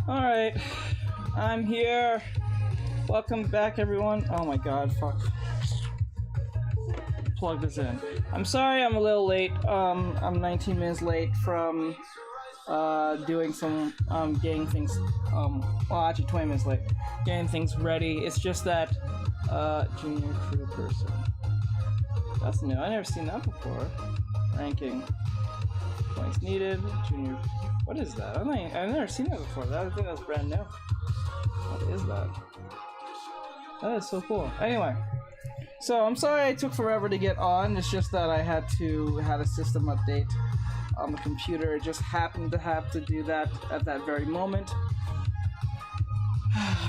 Alright, I'm here. Welcome back, everyone. Oh my god, fuck. Plug this in. I'm sorry I'm a little late. I'm 19 minutes late from doing some getting things well, actually 20 minutes late. Getting things ready. It's just that junior crew person. That's new. I've never seen that before. Ranking. Points needed. Junior. What is that? I've never seen that before. I think that's brand new. What is that? That is so cool. Anyway, so I'm sorry I took forever to get on. It's just that I had a system update on the computer. It just happened to have to do that at that very moment.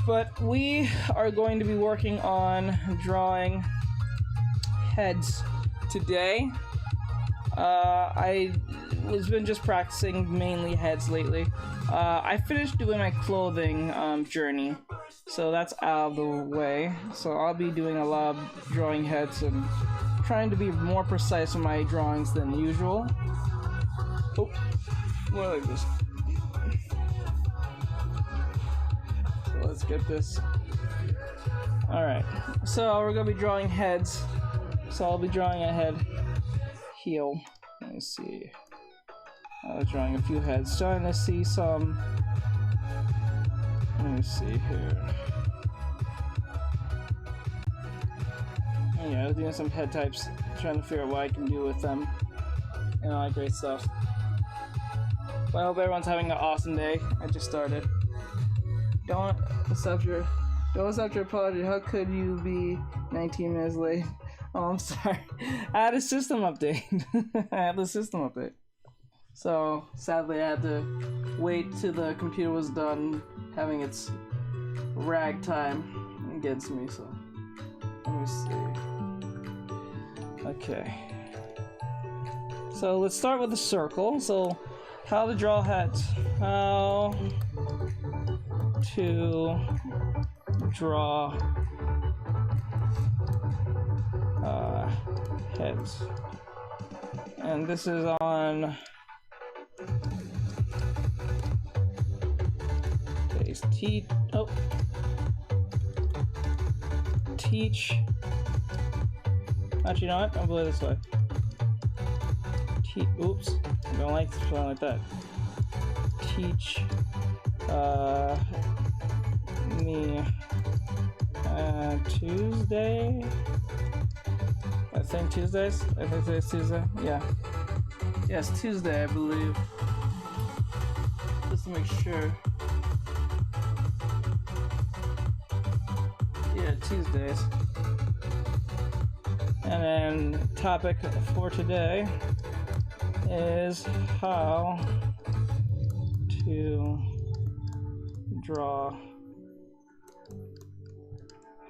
But we are going to be working on drawing heads today. I've been just practicing mainly heads lately. I finished doing my clothing journey, so that's out of the way. So I'll be doing a lot of drawing heads and trying to be more precise with my drawings than usual. Oh, more like this. So let's get this. Alright, so we're gonna be drawing heads. So I'll be drawing a head heel. Let me see. I was drawing a few heads. Starting to see some. Let me see here. Yeah, I was doing some head types, trying to figure out what I can do with them, and all that great stuff. But I hope everyone's having an awesome day. I just started. Don't accept your apology. How could you be 19 minutes late? Oh, I'm sorry. I had a system update. So sadly, I had to wait till the computer was done having its rag time against me. So let me see. Okay. So let's start with the circle. So how to draw heads. How to draw heads. And this is on teach. Actually, you know what? I'll go this way. Oops. I don't like spelling like that. Teach me Tuesday. I think Tuesdays. I think today's Tuesday. Yeah. Yes, Tuesday, I believe. Just to make sure. Yeah, Tuesdays. And then topic for today is how to draw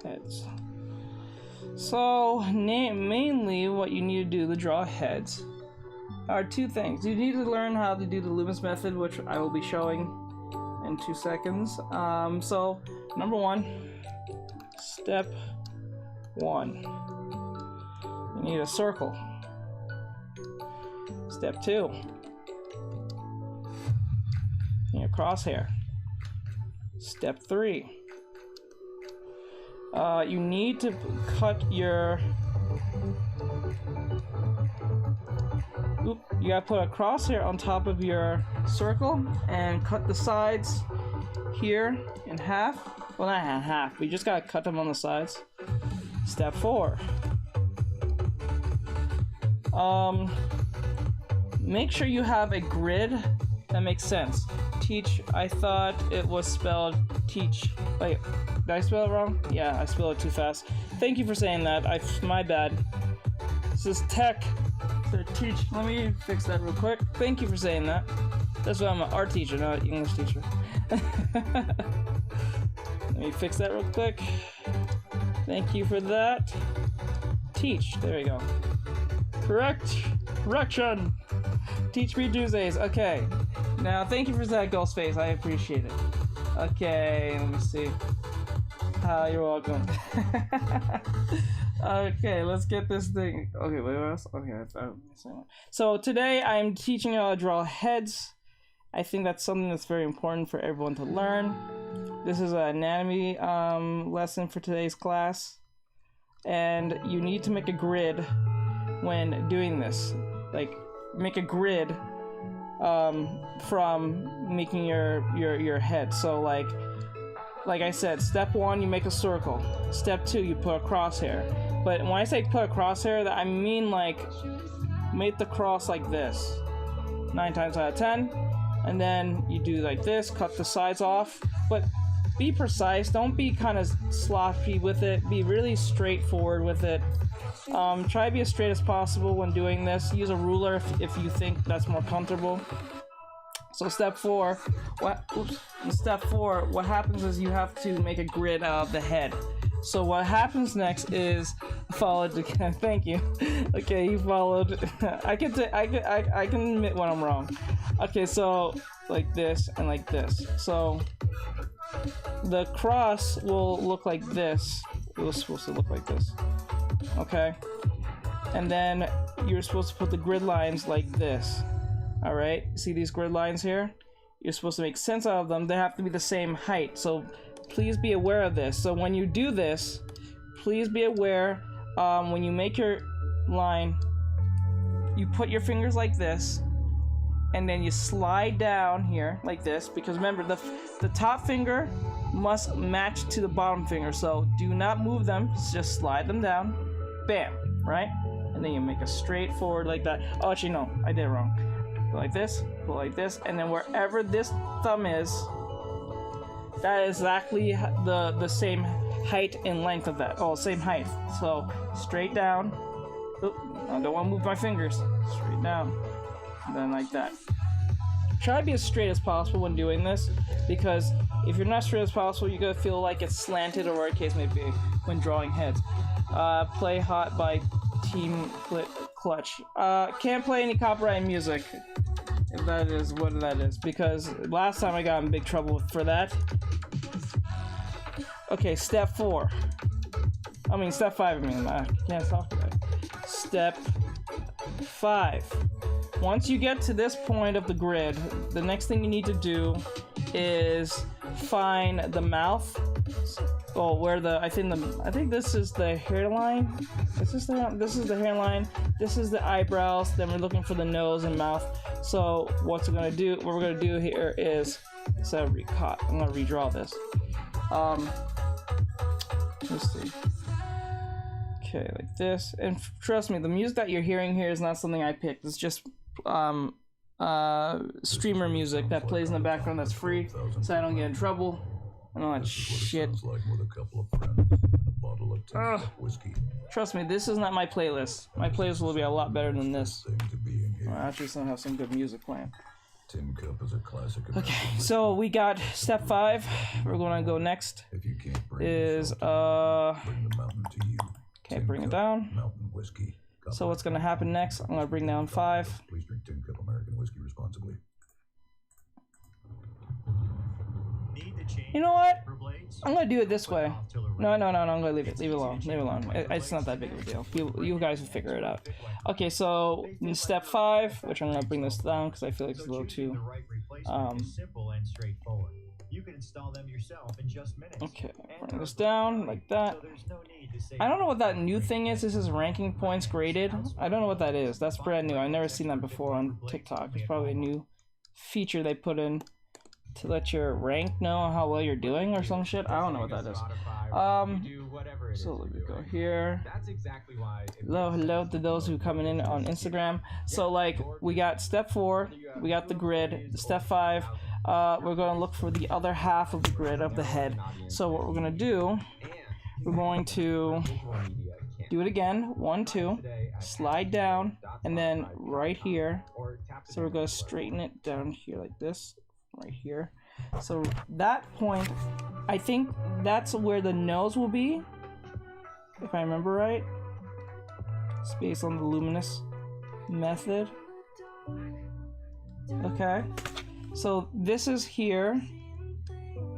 heads. So mainly what you need to do to draw heads are two things. You need to learn how to do the Loomis method, which I will be showing in 2 seconds. So number one, step one, you need a circle. Step two, you need a crosshair. Step three, you need to cut your. You gotta put a crosshair on top of your circle and cut the sides here in half. Well, not in half, but you just gotta cut them on the sides. Step four. Make sure you have a grid that makes sense. Teach, I thought it was spelled teach. Wait, did I spell it wrong? Yeah, I spelled it too fast. Thank you for saying that. My bad. This is tech. So teach. Let me fix that real quick. Thank you for saying that. That's why I'm an art teacher, not an English teacher. Let me fix that real quick. Thank you for that. Teach. There we go. Correction. Teach me Tuesdays. Okay. Now, thank you for that, Ghostface. I appreciate it. Okay, let me see. You're welcome. Okay, let's get this thing. Okay, wait, what else? Okay, so today I'm teaching you how to draw heads I think that's something that's very important for everyone to learn. This is an anatomy lesson for today's class, and you need to make a grid when doing this. Like, make a grid from making your head. So like I said, step 1, you make a circle. Step 2, you put a crosshair. But when I say put a crosshair, I mean like make the cross like this 9 times out of 10, and then you do like this, cut the sides off. But be precise, don't be kind of sloppy with it, be really straightforward with it. Try to be as straight as possible when doing this. Use a ruler if you think that's more comfortable. So step 4, what happens is you have to make a grid out of the head. So what happens next is followed. Thank you. Okay, you followed. I can admit when I'm wrong. Okay, so like this and like this. So the cross will look like this. It was supposed to look like this. Okay, and then you're supposed to put the grid lines like this. All right, see these grid lines here? You're supposed to make sense out of them. They have to be the same height. So please be aware of this. So when you do this, please be aware when you make your line, you put your fingers like this, and then you slide down here like this, because remember the top finger must match to the bottom finger. So do not move them, just slide them down. Bam, right? And then you make a straight forward like that. Oh, actually no, I did it wrong. Go like this, go like this, and then wherever this thumb is, that is exactly the same height and length of that. Oh, same height. So straight down. Oop, I don't want to move my fingers. Straight down. And then like that. Try to be as straight as possible when doing this, because if you're not straight as possible, you're gonna feel like it's slanted, or whatever the case may be when drawing heads. Play Hot by Team Clutch. Can't play any copyright music, if that is what that is, because last time I got in big trouble for that. Okay, step 5, I mean, I can't talk about it. Step 5. Once you get to this point of the grid, the next thing you need to do is find the mouth. Oh, where I think this is the hairline. This is the hairline. This is the eyebrows. Then we're looking for the nose and mouth. So what we're gonna do here is, instead of I'm gonna redraw this. Let's see. Okay, like this. And trust me, the music that you're hearing here is not something I picked. It's just streamer music that plays in the background that's free, so I don't get in trouble and all that shit. Trust me, this is not my playlist. My playlist will be a lot better than this. I actually still have some good music playing. Okay, so we got step 5. We're gonna go next. Is okay, bring it down. So what's gonna happen next? I'm gonna bring down 5. Please drink Tin Cup American whiskey responsibly. You know what? I'm gonna do it this way. No, I'm gonna leave it. Leave it alone. Leave it alone. It's not that big of a deal. You guys will figure it out. Okay, so in step 5, which I'm gonna bring this down because I feel like it's a little too. You can install them yourself in just minutes. Okay, bring this down like that. I don't know what that new thing is. This is ranking points graded. I don't know what that is. That's brand new. I've never seen that before on TikTok. It's probably a new feature they put in to let your rank know how well you're doing or some shit. I don't know what that is. So let me go here. Hello to those who coming in on Instagram. So like we got step 4, we got the grid. Step 5, we're gonna look for the other half of the grid of the head. So what we're gonna do, we're going to do it again. 1, 2, slide down, and then right here. So we're gonna straighten it down here like this. Right here. So that point, I think that's where the nose will be, if I remember right. It's based on the luminous method. Okay. So this is here.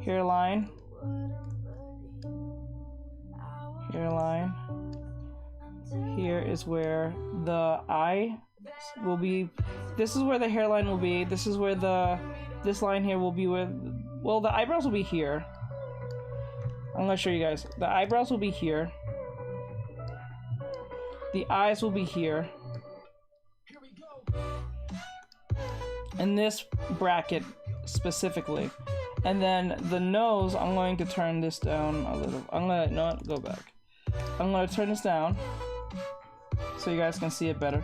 Hairline. Hairline. Here is where the eye will be. This is where the hairline will be. This is where the this line here will be with, well, the eyebrows will be here. I'm gonna show you guys. The eyebrows will be here. The eyes will be here. In this bracket specifically. And then the nose, I'm going to turn this down a little. I'm gonna, no, go back. I'm gonna turn this down so you guys can see it better.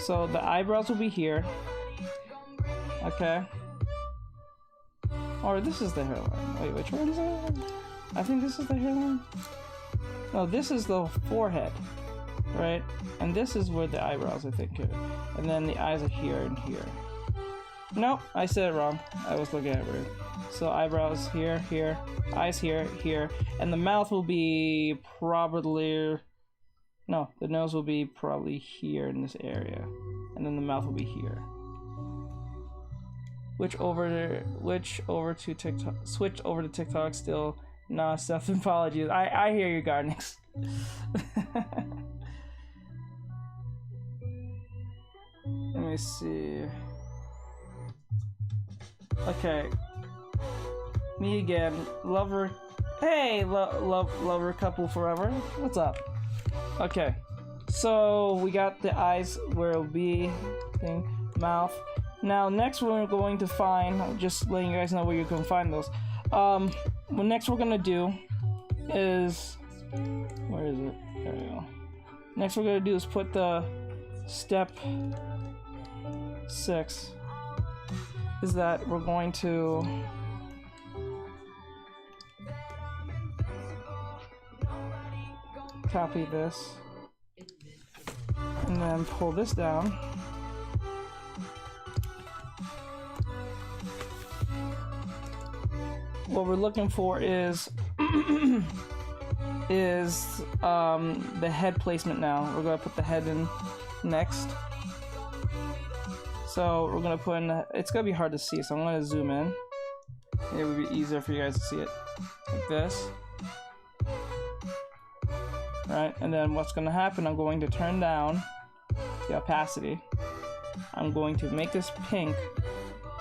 So the eyebrows will be here. Okay. Or this is the hairline. Wait, which one is it? I think this is the hairline. No, this is the forehead, right? And this is where the eyebrows, I think, are. And then the eyes are here and here. Nope, I said it wrong. I was looking at it weird. So eyebrows here, here, eyes here, here, and the mouth will be probably, no, the nose will be probably here in this area, and then the mouth will be here. Switch over to TikTok. Still, nah, stuff. Apologies. I hear you, Garnix. Let me see. Okay. Me again. Lover. Hey, lover couple forever. What's up? Okay. So we got the eyes where it'll be. Thing. Mouth. Now, next we're going to find, just letting you guys know where you can find those. What next we're gonna do is, where is it? There we go. Next we're gonna do is put the step 6. Is that we're going to copy this and then pull this down. What we're looking for is the head placement now. We're gonna put the head in next. So we're gonna put in, it's gonna be hard to see, so I'm gonna zoom in. It would be easier for you guys to see it like this. Right, and then what's gonna happen, I'm going to turn down the opacity. I'm going to make this pink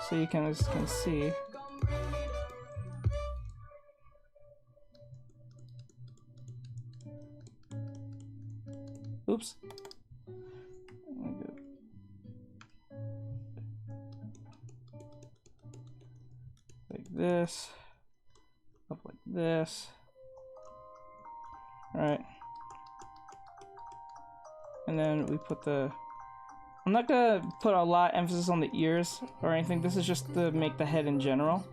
so you can see. Oops. Like this. Up like this. Alright. And then we put the... I'm not gonna put a lot of emphasis on the ears or anything. This is just to make the head in general.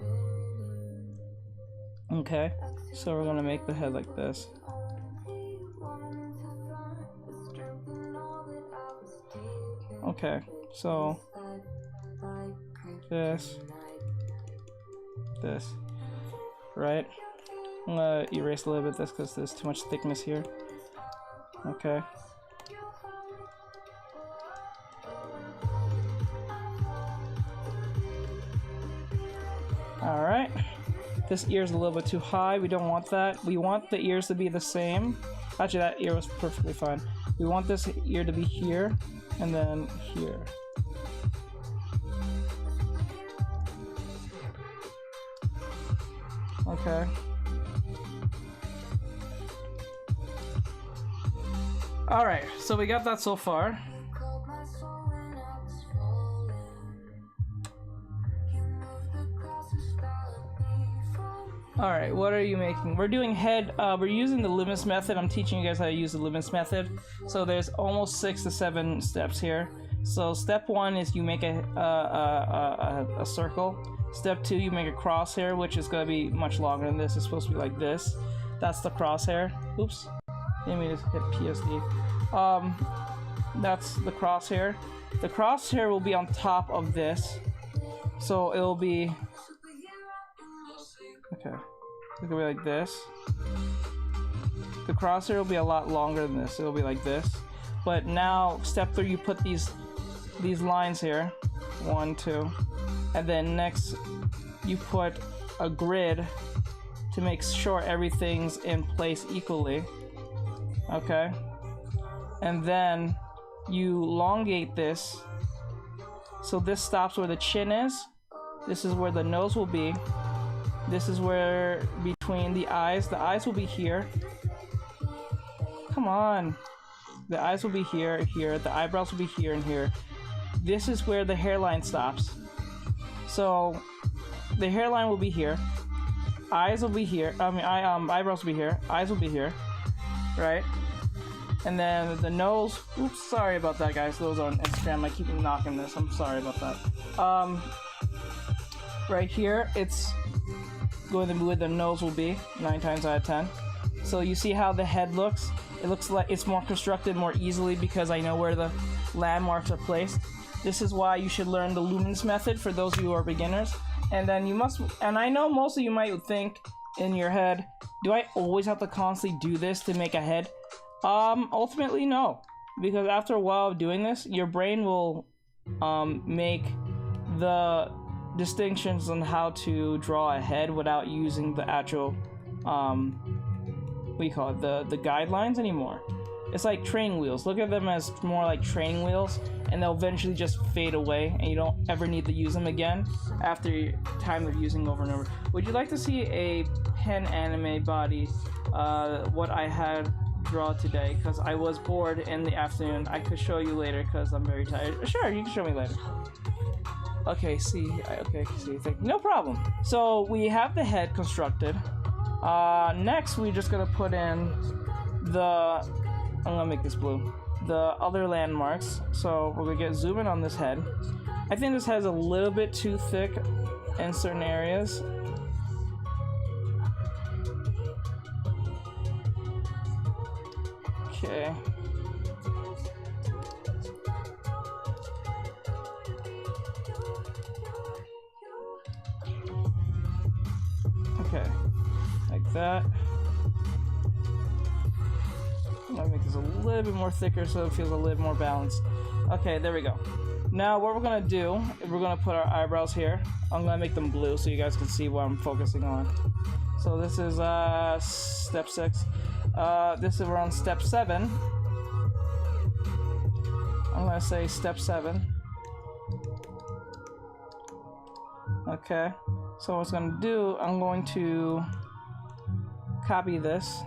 Okay. So we're gonna make the head like this. Okay, so this, right? I'm gonna erase a little bit of this because there's too much thickness here. Okay. Alright. This ear's a little bit too high. We don't want that. We want the ears to be the same. Actually, that ear was perfectly fine. We want this ear to be here. And then here. Okay. Alright, so we got that so far. Alright, what are you making? We're doing head, we're using the Loomis method. I'm teaching you guys how to use the Loomis method. So there's almost 6 to 7 steps here. So step 1 is you make a circle. Step 2, you make a crosshair, which is going to be much longer than this. It's supposed to be like this. That's the crosshair. Oops. Let me just hit PSD. That's the crosshair. The crosshair will be on top of this. So it'll be... Okay, it's gonna be like this. The crosshair will be a lot longer than this. It'll be like this. But now, step 3, you put these lines here. 1, 2. And then next, you put a grid to make sure everything's in place equally. Okay? And then you elongate this. So this stops where the chin is. This is where the nose will be. This is where between the eyes will be here. Come on. The eyes will be here, here. The eyebrows will be here and here. This is where the hairline stops. So the hairline will be here. Eyes will be here. Eyebrows will be here. Eyes will be here. Right? And then the nose. Oops, sorry about that, guys. Those are on Instagram. I keep knocking this. I'm sorry about that. Right here, it's going to be where the nose will be 9 times out of 10. So you see how the head looks? It looks like it's more constructed more easily because I know where the landmarks are placed. This is why you should learn the lumens method for those of you who are beginners. And then you must, and I know most of you might think in your head, do I always have to constantly do this to make a head? Ultimately no. Because after a while of doing this, your brain will make the distinctions on how to draw a head without using the actual what do you call it, the guidelines anymore. It's like training wheels. Look at them as more like training wheels, and they'll eventually just fade away and you don't ever need to use them again after your time of using over and over. Would you like to see a pen anime body, what I had draw today? Because I was bored in the afternoon. I could show you later because I'm very tired. Sure, you can show me later. Okay, see, no problem. So we have the head constructed. Next we're just gonna put in the, I'm gonna make this blue, the other landmarks. So we're gonna get zoom in on this head. I think this head's a little bit too thick in certain areas. Okay. Okay, like that. I'm gonna make this a little bit more thicker so it feels a little more balanced. Okay, there we go. Now what we're gonna do, we're gonna put our eyebrows here. I'm gonna make them blue so you guys can see what I'm focusing on. So this is step 6. This is, we're on step 7. I'm gonna say step 7. Okay. So what I'm going to do, I'm going to copy this.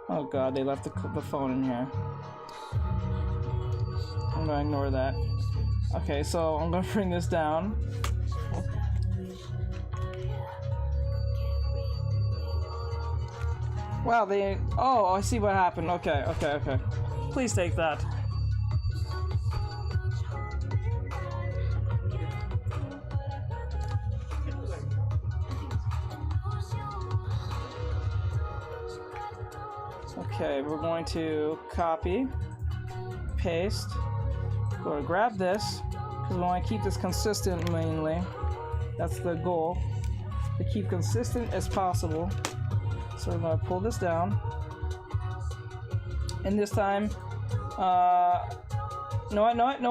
Oh god, they left the phone in here. I'm going to ignore that. Okay, so I'm going to bring this down. Wow, they... Oh, I see what happened. Okay. Please take that. Okay, we're going to copy, paste, go to grab this, because we want to keep this consistent mainly. That's the goal, to keep consistent as possible. So we're going to pull this down. And this time, you know what? What I'm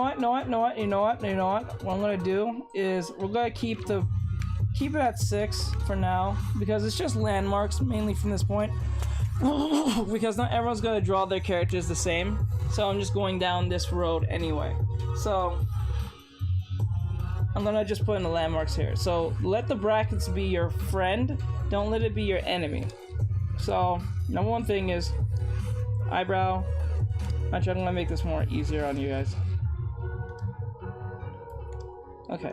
going to do is we're going to keep it at 6 for now, because it's just landmarks mainly from this point. Because not everyone's gonna draw their characters the same, so I'm just going down this road anyway. So I'm gonna just put in the landmarks here. So let the brackets be your friend, don't let it be your enemy. So number one thing is eyebrow. Actually, I'm gonna make this more easier on you guys. Okay,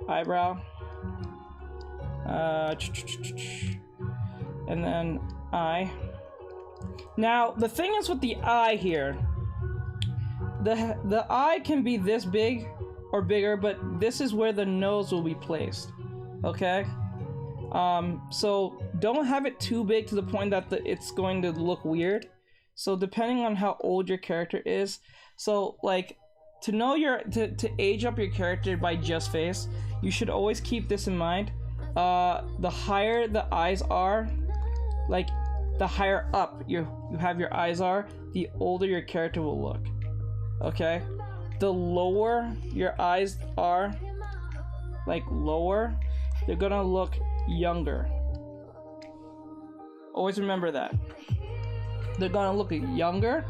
eyebrow, and then eye. Now the thing is with the eye here, the eye can be this big or bigger, but this is where the nose will be placed. Okay, so don't have it too big to the point that it's going to look weird. So depending on how old your character is, so like to know to age up your character by just face, you should always keep this in mind. The higher the eyes are, like the higher up you have your eyes are, the older your character will look. Okay, the lower your eyes are, like lower, they're gonna look younger. Always remember that. They're gonna look younger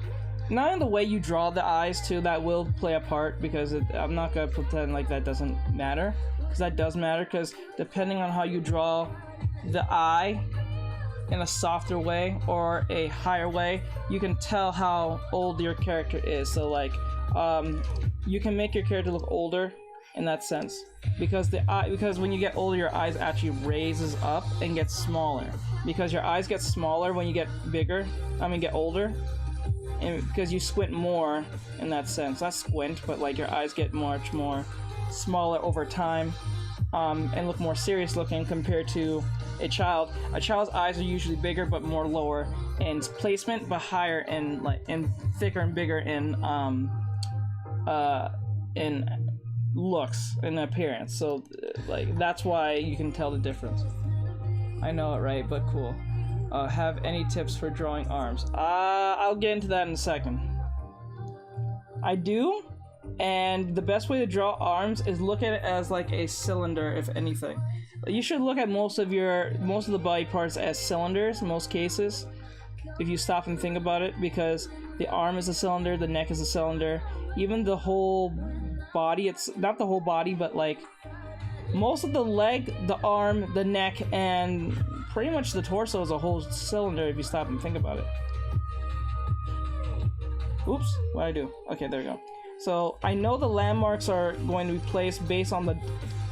not in the way you draw the eyes too, that will play a part, because I'm not gonna pretend like that doesn't matter, because that does matter, because depending on how you draw the eye in a softer way or a higher way, you can tell how old your character is. So like you can make your character look older in that sense, because when you get older, your eyes actually raises up and gets smaller, because your eyes get smaller when you get get older, and because you squint more in that sense. Not squint, but like your eyes get much more smaller over time, and look more serious looking compared to a child. A child's eyes are usually bigger but more lower in placement, but higher in thicker and bigger in looks and appearance. So like that's why you can tell the difference. I know it, right? But cool. Have any tips for drawing arms? I'll get into that in a second. I do, and the best way to draw arms is look at it as like a cylinder, if anything. You should look at most of the body parts as cylinders in most cases, if you stop and think about it, because the arm is a cylinder, the neck is a cylinder, even the whole body, it's not the whole body, but like most of the leg, the arm, the neck, and pretty much the torso is a whole cylinder if you stop and think about it. Oops, what'd I do? Okay, there we go. So I know the landmarks are going to be placed based on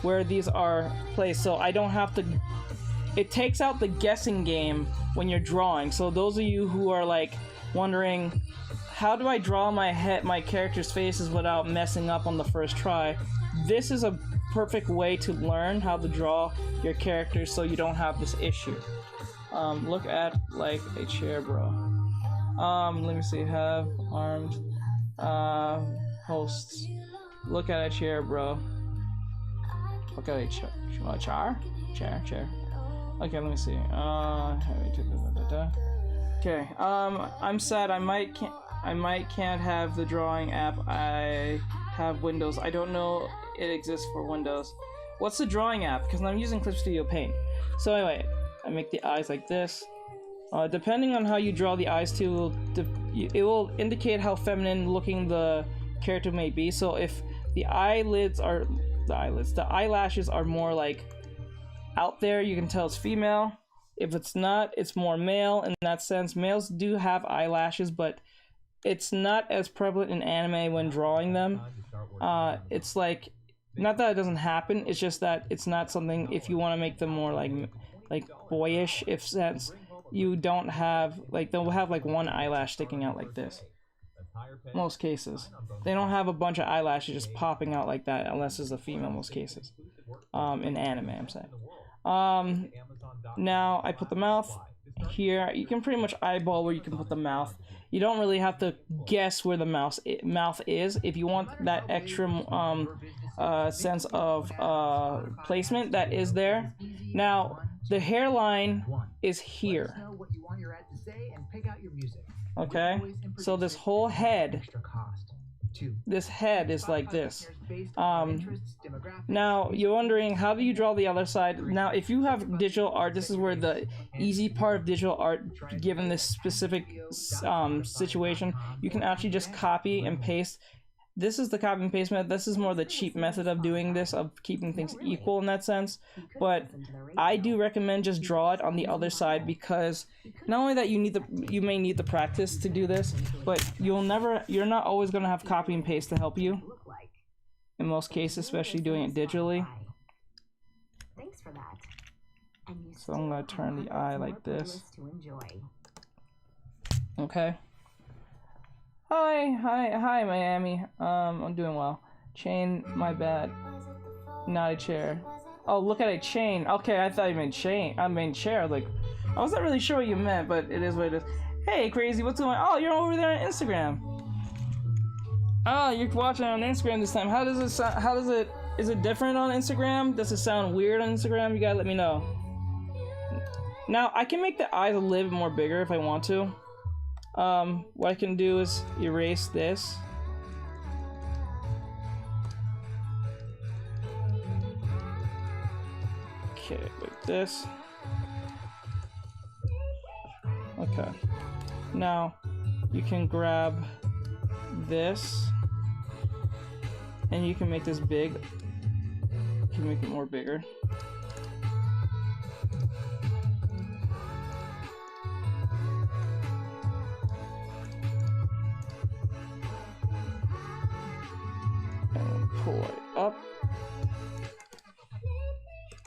where these are placed, so I don't have to. It takes out the guessing game when you're drawing. So those of you who are like wondering, how do I draw my character's faces without messing up on the first try? This is a perfect way to learn how to draw your characters so you don't have this issue. Look at like a chair, bro. Let me see. Have armed hosts. Look at a chair, bro. Look at a chair. Chair. Okay, let me see. Okay. I'm sad. I might can't have the drawing app. I have Windows. I don't know it exists for Windows. What's the drawing app? Because I'm using Clip Studio Paint. So anyway, I make the eyes like this. Depending on how you draw the eyes too, it will indicate how feminine looking the character may be. So if the eyelashes are more like out there, you can tell it's female. If it's not, it's more male in that sense. Males do have eyelashes, but it's not as prevalent in anime when drawing them. It's like, not that it doesn't happen, it's just that it's not something, if you want to make them more like boyish, if sense, you don't have, like, they'll have like one eyelash sticking out like this. Most cases. They don't have a bunch of eyelashes just popping out like that, unless it's a female most cases. In anime, I'm saying. Now, I put the mouth here. You can pretty much eyeball where you can put the mouth. You don't really have to guess where the mouth is. If you want that extra sense of placement, that is there. Now, the hairline is here. Okay, so this whole head, this head is like this. Now you're wondering, how do you draw the other side? Now if you have digital art, this is where the easy part of digital art, given this specific situation, you can actually just copy and paste. This is the copy and paste method. This is more the cheap method of doing this, of keeping things equal in that sense. But I do recommend just draw it on the other side, because not only that you may need the practice to do this, but you're not always going to have copy and paste to help you. In most cases, especially doing it digitally. So I'm going to turn the eye like this. Okay. Hi, Miami. I'm doing well. Chain, my bad. Not a chair. Oh, look at a chain. Okay, I thought you meant chain. I mean chair. Like, I wasn't really sure what you meant, but it is what it is. Hey, crazy, what's going on? Oh, you're over there on Instagram. Oh, you're watching on Instagram this time. How does it sound? Is it different on Instagram? Does it sound weird on Instagram? You gotta let me know. Now, I can make the eyes a little bit more bigger if I want to. What I can do is erase this. Okay, like this. Okay. Now, you can grab this, and you can make this big. You can make it more bigger. And pull it up.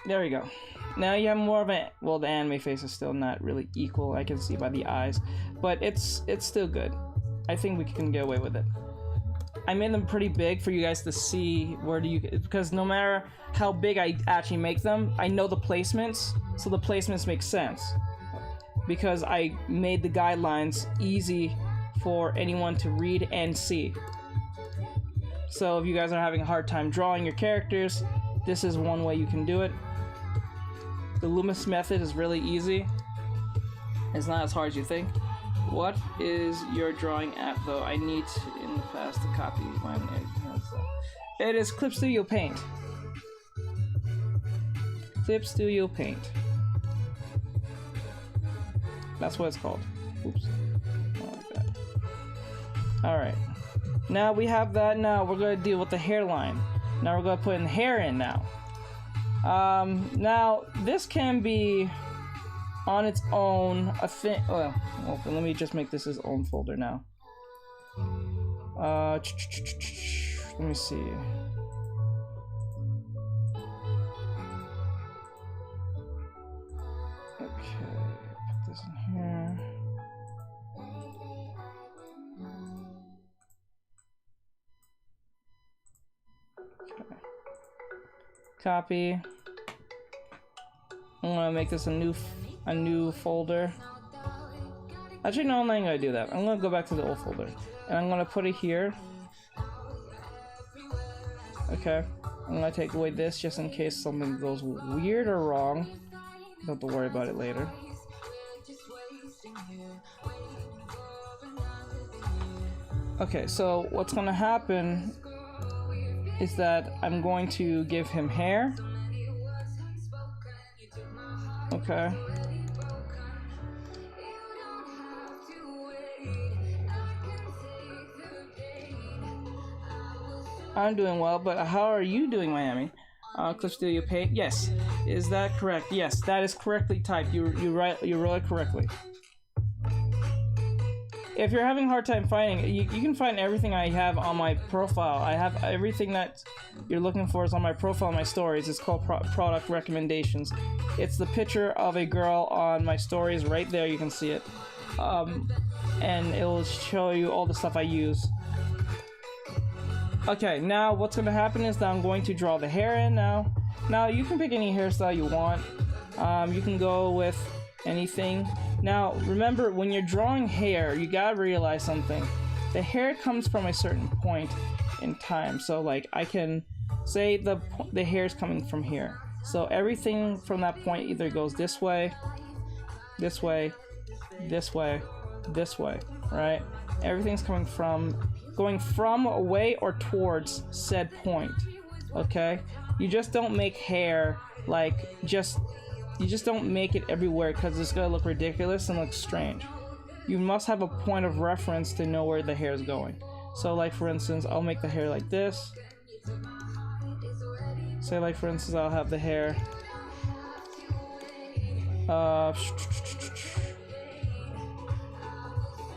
There we go. Now you have more of a, well, the anime face is still not really equal, I can see by the eyes, but it's still good. I think we can get away with it. I made them pretty big for you guys to see where do you, because no matter how big I actually make them, I know the placements, so the placements make sense. Because I made the guidelines easy for anyone to read and see. So if you guys are having a hard time drawing your characters, this is one way you can do it. The Loomis method is really easy. It's not as hard as you think. What is your drawing app though? I need in the past to copy mine. It is Clip Studio Paint. Clip Studio Paint. That's what it's called. Oops. Alright. Now we have that. Now we're going to deal with the hairline. Now we're going to put in hair in now. Now this can be on its own a thing. Well, let me just make this his own folder now. Let me see. Okay, put this in here. Okay. Copy. I'm gonna make this a new folder. Actually, no, I'm not gonna do that. I'm gonna go back to the old folder, and I'm gonna put it here. Okay. I'm gonna take away this just in case something goes weird or wrong. Don't have to worry about it later. Okay, so what's gonna happen is that I'm going to give him hair. Okay. I'm doing well, but how are you doing, Miami? Clip Studio Paint. Yes. Is that correct? Yes, that is correctly typed. You wrote it correctly. If you're having a hard time finding it, you can find everything I have on my profile. I have everything that you're looking for is on my profile, my stories. It's called product recommendations. It's the picture of a girl on my stories right there. You can see it. And it will show you all the stuff I use. Okay, now what's going to happen is that I'm going to draw the hair in now. Now you can pick any hairstyle you want. You can go with anything. Now remember, when you're drawing hair, you gotta realize something. The hair comes from a certain point in time. So like I can say the hair is coming from here. So everything from that point either goes this way, this way, this way, this way, right? Everything's going from away or towards said point. Okay? You just don't make hair like you just don't make it everywhere because it's gonna look ridiculous and look strange. You must have a point of reference to know where the hair is going. So like for instance, I'll make the hair like this. Say like for instance, I'll have the hair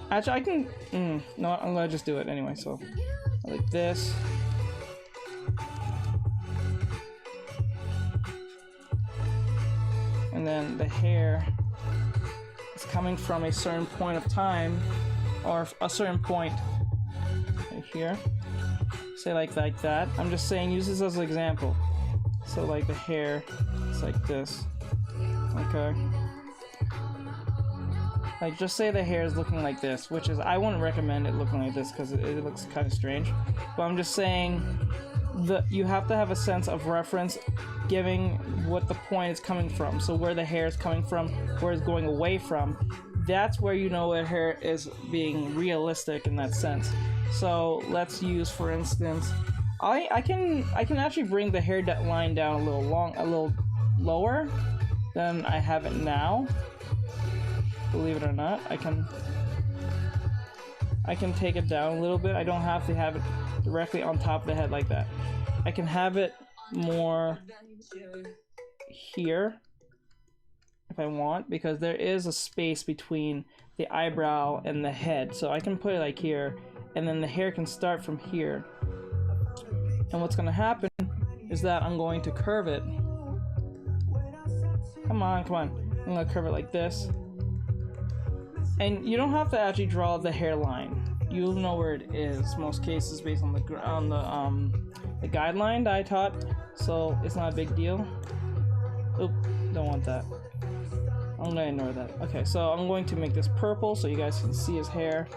actually I can no, I'm gonna just do it anyway. So like this. And then the hair is coming from a certain point of time, or a certain point right here. Say like that. I'm just saying, use this as an example. So like the hair is like this. Okay. Like just say the hair is looking like this, which is, I wouldn't recommend it looking like this because it looks kind of strange. But I'm just saying you have to have a sense of reference, giving what the point is coming from. So where the hair is coming from, where it's going away from, that's where you know where hair is being realistic in that sense. So let's use, for instance, I can actually bring the hair line down a little lower than I have it now. Believe it or not, I can. I can take it down a little bit. I don't have to have it directly on top of the head like that. I can have it more here if I want, because there is a space between the eyebrow and the head, so I can put it like here, and then the hair can start from here. And what's going to happen is that I'm going to curve it. Come on, come on. I'm going to curve it like this. And you don't have to actually draw the hairline. You'll know where it is most cases based on the guideline that I taught, so it's not a big deal. Oop, don't want that. I'm gonna ignore that. Okay, so I'm going to make this purple so you guys can see his hair.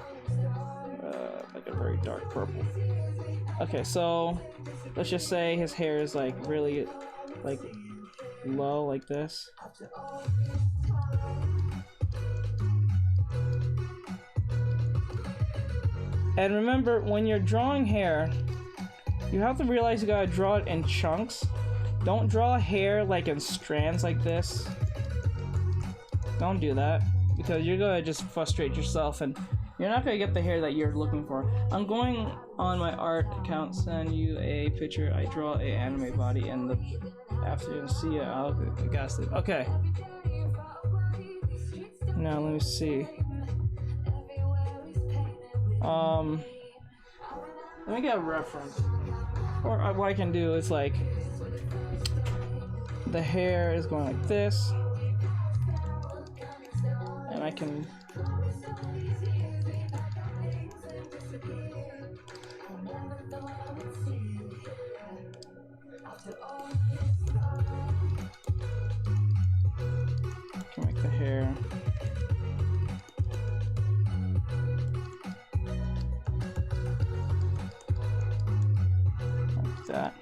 Like a very dark purple. Okay, so let's just say his hair is like really like low like this. And remember, when you're drawing hair, you have to realize you gotta draw it in chunks. Don't draw hair like in strands like this. Don't do that, because you're gonna just frustrate yourself and you're not gonna get the hair that you're looking for. I'm going on my art account, send you a picture. I draw a anime body, and after you see it, I'll guess it. Okay. Now let me see. Let me get a reference. Or what I can do is like, the hair is going like this, and I can make the hair like that.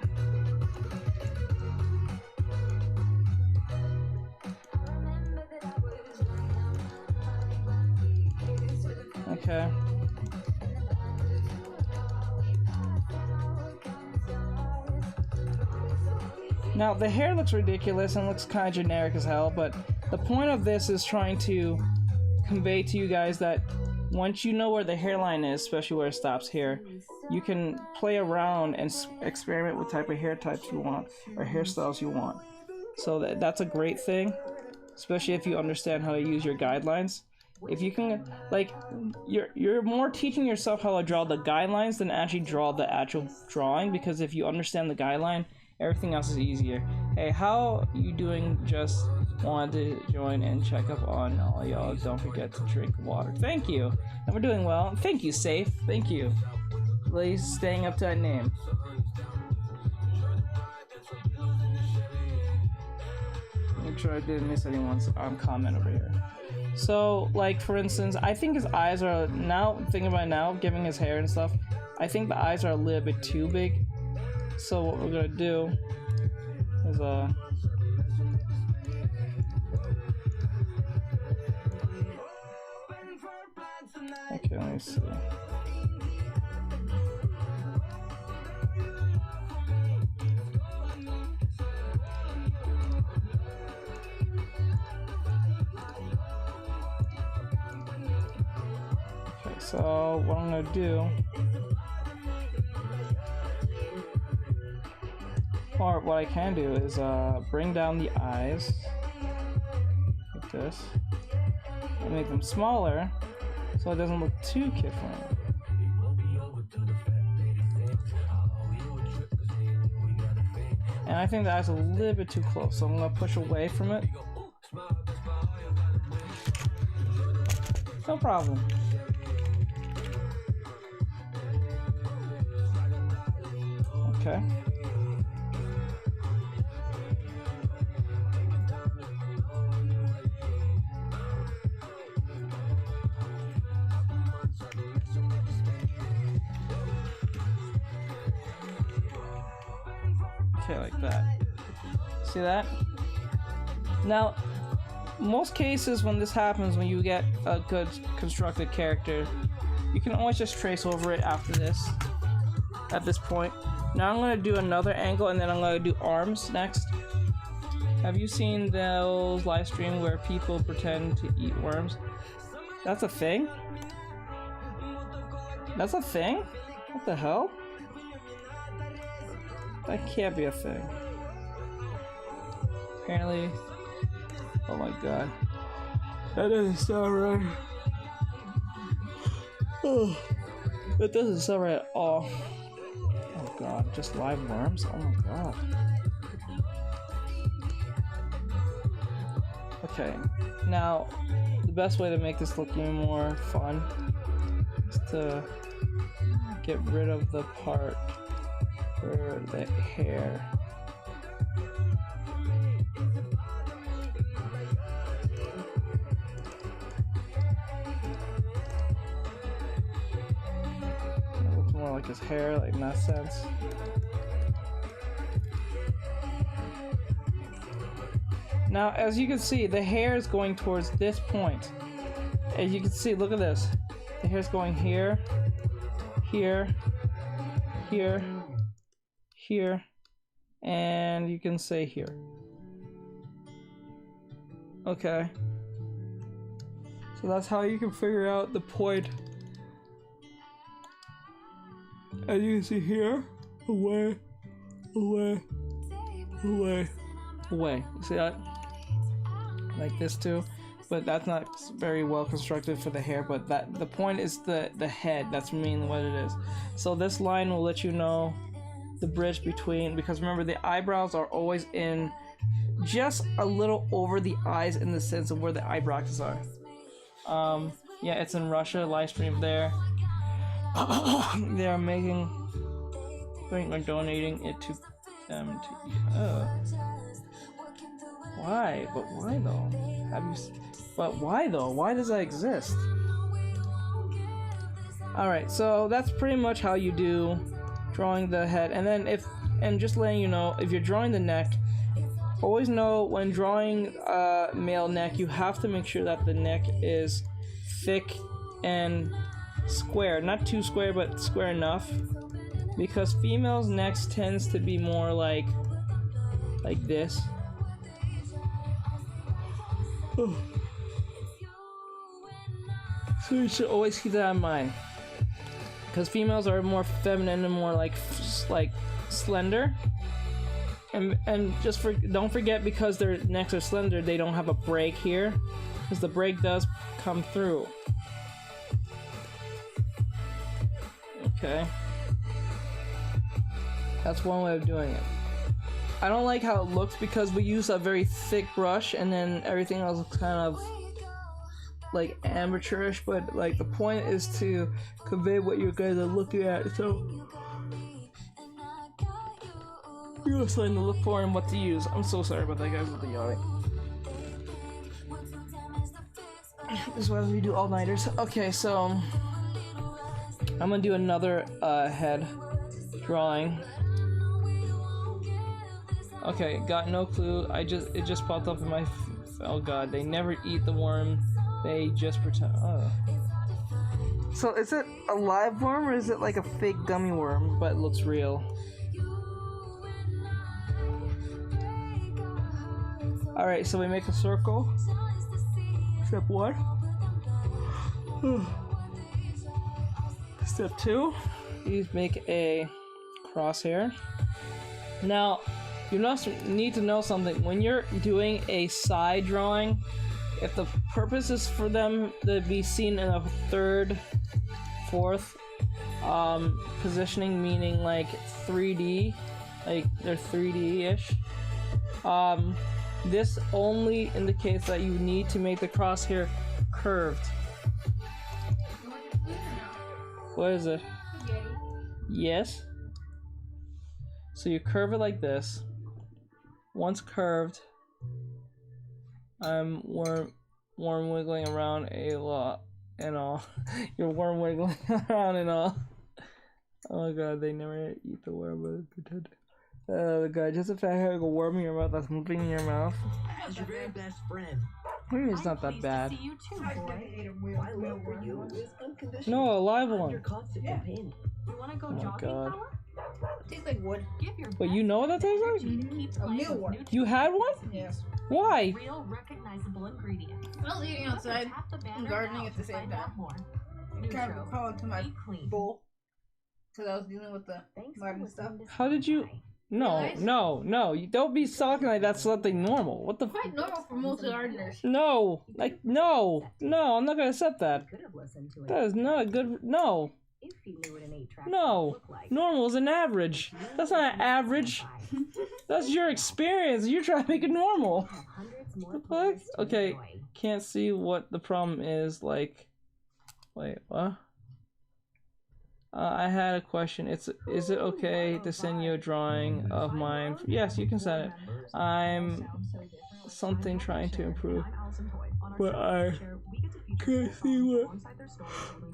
Okay. Now the hair looks ridiculous and looks kind of generic as hell, but the point of this is trying to convey to you guys that once you know where the hairline is, especially where it stops here, you can play around and experiment with type of hair types you want or hairstyles you want. So that's a great thing, especially if you understand how to use your guidelines. If you can, like, you're more teaching yourself how to draw the guidelines than actually draw the actual drawing, because if you understand the guideline, everything else is easier. Hey, how you doing? Just wanted to join and check up on all y'all. Don't forget to drink water. Thank you. And we're doing well. Thank you, Safe. Thank you. Please staying up to that name. Make sure I didn't miss anyone's comment over here. So, like, for instance, I think his eyes are, now thinking about it now, giving his hair and stuff, I think the eyes are a little bit too big. So what we're gonna do is okay, let me see. Okay, so what I'm gonna do, or what I can do is bring down the eyes like this and make them smaller so it doesn't look too kid-friendly. And I think the eyes are a little bit too close, so I'm gonna push away from it. No problem. Okay. Okay, like that. See that? Now, most cases when this happens, when you get a good constructed character, you can always just trace over it after this, at this point. Now I'm going to do another angle, and then I'm going to do arms next. Have you seen those live streams where people pretend to eat worms? That's a thing? That's a thing? What the hell? That can't be a thing. Apparently. Oh my god. That doesn't sound right. Oh, that doesn't sound right at all. Oh god, just live worms? Oh my god. Okay, now the best way to make this look even more fun is to get rid of the part for the hair. It looks more like his hair, like in that sense. Now, as you can see, the hair is going towards this point. As you can see, look at this. The hair's going here, here, here, here, and you can say here. Okay. So that's how you can figure out the point. As you can see here, away, away, away, away. You see that? Like this too, but that's not very well constructed for the hair. But that the point is the head. That's mainly what it is. So this line will let you know the bridge between, because remember the eyebrows are always in just a little over the eyes in the sense of where the eyebrows are. Yeah, it's in Russia. Live stream there. They are making, or donating it to them to eat. Why? But why though? But why though? Why does that exist? Alright, so that's pretty much how you do drawing the head. And then and just letting you know, if you're drawing the neck, always know when drawing a male neck, you have to make sure that the neck is thick and square. Not too square, but square enough. Because females' necks tends to be more like this. So you should always keep that in mind, because females are more feminine and more like slender, and just don't forget, because their necks are slender, they don't have a break here, because the break does come through. Okay, that's one way of doing it. I don't like how it looks because we use a very thick brush and then everything else looks kind of like amateurish, but like the point is to convey what you guys are looking at, so you know something to look for and what to use. I'm so sorry about that, guys, with the yawning. This is why we do all-nighters. Okay, so I'm gonna do another head drawing. Okay, got no clue. It just popped up in my. Oh god, they never eat the worm. They just pretend. Oh. So is it a live worm or is it like a fake gummy worm, but it looks real? All right, so we make a circle. Step 1. Step 2. You make a crosshair. Now. You need to know something. When you're doing a side drawing, if the purpose is for them to be seen in a third, fourth positioning, meaning like 3D, like they're 3D-ish, this only indicates that you need to make the crosshair curved. What is it? Yes? So you curve it like this. Once curved, I'm worm wiggling around a lot and all. You're worm wiggling around and all. Oh god, they never eat the worm, but pretend. Oh god, just the fact having a worm in your mouth that's moving in your mouth. As your very best friend. Maybe it's not that bad. To see you too, boy. My love for you is unconditional. No, a live I'm one. your constant companion. You wanna go Oh my jogging, god. fella? Tastes like wood. Give your But you know what that tastes like? A new one. You had one? Yes. Why? Real recognizable ingredient. I was eating outside and gardening at the same time. trying to crawl into my bowl because I was dealing with the mud and stuff. How did you? No, no, no! You don't be talking like that's something normal. What the? Quite normal for most gardeners. No, like no, no! I'm not gonna accept that. That is not a good. No. No, normal is an average. That's not an average. That's your experience. You're trying to make it normal. What? Okay, can't see what the problem is. Like, wait, what? I had a question. Is it okay to send you a drawing of mine? Yes, you can send it. I'm something trying to improve, but I can't see what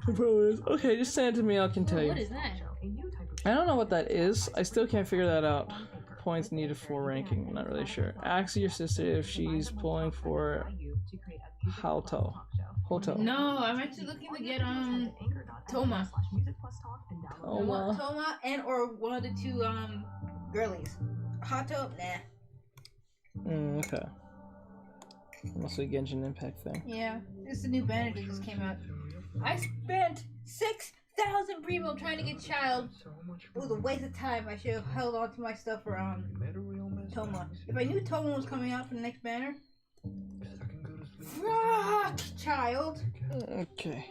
the problem is. Okay, just send it to me. I can tell you. What is that? I don't know what that is. I still can't figure that out. Points needed for ranking. I'm not really sure. Ask your sister if she's pulling for Hoto. No, I'm actually looking to get Toma. Toma and or one of the two girlies. Hato, nah. Okay. Mostly Genshin Impact thing. Yeah, it's a new banner that just came out. I spent 6,000 primo trying to get Child. It was a waste of time. I should have held on to my stuff for Toma. If I knew Toma was coming out for the next banner. Fuck, Child. Okay.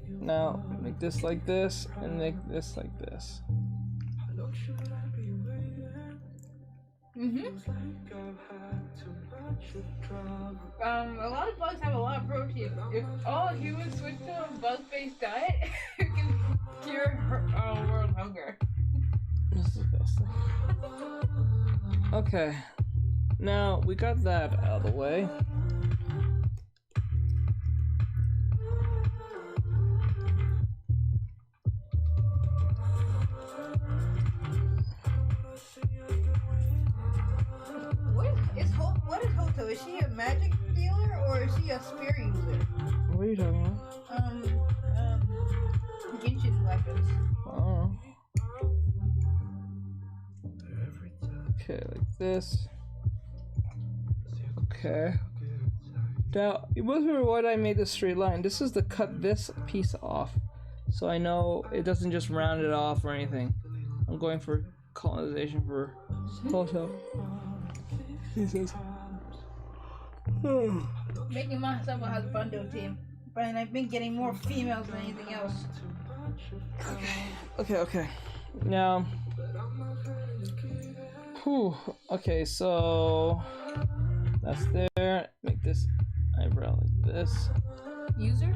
Now make this like this and make this like this. A lot of bugs have a lot of protein. If all humans switch to a bug-based diet, it can cure world hunger. This is disgusting. Okay. Now we got that out of the way. What is Hoto? Is she a magic dealer or is she a spear user? What are you talking about? Genshin weapons. Oh. Okay, like this. Okay. Now, you must remember why I made this straight line. This is to cut this piece off. So I know it doesn't just round it off or anything. I'm going for colonization for Hoto. He says. Making myself a husbando team. But I've been getting more females than anything else. Okay. Now. Whew. Okay, so. That's there. Make this eyebrow like this. User?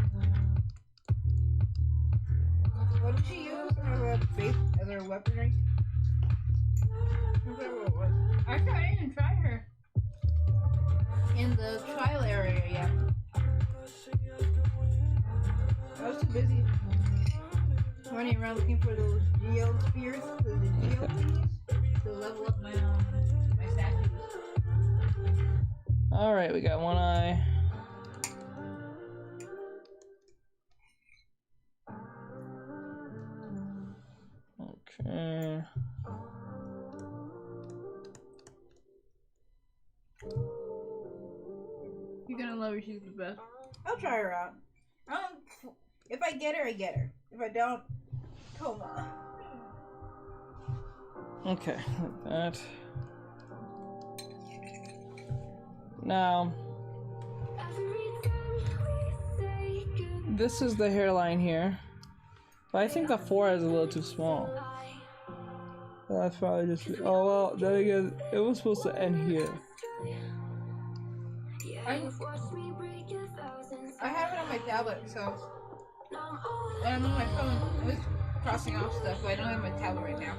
What did she use as her weaponry? Actually, I didn't even try her in the trial area yet. I was too busy running around looking for those geo spears, the geo thingies, to level up my statues. Alright, we got one eye. Okay. You're gonna love her, she's the best. I'll try her out. If I get her, I get her. If I don't, Toma. Okay, like that. Now, this is the hairline here, but I think the forehead is a little too small. That's probably just. Oh well, then again, it was supposed to end here. I have it on my tablet, so. And I'm on my phone. I was crossing off stuff, but I don't have my tablet right now.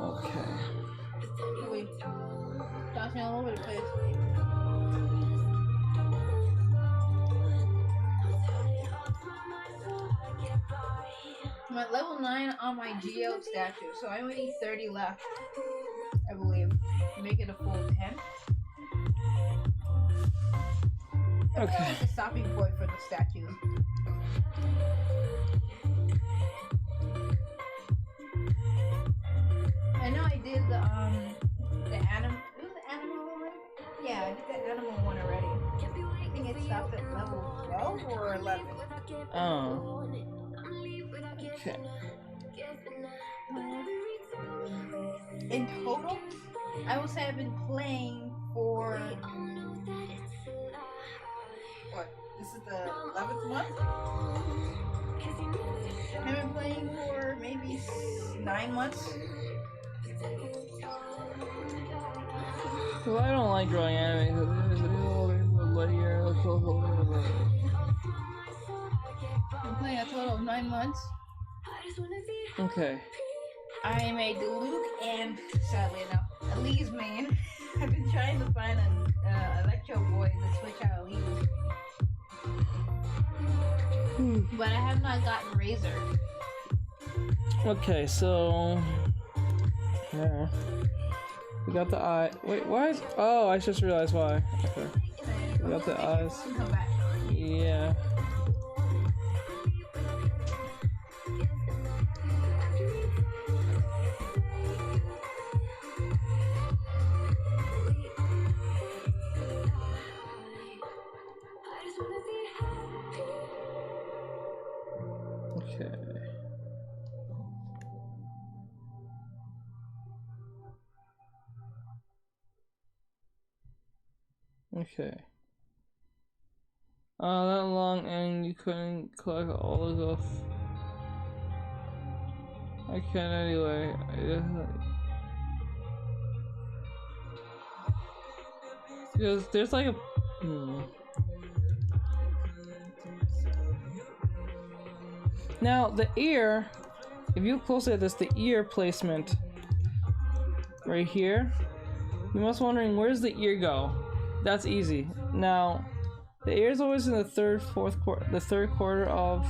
Okay. Oh, wait. Tossing all over the place. I'm at level 9 on my Geo statue, so I only need 30 left, I believe. Make it a full 10. That's Okay. like the stopping point for the statues. I know I did the animal. It was the animal one. Yeah, I did the animal one already. I think it stopped at level 12 or 11. Oh. Okay. In total, I would say I've been playing for what? This is the 11th month. I've been playing for maybe 9 months. Well, I don't like drawing anime. I'm playing a total of 9 months. Okay. I made Luke and, sadly enough, Elise main. I've been trying to find an Electro Boy to switch out Elise. But I have not gotten Razor. Okay, so yeah, we got the eye. Wait, why is? Oh, I just realized why. Okay, we got the eyes. Come back. Yeah. Okay. Okay. That long and you couldn't collect all of those. I can anyway. There's like a. Now the ear, if you look closely at this, the ear placement right here, you must be wondering where's the ear go? That's easy. Now the ear is always in the third quarter of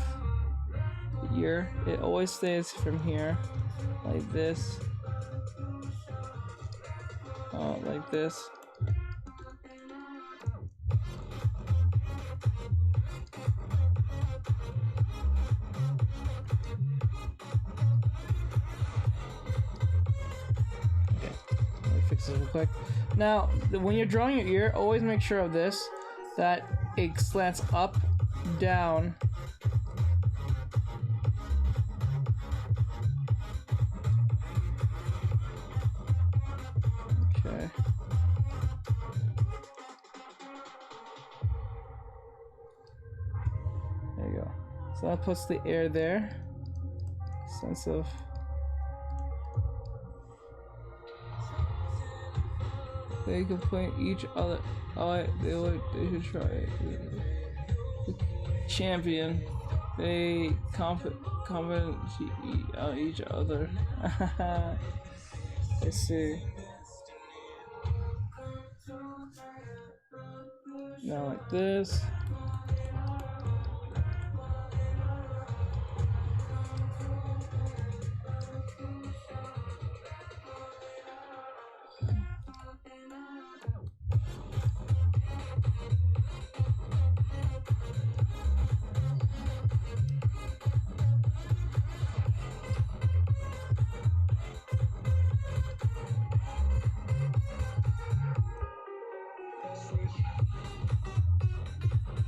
the ear. It always stays from here, like this, like this. Fix this real quick. Now, when you're drawing your ear, always make sure of this, that it slants up, down. Okay. There you go. So that puts the ear there. Sense of. They can point each other. Oh, they should try it. Champion. They comment each other. I see. Now like this.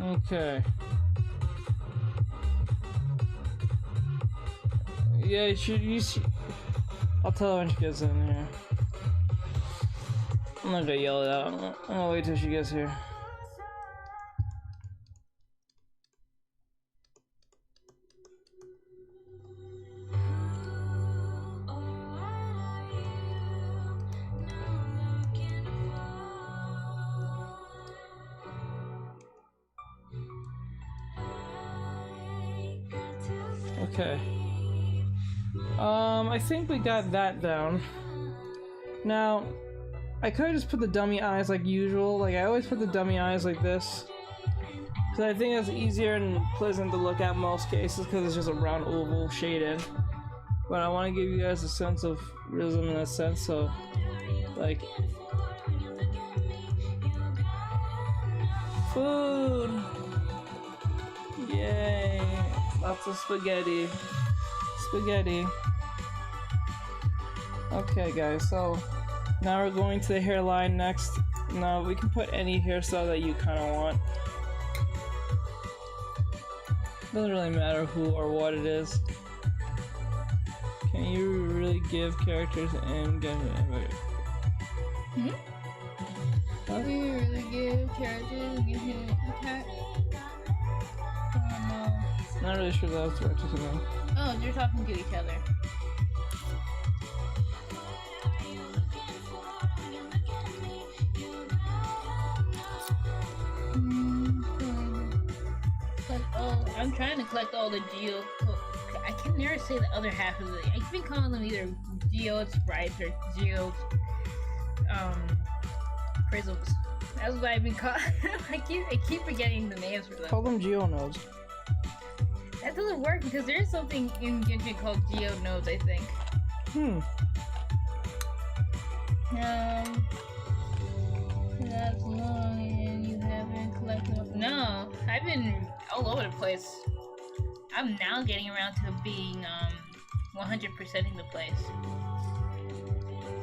Okay. Yeah, you should. I'll tell her when she gets in here. I'm not gonna yell it out. I'm gonna wait till she gets here. Okay. I think we got that down. Now, I could have just put the dummy eyes like usual. Like, I always put the dummy eyes like this. Because I think it's easier and pleasant to look at in most cases because it's just a round oval shaded. But I want to give you guys a sense of realism in that sense, so, like... Food! Yay! Lots of spaghetti. Spaghetti. Okay guys, so now we're going to the hairline next. Now we can put any hairstyle that you kind of want. Doesn't really matter who or what it is. Can you really give characters and get it? What? Do you really give characters and give him attack? Oh no. Not really sure that's what you're saying. Oh, you're talking to each other. I'm trying to collect all the geo. I can never say the other half of it. I keep calling them either geode sprites or geode prisms. That's what I've been calling. I keep forgetting the names for them. Call them geonodes. That doesn't work because there is something in Genshin called geode nodes, I think. That's long and you haven't collected them. No, I've been all over the place. I'm now getting around to being 100%ing the place.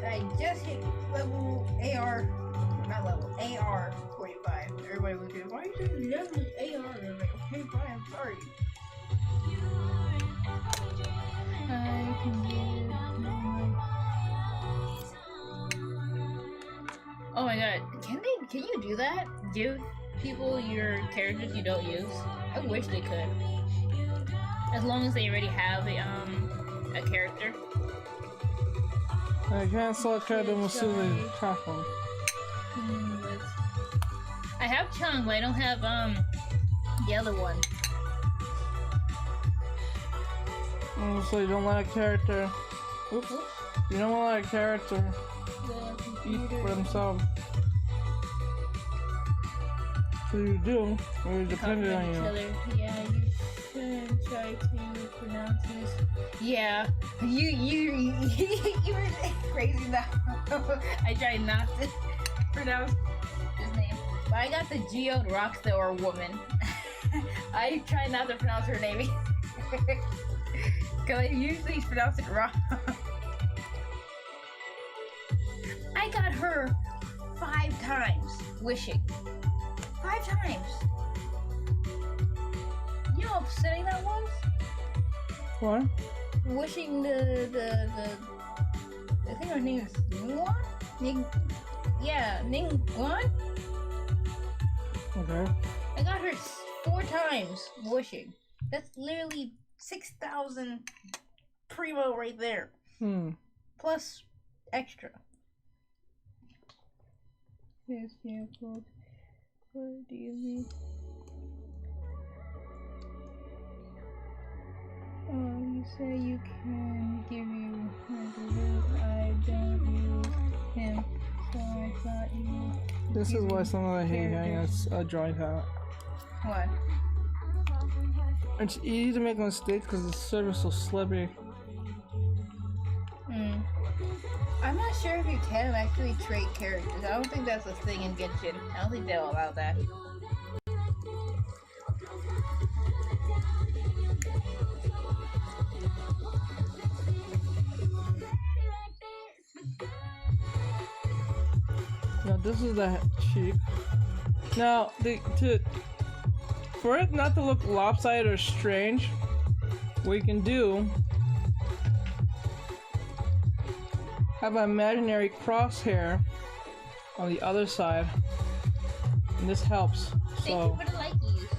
I just hit level AR 45. Everybody was like, why are you doing level AR? And I'm like, okay, fine, I'm sorry. I can give Oh my god, can you do that? Give people your characters you don't use? I wish they could. As long as they already have a character. I can't select character Musuli platform. I have Chung, but I don't have the other one. So you don't let a character. Oops. You don't want to let a character eat for themselves. So you do, or depending on you. Yeah, you should try to pronounce this. Yeah, you were crazy now. I tried not to pronounce his name, but I got the geode rockstar woman. I try not to pronounce her name because I usually pronounce it wrong. I got her 5 times wishing. 5 times. You know how upsetting that was? What? Wishing the I think her name is Ningguan? Ningguan? Okay. I got her 4 times wishing. That's literally 6,000 primo right there. Plus extra. Yes, yeah, what do you mean? Oh, you say you can give you I don't use him, so I thought you. This is why some of the hate having a joint hat. What? It's easy to make mistakes because the server's so slippery. I'm not sure if you can actually trade characters. I don't think that's a thing in Genshin. I don't think they'll allow that. Now this is the cheek. Now for it not to look lopsided or strange, what you can do, have an imaginary crosshair on the other side, and this helps. Thank you for the likeys.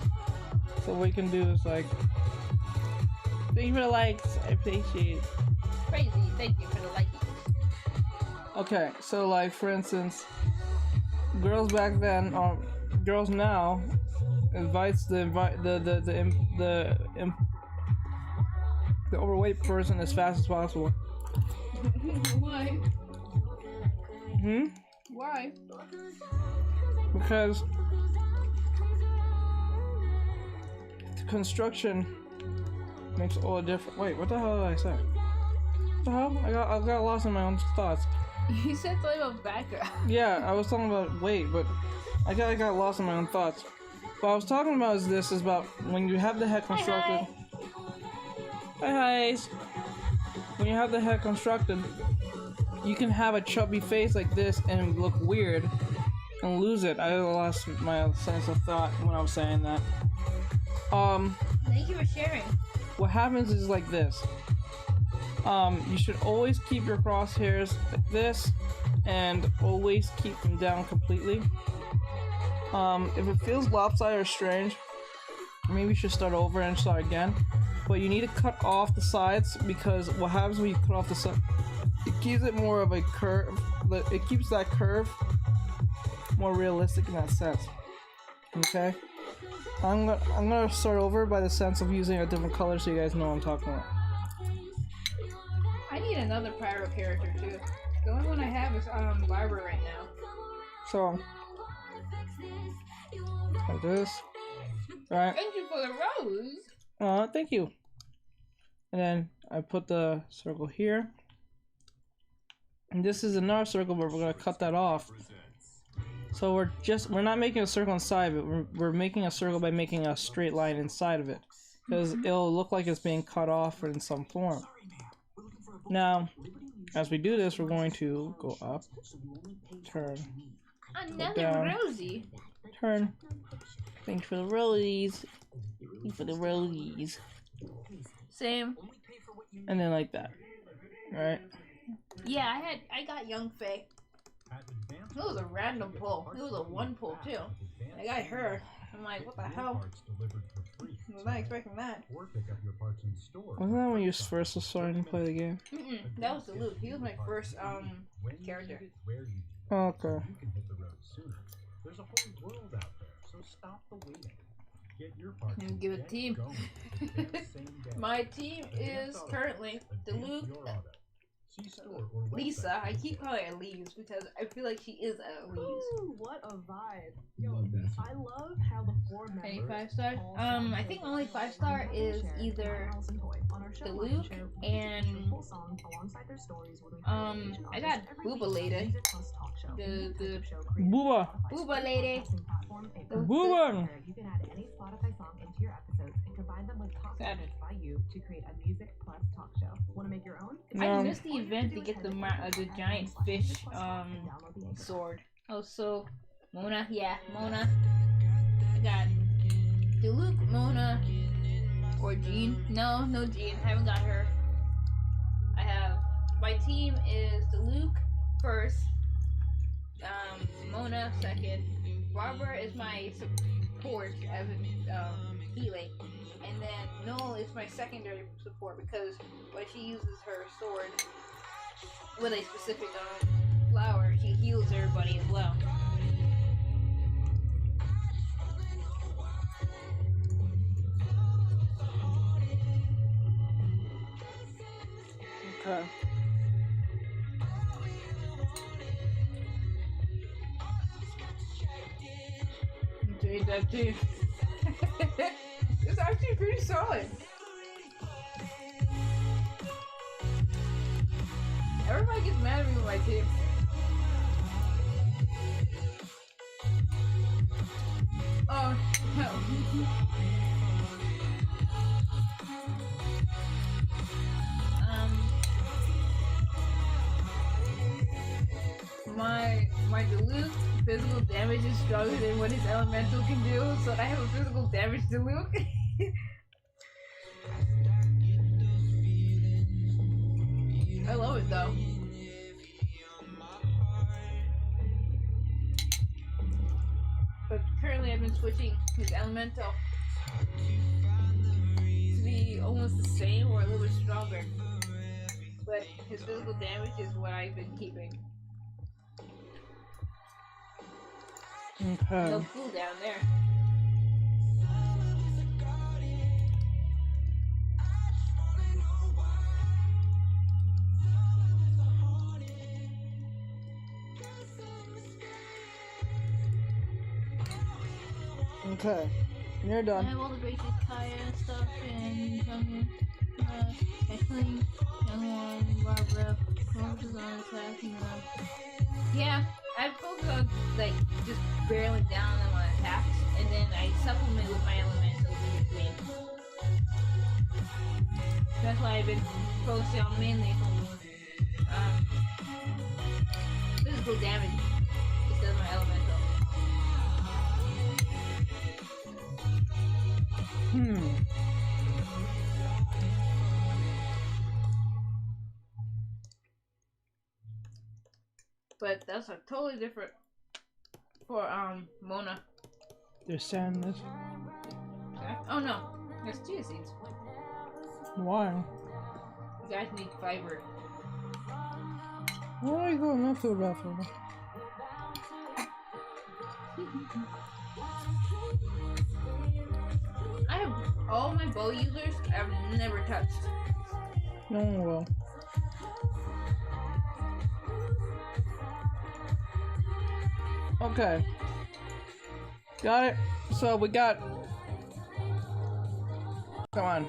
So what you can do is like, thank you for the likes, I appreciate it. Crazy, thank you for the likeys. Okay, so like for instance, girls back then, or girls now, invites the overweight person as fast as possible. Why? Why? Because the construction makes all the difference. Wait, what the hell did I say? What the hell? I got lost in my own thoughts. You said something about background. Yeah, I was talking about weight, but I got lost in my own thoughts. What I was talking about is about when you have the head constructed. Hi. When you have the head constructed, you can have a chubby face like this and look weird and lose it. I lost my sense of thought when I was saying that. Thank you for sharing. What happens is like this. You should always keep your crosshairs like this, and always keep them down completely. If it feels lopsided or strange, maybe you should start over and start again. But you need to cut off the sides, because what happens when you cut off the side, it gives it more of a curve. It keeps that curve more realistic in that sense. Okay, I'm gonna start over by the sense of using a different color so you guys know what I'm talking about. I need another pyro character too. The only one I have is Barber right now. So like this. Alright. Thank you for the rose. Thank you. And then I put the circle here. And this is another circle, but we're gonna cut that off. So we're not making a circle inside of it. We're making a circle by making a straight line inside of it, because it'll look like it's being cut off in some form. Now, as we do this, we're going to go up, turn, Another down. Rosie. turn. Thanks for the rollies. Thanks for the rollies. Same. And then like that. Alright. Yeah, I got Young Faye. It was a random pull. It was a one pull too. I got her. I'm like, what the hell? I was not expecting that. Wasn't that when you first was starting to play the game? That was the Luke. He was my first character. Okay. There's a whole world out there, so stop the waiting. Get your parts. And give it a team. My team is currently the Luke, Lisa. I keep calling her Leaves because I feel like she is a Leaves. Ooh, what a vibe. Yo, I love how the four members. Any 5-star? I think only 5-star is either the Luke and I got Booba Lady. The Booba! Booba Lady. Booba! You can add any Spotify song into your episodes and combine them with talk shows by you to create a music plus talk show. Want to make your own? I missed the event to get the giant fish sword. Oh, so Mona, yeah, Mona. I got Luke, Mona, or Jean. No Jean. I haven't got her. I have my team is Luke first, Mona second. Barbara is my support as healing, and then Noel is my secondary support because when she uses her sword with a specific flower, she heals everybody as well. Okay. Enjoyed that too. It's actually pretty solid. Everybody gets mad at me with my team. Oh, hell. My Duluth physical damage is stronger than what his elemental can do, so I have a physical damage Duluth. I love it though. But currently I've been switching his elemental to be almost the same or a little bit stronger. But his physical damage is what I've been keeping. Okay. No cool down there. Okay. You're I done. have all the basic Kaya stuff and actually, young one, Barbara, focus on attacking them. Yeah, I focus on like just barreling down on my attacks, and then I supplement with my elementals in between. That's why I've been focusing on mainly physical damage instead of my elemental. but that's a totally different for Mona. There's sand in this. Okay. Oh no, there's chia seeds. Why? You guys need fiber. Why are you going up to the bathroom? I have all my bow users I've never touched. No one will. Okay. Got it. So we got. Come on.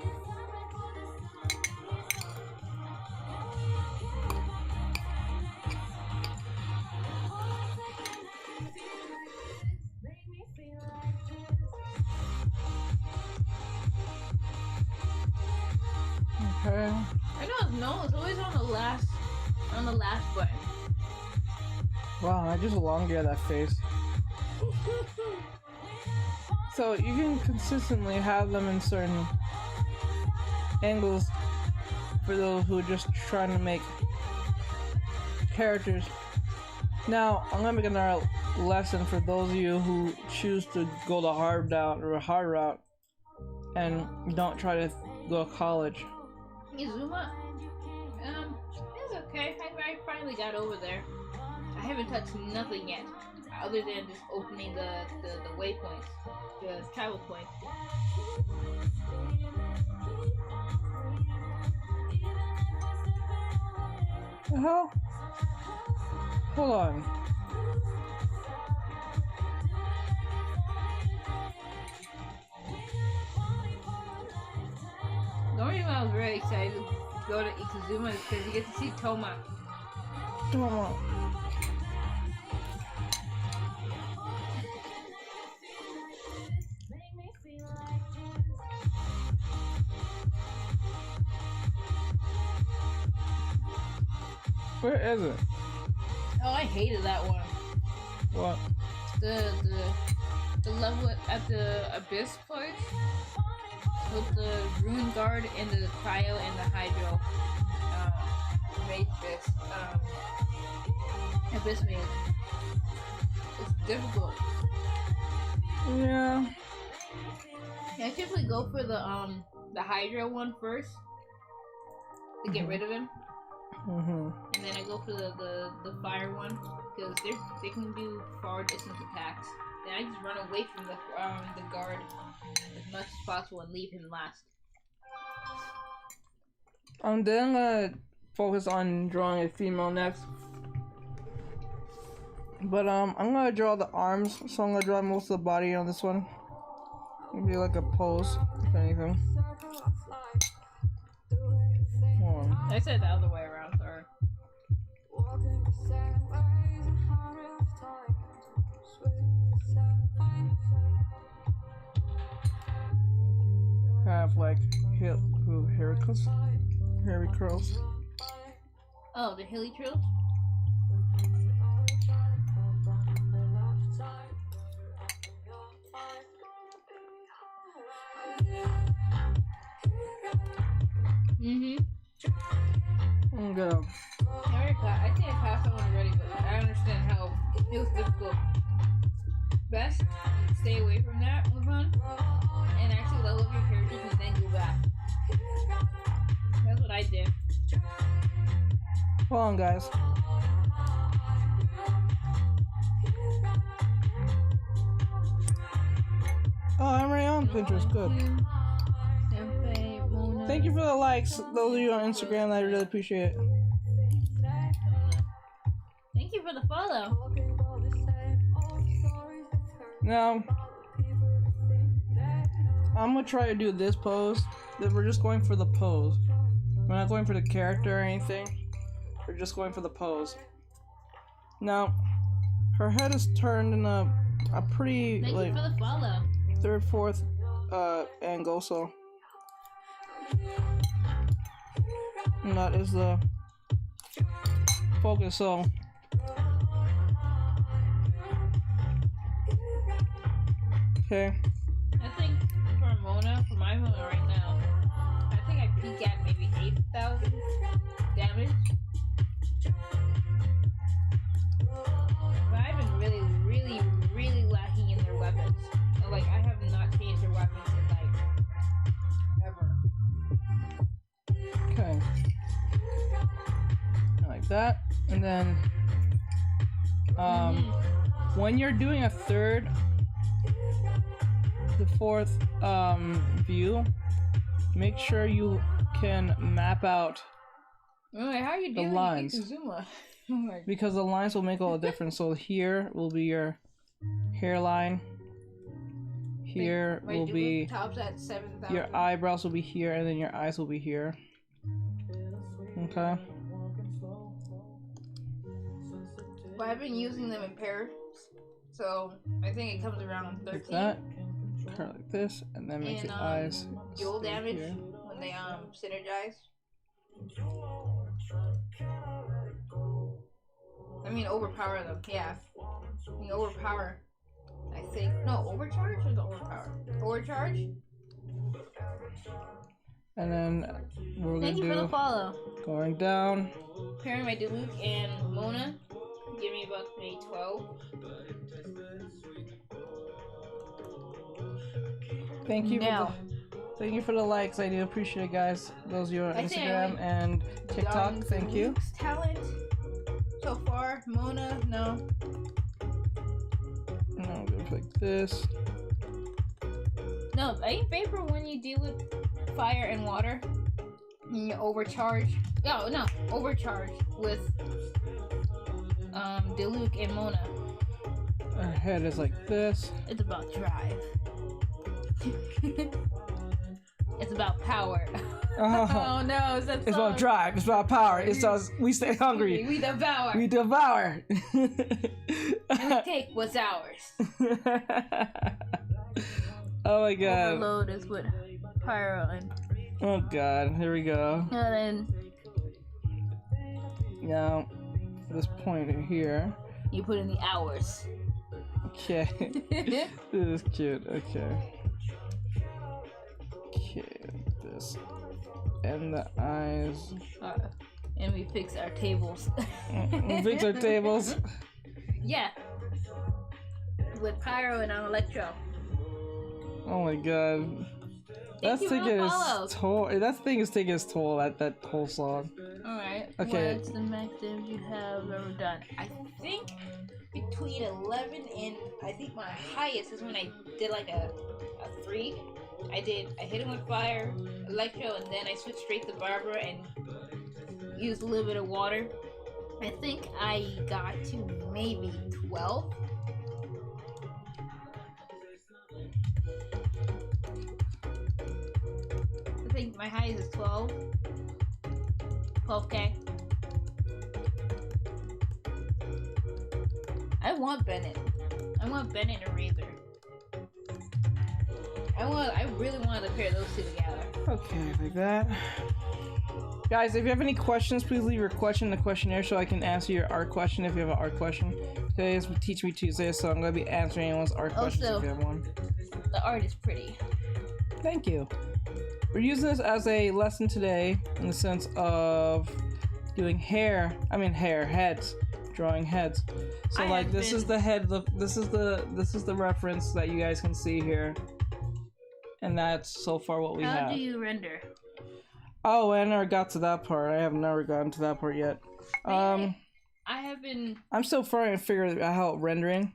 Okay. I don't know. It's always on the last button. Wow, I just elongated that face. So you can consistently have them in certain angles for those who are just trying to make characters. Now, I'm gonna make another lesson for those of you who choose to go the hard route and don't try to go to college. Izuma, it's okay. I finally got over there. I haven't touched nothing yet, other than just opening the waypoints, the travel points. The hell? Hold on. The only reason I was very excited to go to Ikuzuma is because you get to see Toma. Toma. Where is it? Oh, I hated that one. What? The level at the Abyss place with the Rune Guard and the Cryo and the Hydro Matrix Abyss Maze. It's difficult. Yeah. I typically go for the Hydro one first to get rid of him. Mm-hmm. And then I go for the fire one because they can do far distance attacks. Then I just run away from the guard as much as possible and leave him last. I'm then gonna focus on drawing a female next. But I'm gonna draw the arms, so I'm gonna draw most of the body on this one. Maybe like a pose, if anything. Hold on. I said the other way around, sorry. Have like hairy curls. Oh, the hilly trills? Okay. I think I passed that one already, but I understand how it was difficult. Best, stay away from that, move on, and actually level up your characters and then go back. That's what I did. Hold on, guys. Oh, I'm already on Pinterest. Good. Thank you for the likes. Those of you on Instagram, I really appreciate it. Thank you for the follow. Now, I'm gonna try to do this pose. We're just going for the pose. We're not going for the character or anything. We're just going for the pose. Now, her head is turned in a pretty Thank you for the follow. third, fourth angle, so. And that is the focus, so. Okay. I think for my Mona right now, I think I peak at maybe 8,000 damage. that, and then when you're doing a third, the fourth view, make sure you can map out Wait, how are you the doing lines. Zuma? Oh my Because the lines will make all the difference. So here will be your hairline. Here My will be tops at 7,000. your eyebrows will be here, and then your eyes will be here. Okay. But I've been using them in pairs, so I think it comes around 13. Like that. Curl like this, and then make the eyes. Dual stay damage here. when they synergize. I mean overpower them. Yeah. I mean overpower. I think no overcharge or the overpower. Overcharge. And then we're Thank you gonna for the do follow. going down. Pairing my Diluc and Mona. Give me about maybe 12. Thank you. Now. Thank you for the likes. I do appreciate it, guys. Those of you on I think I Instagram went and TikTok. on Thank you. Diluc's talent so far. Mona, no. And I'm gonna pick this. No, ain't Vapor when you deal with fire and water? And you overcharge. No, overcharge with Diluc and Mona. Our head is like this. It's about drive. It's about power. Oh no, it's that song. It's about drive. It's about power. It's us. We stay hungry. We devour. We devour. And we take what's ours. Oh my god. Overload is with pyro and Oh god. Here we go. then Now, this pointer here. you put in the hours. Okay. This is cute. Okay. Okay. This. And the eyes. And we fix our tables. We fix our tables. Yeah. With pyro and electro. Oh my god. That's you for the taking follows. its toll. That thing is taking its toll. That whole song. Alright. Okay. What's the max damage you have ever done? I think between 11 and I think my highest is when I did like a 3. I hit him with fire, electro, and then I switched straight to Barbara and used a little bit of water. I think I got to maybe 12. I think my highest is 12. 12k. I want Bennett. I want Bennett and Razor. I really wanted to pair those two together. Okay, like that. Guys, if you have any questions, please leave your question in the questionnaire so I can answer your art question if you have an art question. Today is Teach Me Tuesday, so I'm going to be answering anyone's art questions if you have one. The art is pretty. Thank you. We're using this as a lesson today in the sense of doing heads, drawing heads. So like this is the head, this is the reference that you guys can see here. And that's so far what we have. How do you render? Oh, I never got to that part. I have never gotten to that part yet. I have been. I'm still trying to figure out how rendering.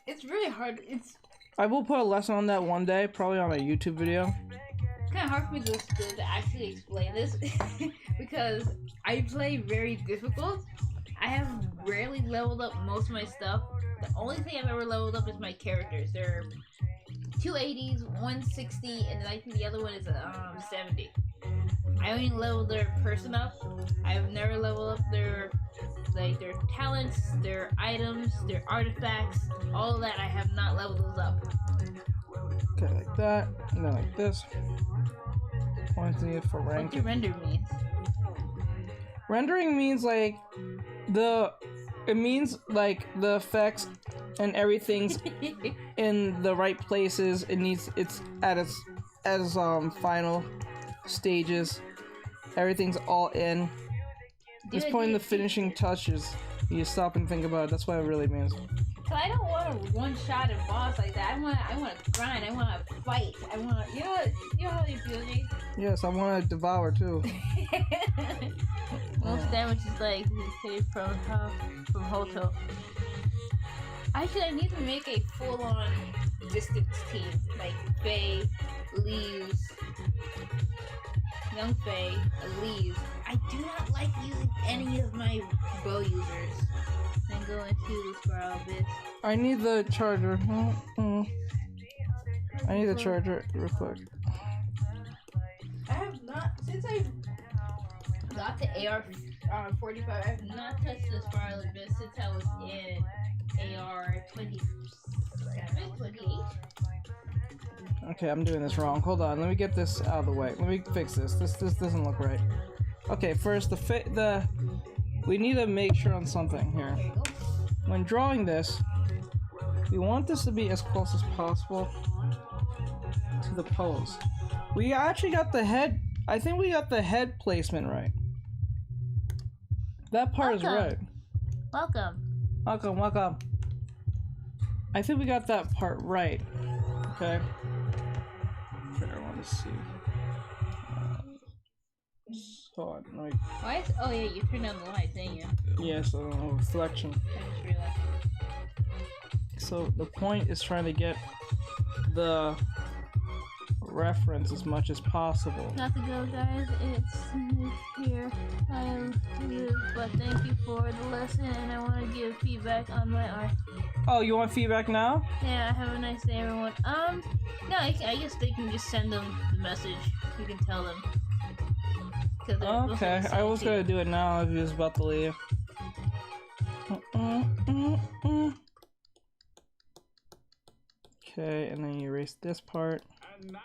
It's really hard. It's I will put a lesson on that one day, probably on a YouTube video. kind of hard for me to actually explain this because I play very difficult. I have rarely leveled up most of my stuff. The only thing I've ever leveled up is my characters. They're 280s, 160, and I think the other one is 70. I only leveled their person up. I've never leveled up their talents, their items, their artifacts, all of that. I have not leveled those up. Okay, like that, and then like this. Pointing it for What rank. do render means? Rendering means like the effects and everything's in the right places. It's at its final stages. Everything's all in. It's putting the finishing touches. You stop and think about it. That's what it really means. So I don't want a one-shot and boss like that. I want to grind. I want to fight. I want to, you know how you feel, Jake? Yes, I want to devour too. Most damage is like hit from Hoto. Actually, I need to make a full-on distance team, like Faye, Leaves, Young Faye, Leaves. I do not like using any of my bow users. Then go into the Spiral Abyss. I need the charger. I need the charger real quick. I have not, since I got the AR-45, I have not touched the Spiral Abyss since I was in AR-27, 28. Okay, I'm doing this wrong. Hold on, let me get this out of the way. Let me fix this. This doesn't look right. Okay, first we need to make sure on something here. There you go. When drawing this, we want this to be as close as possible to the pose. We actually got the head. I think we got the head placement right. That part is right. Welcome. Welcome. I think we got that part right. Okay. I want to see. Hold on. Let me... Why is, oh yeah, you turned down the lights, didn't you? Yes, reflection. I just realized. So the point is trying to get the reference as much as possible. Got to go, guys. It's here. I live, but thank you for the lesson, and I want to give feedback on my art. Oh, you want feedback now? Yeah, have a nice day, everyone. No, I guess they can just send them the message. You can tell them. Okay, I was gonna do it now if he was about to leave. Okay, and then you erase this part. And now,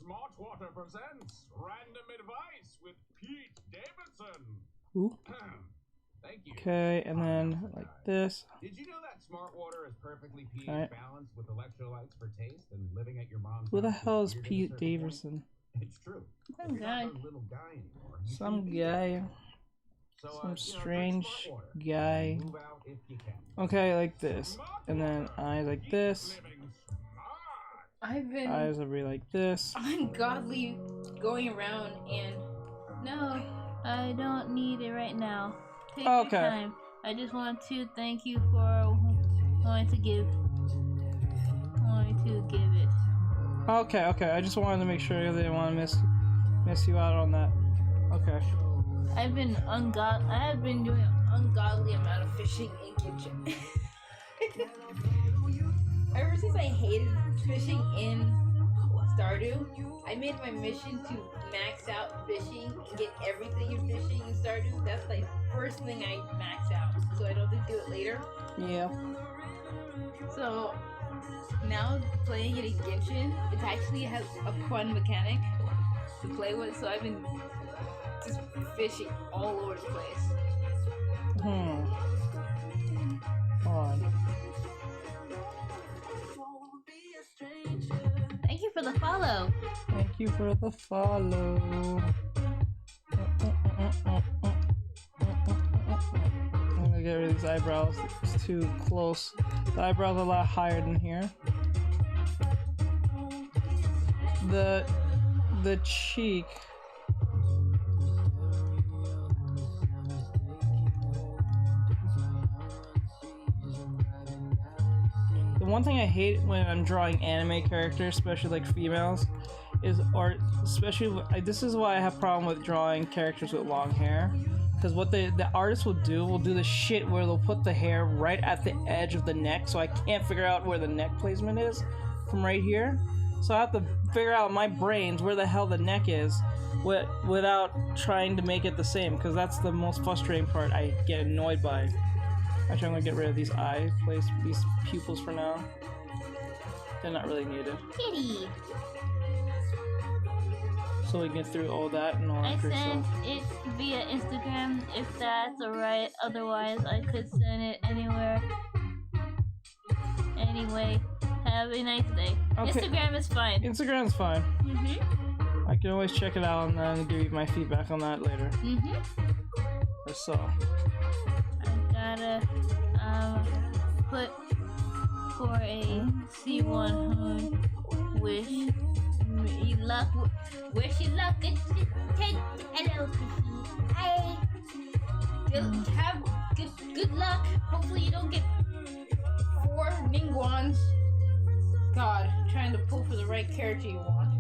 Smartwater presents Random Advice with Pete Davidson. Ooh. Thank you. Okay, and then like this. Did you know that Smartwater is perfectly pH Right. balanced with electrolytes for taste and living at your mom's Who the house hell is weird at a Pete certain point? Davidson? It's true. Some If you're guy. not a little guy anymore, you Some shouldn't be guy. there. So, Some drink strange Smartwater. guy. Move out if you can. Okay, like this. And then eyes like this. Living smart. I've been Eyes will be like this. ungodly going around and no, I don't need it right now. Take Okay. your time. I just want to thank you for wanting to give it. Okay, I just wanted to make sure they didn't want to miss you out on that. Okay. I have been doing an ungodly amount of fishing in kitchen. Ever since I hated fishing in Stardew, I made my mission to max out fishing and get everything in fishing in Stardew. That's like first thing I max out, so I don't have to do it later. Yeah. So now playing it in Genshin, it actually has a fun mechanic to play with. So I've been just fishing all over the place. Hold on. Thank you for the follow. Thank you for the follow. I'm gonna get rid of these eyebrows. It's too close. The eyebrows are a lot higher than here. The cheek. The one thing I hate when I'm drawing anime characters, especially like females, is art. Especially this is why I have problem with drawing characters with long hair, because what the artist will do the shit where they'll put the hair right at the edge of the neck, so I can't figure out where the neck placement is from right here. So I have to figure out in my brains where the hell the neck is, without trying to make it the same, because that's the most frustrating part. I get annoyed by. Actually, I'm gonna get rid of these these pupils for now. They're not really needed. Kitty. So we can get through all that and all I that good sent stuff. it via Instagram if that's alright. Otherwise, I could send it anywhere. Anyway, have a nice day. Okay. Instagram is fine. Instagram's fine. I can always check it out and then give you my feedback on that later. Or so. I gotta put for a C100. Wish me luck. Wish you luck. Hello, Hi. Have good luck. Hopefully you don't get 4 Ningguans. God, trying to pull for the right character you want.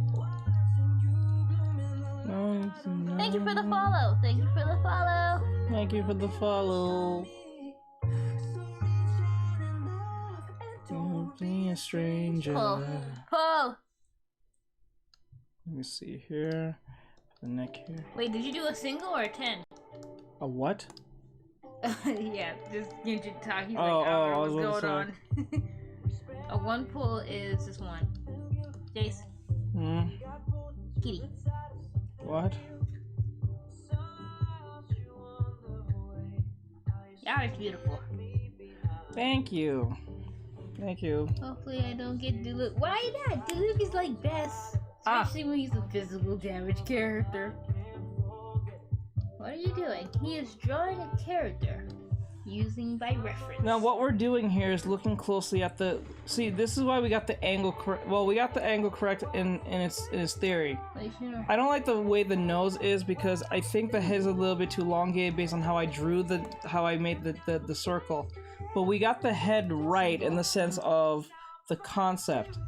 Thank you for the follow. Thank you for the follow. Thank you for the follow. Don't be a stranger. Pull. Let me see here. The neck here. Wait, did you do a single or a 10? A what? Yeah, just Genshin talk. He's Oh, like, I don't know I was what's going about on. A 1 pull is this one. Jace. Kitty. What? Y'all are beautiful. Thank you. Thank you. Hopefully I don't get Diluc. Why not? Diluc is like best. Especially when he's a physical damage character. What are you doing? He is drawing a character. Using by reference. Now what we're doing here is looking closely at the... See, this is why we got the angle correct. Well, we got the angle correct in its theory. I don't like the way the nose is because I think the head is a little bit too elongated based on how I drew how I made the circle. But we got the head right in the sense of the concept.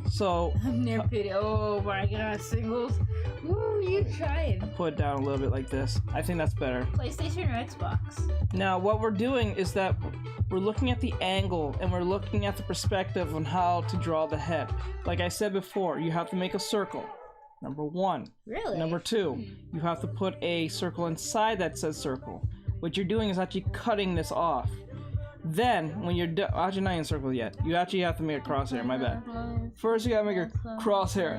So... I'm near pity. Oh my god, singles. Ooh, you trying. Put it down a little bit like this. I think that's better. PlayStation or Xbox? Now, what we're doing is that we're looking at the angle and we're looking at the perspective on how to draw the head. Like I said before, you have to make a circle. Number 1. Really? Number 2, you have to put a circle inside that says circle. What you're doing is actually cutting this off. Then, when you're done, actually not in a circle yet. You actually have to make a crosshair, my bad. First you gotta make a crosshair.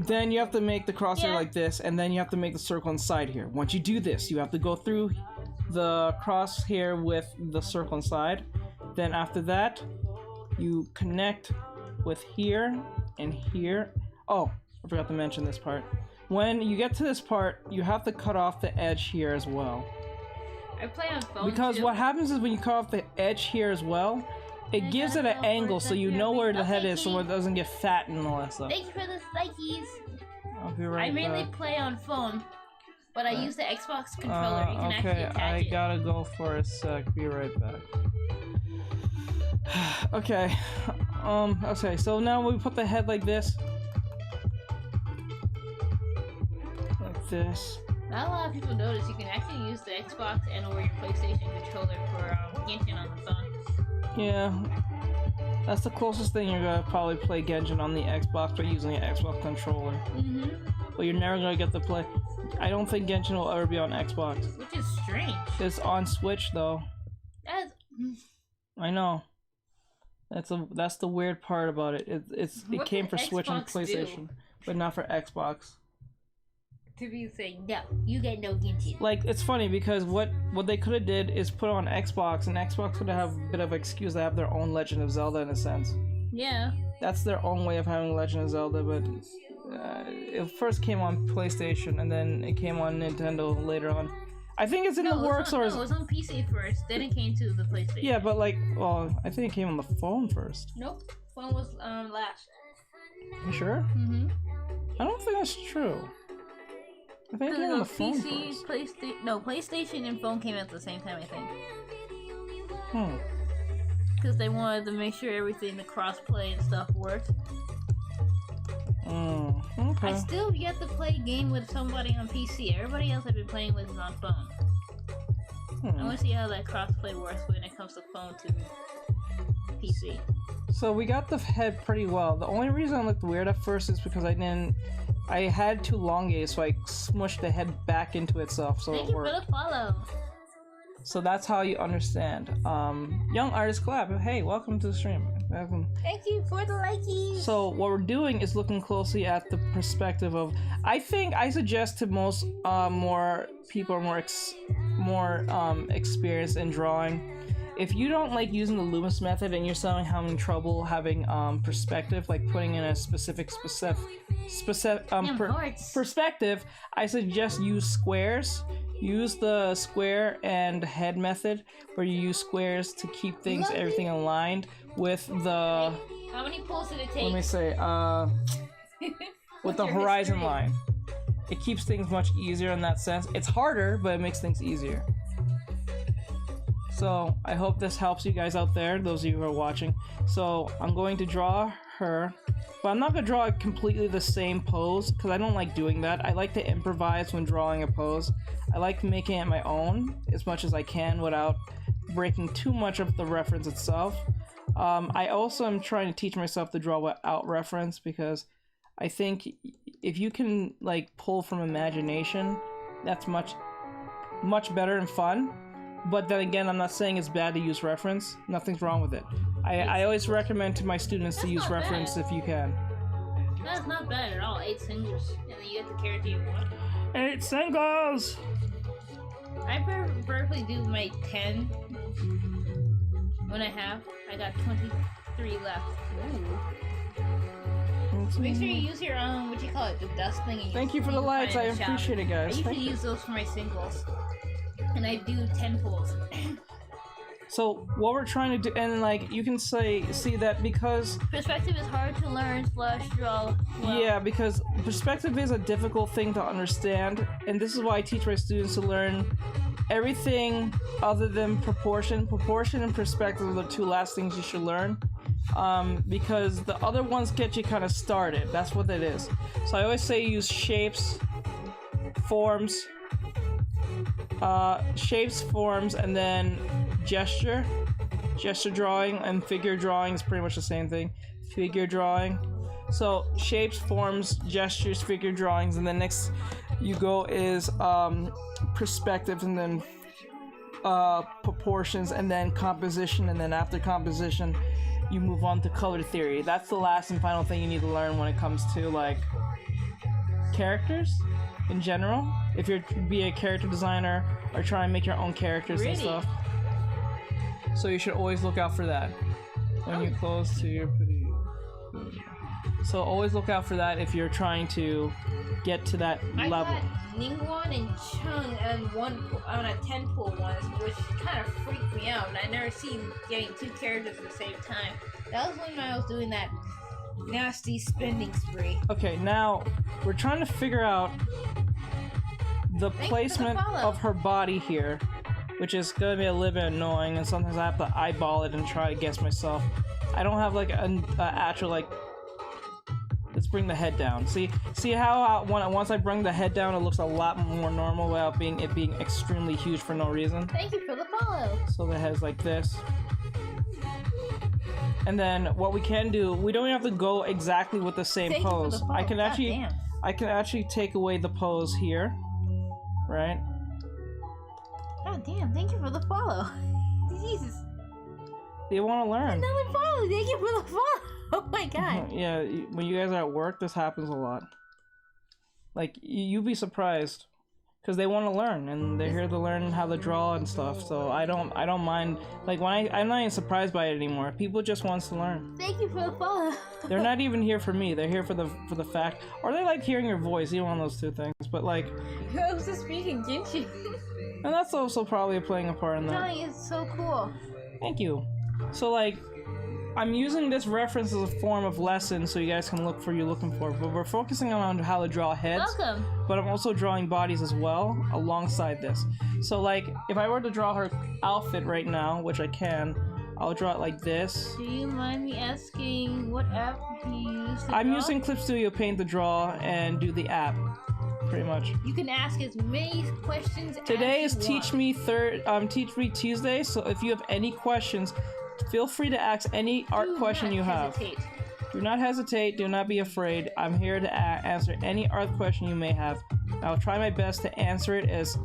Then you have to make the crosshair like this, and then you have to make the circle inside here. Once you do this, you have to go through the crosshair with the circle inside. Then after that, you connect with here and here. Oh, I forgot to mention this part. When you get to this part, you have to cut off the edge here as well. I play on phone Because too. what happens is when you cut off the edge here as well, it gives it an angle so you know where the head is so it doesn't get fat and all that stuff. Thank you for the spikies. I'll be right I mainly back. play on phone, but I use the Xbox controller. You can actually Okay, attach I it. gotta go for a sec. Be right back. Okay. Okay, so now we put the head like this. Like this. Not a lot of people notice you can actually use the Xbox and or your PlayStation controller for Genshin on the phone. Yeah. That's the closest thing you're gonna probably play Genshin on the Xbox by using an Xbox controller. But you're never gonna get to play. I don't think Genshin will ever be on Xbox. Which is strange. It's on Switch though. That's... I know. That's the weird part about it. It came for Switch and PlayStation, but not for Xbox. To be saying, no, you get no Genshin. Like, it's funny because what they could have did is put on Xbox, and Xbox could have a bit of an excuse to have their own Legend of Zelda in a sense. Yeah. That's their own way of having Legend of Zelda, but it first came on PlayStation, and then it came on Nintendo later on. I think it's in the works, or it was on PC first, then it came to the PlayStation. Yeah, but like, well, I think it came on the phone first. Nope, phone was last. You sure? I don't think that's true. I think it came on the phone PC, first. PlayStation and phone came out at the same time, I think. Hmm. Because they wanted to make sure everything, the crossplay and stuff worked. Okay. I still have yet to play a game with somebody on PC. Everybody else I've been playing with is on phone. I want to see how that crossplay works when it comes to phone to PC. So we got the head pretty well. The only reason it looked weird at first is because I had too elongated, so I smushed the head back into itself, so Thank it you worked. for the follow. So that's how you understand. Young Artist Collab, hey, welcome to the stream. Welcome. Thank you for the likies. So what we're doing is looking closely at the perspective of. I suggest to most more people more experienced in drawing. If you don't like using the Loomis method and you're somehow having trouble having perspective, like putting in a specific perspective, I suggest use squares. use the square and head method, where you use squares to keep things, everything aligned with the. How many pulls did it take? Let me say, with the your horizon history? line. It keeps things much easier in that sense. It's harder, but it makes things easier. So I hope this helps you guys out there, those of you who are watching. So I'm going to draw her, but I'm not going to draw completely the same pose because I don't like doing that. I like to improvise when drawing a pose. I like making it my own as much as I can without breaking too much of the reference itself. I also am trying to teach myself to draw without reference because I think if you can like pull from imagination, that's much better and fun. But then again, I'm not saying it's bad to use reference. Nothing's wrong with it. I always recommend to my students to use reference if you can. That's not bad at all. 8 singles, and then you get the character you want. 8 singles! I preferably do my 10 when I got 23 left. Ooh. Make sure you use your what do you call it, the dust thing. Thank you for the lights. I appreciate it, guys. I usually use those for my singles, and I do 10 pulls. So what we're trying to do, and like you can see that because perspective is hard to learn / draw. Well. Yeah, because perspective is a difficult thing to understand, and this is why I teach my students to learn everything other than proportion. Proportion and perspective are the 2 last things you should learn. Because the other ones get you kind of started. That's what it is. So I always say use shapes, forms, and then gesture drawing, and figure drawing is pretty much the same thing. Figure drawing. So shapes, forms, gestures, figure drawings, and then next you go is perspective, and then proportions, and then composition, and then after composition you move on to color theory. That's the last and final thing you need to learn when it comes to like characters in general. If you're be a character designer or try and make your own characters and stuff. So you should always look out for that when you close to your pretty. So always look out for that if you're trying to get to that level. I got Ningguang and Chung on a 10 pull once, which kind of freaked me out. And I never seen getting 2 characters at the same time. That was when I was doing that nasty spending spree. Okay, now we're trying to figure out the placement of her body here, which is gonna be a little bit annoying, and sometimes I have to eyeball it and try to guess myself. I don't have like an actual like. Let's bring the head down. See how once I bring the head down, it looks a lot more normal without being extremely huge for no reason. Thank you for the follow. So the head's like this. And then what we can do, we don't have to go exactly with the same pose. I can actually take away the pose here, right? God damn! Thank you for the follow. Jesus. They want to learn. Another follow. Thank you for the follow. Oh my god. Yeah, when you guys are at work, this happens a lot. Like, you'd be surprised. Because they want to learn, and they're here to learn how to draw and stuff, so I don't mind. Like, I'm not even surprised by it anymore. People just wants to learn. Thank you for the follow. They're not even here for me, they're here for the fact. Or they like hearing your voice, either one of those 2 things. But like... I was just speaking Genshin. And that's also probably playing a part in that. Johnny is so cool. Thank you. So like... I'm using this reference as a form of lesson so you guys can look for what you're looking for, but we're focusing on how to draw heads. Welcome. But I'm also drawing bodies as well alongside this. So like, if I were to draw her outfit right now, which I can, I'll draw it like this. Do you mind me asking what app do you use to draw? I'm using Clip Studio Paint to draw and do the app, pretty much. You can ask as many questions Today as is you Teach Me Tuesday, so if you have any questions, feel free to ask any art question you have. Do not hesitate. Do not be afraid. I'm here to answer any art question you may have. I'll try my best to answer it as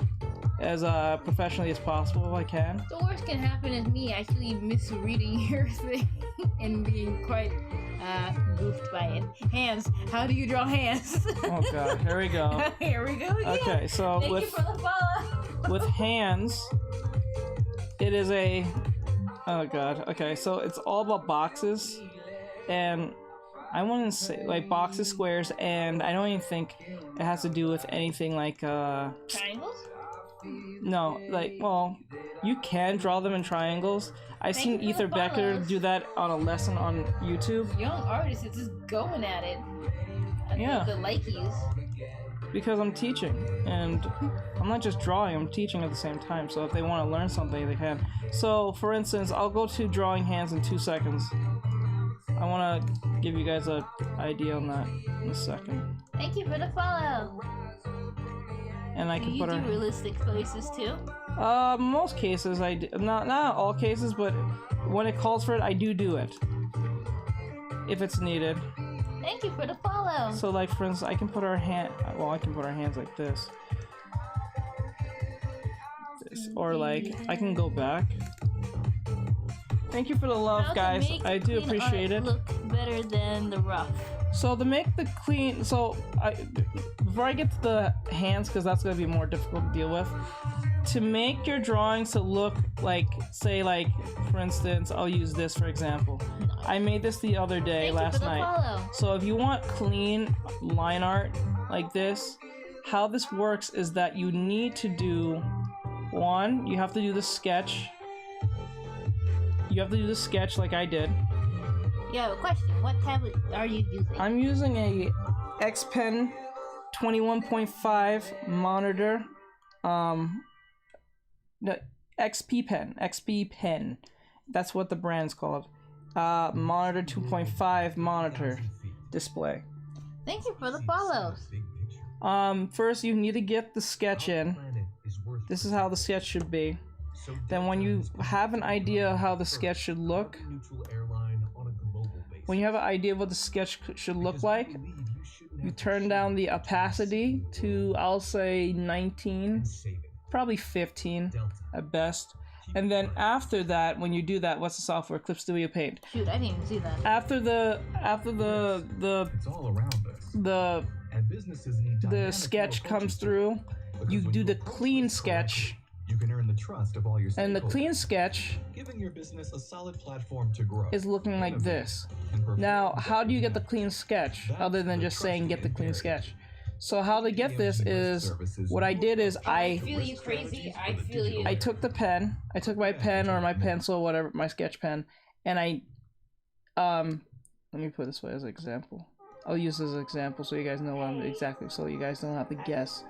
professionally as possible if I can. The worst can happen is me actually misreading your thing and being quite goofed by it. Hands. How do you draw hands? Oh god, here we go. Here we go again. Okay, so Thank you for the follow. with hands, it is a... Oh god, okay, so it's all about boxes, and I want to say, like, boxes, squares, and I don't even think it has to do with anything like, Triangles? No, like, well, you can draw them in triangles. I've Thank seen you for Ether the Becker follows. do that on a lesson on YouTube. Young artist is just going at it. Yeah. The likies. Because I'm teaching, and I'm not just drawing, I'm teaching at the same time, so if they want to learn something, they can. So, for instance, I'll go to drawing hands in 2 seconds. I want to give you guys an idea on that in a second. Thank you for the follow. And I Do can you put do her... realistic faces too? Most cases, I do. Not all cases, but when it calls for it, I do it. If it's needed. Thank you for the follow. So, like, for instance, I can put our hand... Well, I can put our hands like this. Or, like, I can go back. Thank you for the love, How to guys. make I do clean appreciate art it. Look better than the rough. So, to make the clean... So, before I get to the hands, because that's going to be more difficult to deal with, to make your drawings to look like, say, like, for instance, I'll use this for example. I made this the other day, Thank last you for the night. follow. So if you want clean line art like this, how this works is that you need to do one, you have to do the sketch. You have to do the sketch like I did. You have a question. What tablet are you using? I'm using a X Pen 21.5 monitor. The XP Pen. That's what the brand's called. Monitor 2.5 monitor display. Thank you for the follows. First you need to get the sketch in. This is how the sketch should be. Then when you have an idea how the sketch should look, when you have an idea of what the sketch should look like, you turn down the opacity to, I'll say, 19, probably 15 at best. And then after that, when you do that, what's the software? Clip Studio Paint. Shoot, I didn't even see that. After the It's all around us. And businesses need the dynamic sketch approaches comes to it. through, Because you when do the approach clean this sketch, correctly, you can earn the trust of all your and the stakeholders, clean sketch giving your business a solid platform to grow. is looking like this. and perform. Now, how do you get the clean sketch, other than just saying get the clean sketch? So how to get this is, what I did is I feel you crazy. I feel you. I took the pen, I took my pen or my pencil, whatever, my sketch pen, and I, let me put it this way as an example. I'll use this as an example so you guys know what I'm exactly, so you guys don't have to guess.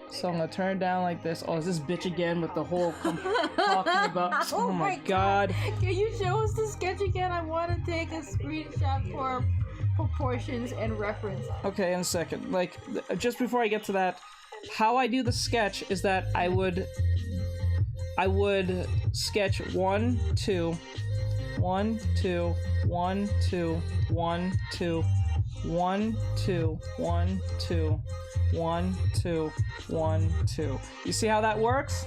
So I'm gonna turn it down like this. Oh, is this bitch again with the whole talking about? Oh my god. Can you show us the sketch again? I want to take a screenshot for proportions and reference. Okay, in a second. Like, just before I get to that, how I do the sketch is that I would sketch 1, 2, 1, 2, 1, 2, 1, 2, 1, 2, 1, 2, 1, 2, 1, 2. You see how that works?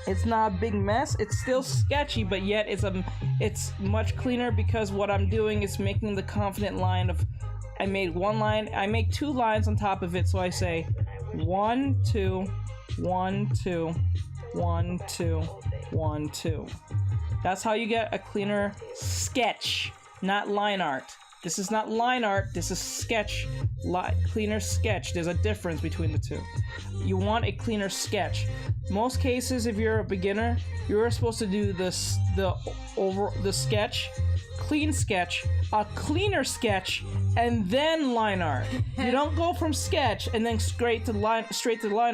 It's not a big mess. It's still sketchy, but yet it's much cleaner because what I'm doing is making the confident line of, I made one line, I make 2 lines on top of it, so I say 1, 2, 1, 2, 1, 2, 1, 2. That's how you get a cleaner sketch, not line art. This is not line art, this is sketch, cleaner sketch. There's a difference between the two. You want a cleaner sketch. Most cases, if you're a beginner, you're supposed to do the sketch, clean sketch, a cleaner sketch, and then line art. You don't go from sketch and then straight to line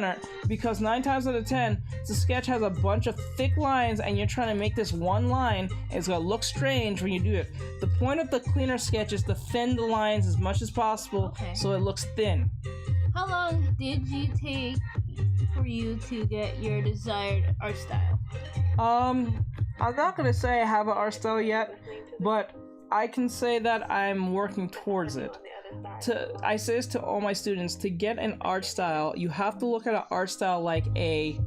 art, because 9 times out of 10, the sketch has a bunch of thick lines and you're trying to make this one line, and it's gonna look strange when you do it. The point of the cleaner sketch is to thin the lines as much as possible, so it looks thin. How long did you take for you to get your desired art style? I'm not gonna say I have an art style yet, but I can say that I'm working towards it. I say this to all my students, to get an art style, you have to look at an art style like a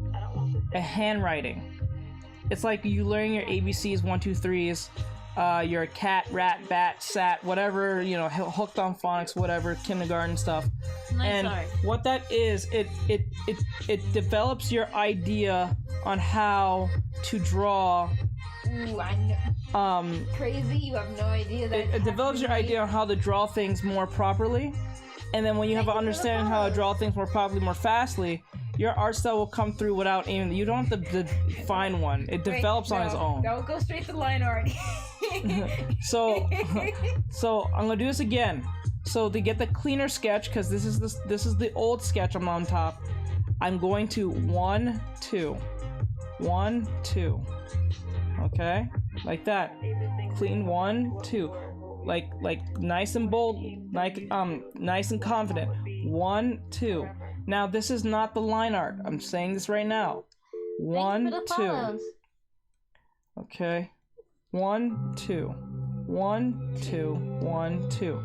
handwriting. It's like you learn your ABCs, 1, 2, 3s, your cat, rat, bat, sat, whatever, you know, hooked on phonics, whatever, kindergarten stuff. Nice And art. what that is, it develops your idea on how to draw. Ooh, I know. Crazy, you have no idea that. It develops your idea on how to draw things more properly, and then when you have an understanding how to draw things more properly, more fastly, your art style will come through without even. You don't have to define one. It develops on its own. That will go straight to line art. So I'm gonna do this again. So to get the cleaner sketch, because this is the old sketch I'm on top. I'm going to 1, 2, 1, 2. Okay, like that. Clean 1, 2. Like nice and bold, like nice and confident. 1, 2. Now this is not the line art. I'm saying this right now. 1, 2. Okay. 1, 2. 1, 2. 1, 2.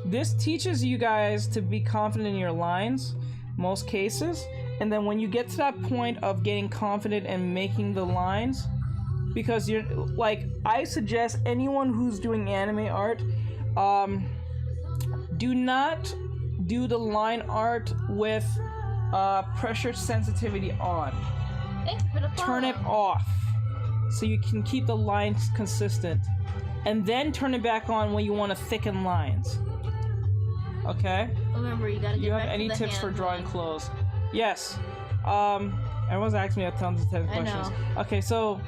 This teaches you guys to be confident in your lines, most cases. And then when you get to that point of getting confident and making the lines, because you're like, I suggest anyone who's doing anime art, do not do the line art with pressure sensitivity on. Thanks for the Turn it off so you can keep the lines consistent, and then turn it back on when you want to thicken lines. Okay? Remember, you gotta get You have back to any the tips for hand drawing line. clothes? Yes. Everyone's asking me tons of questions. know. Okay, so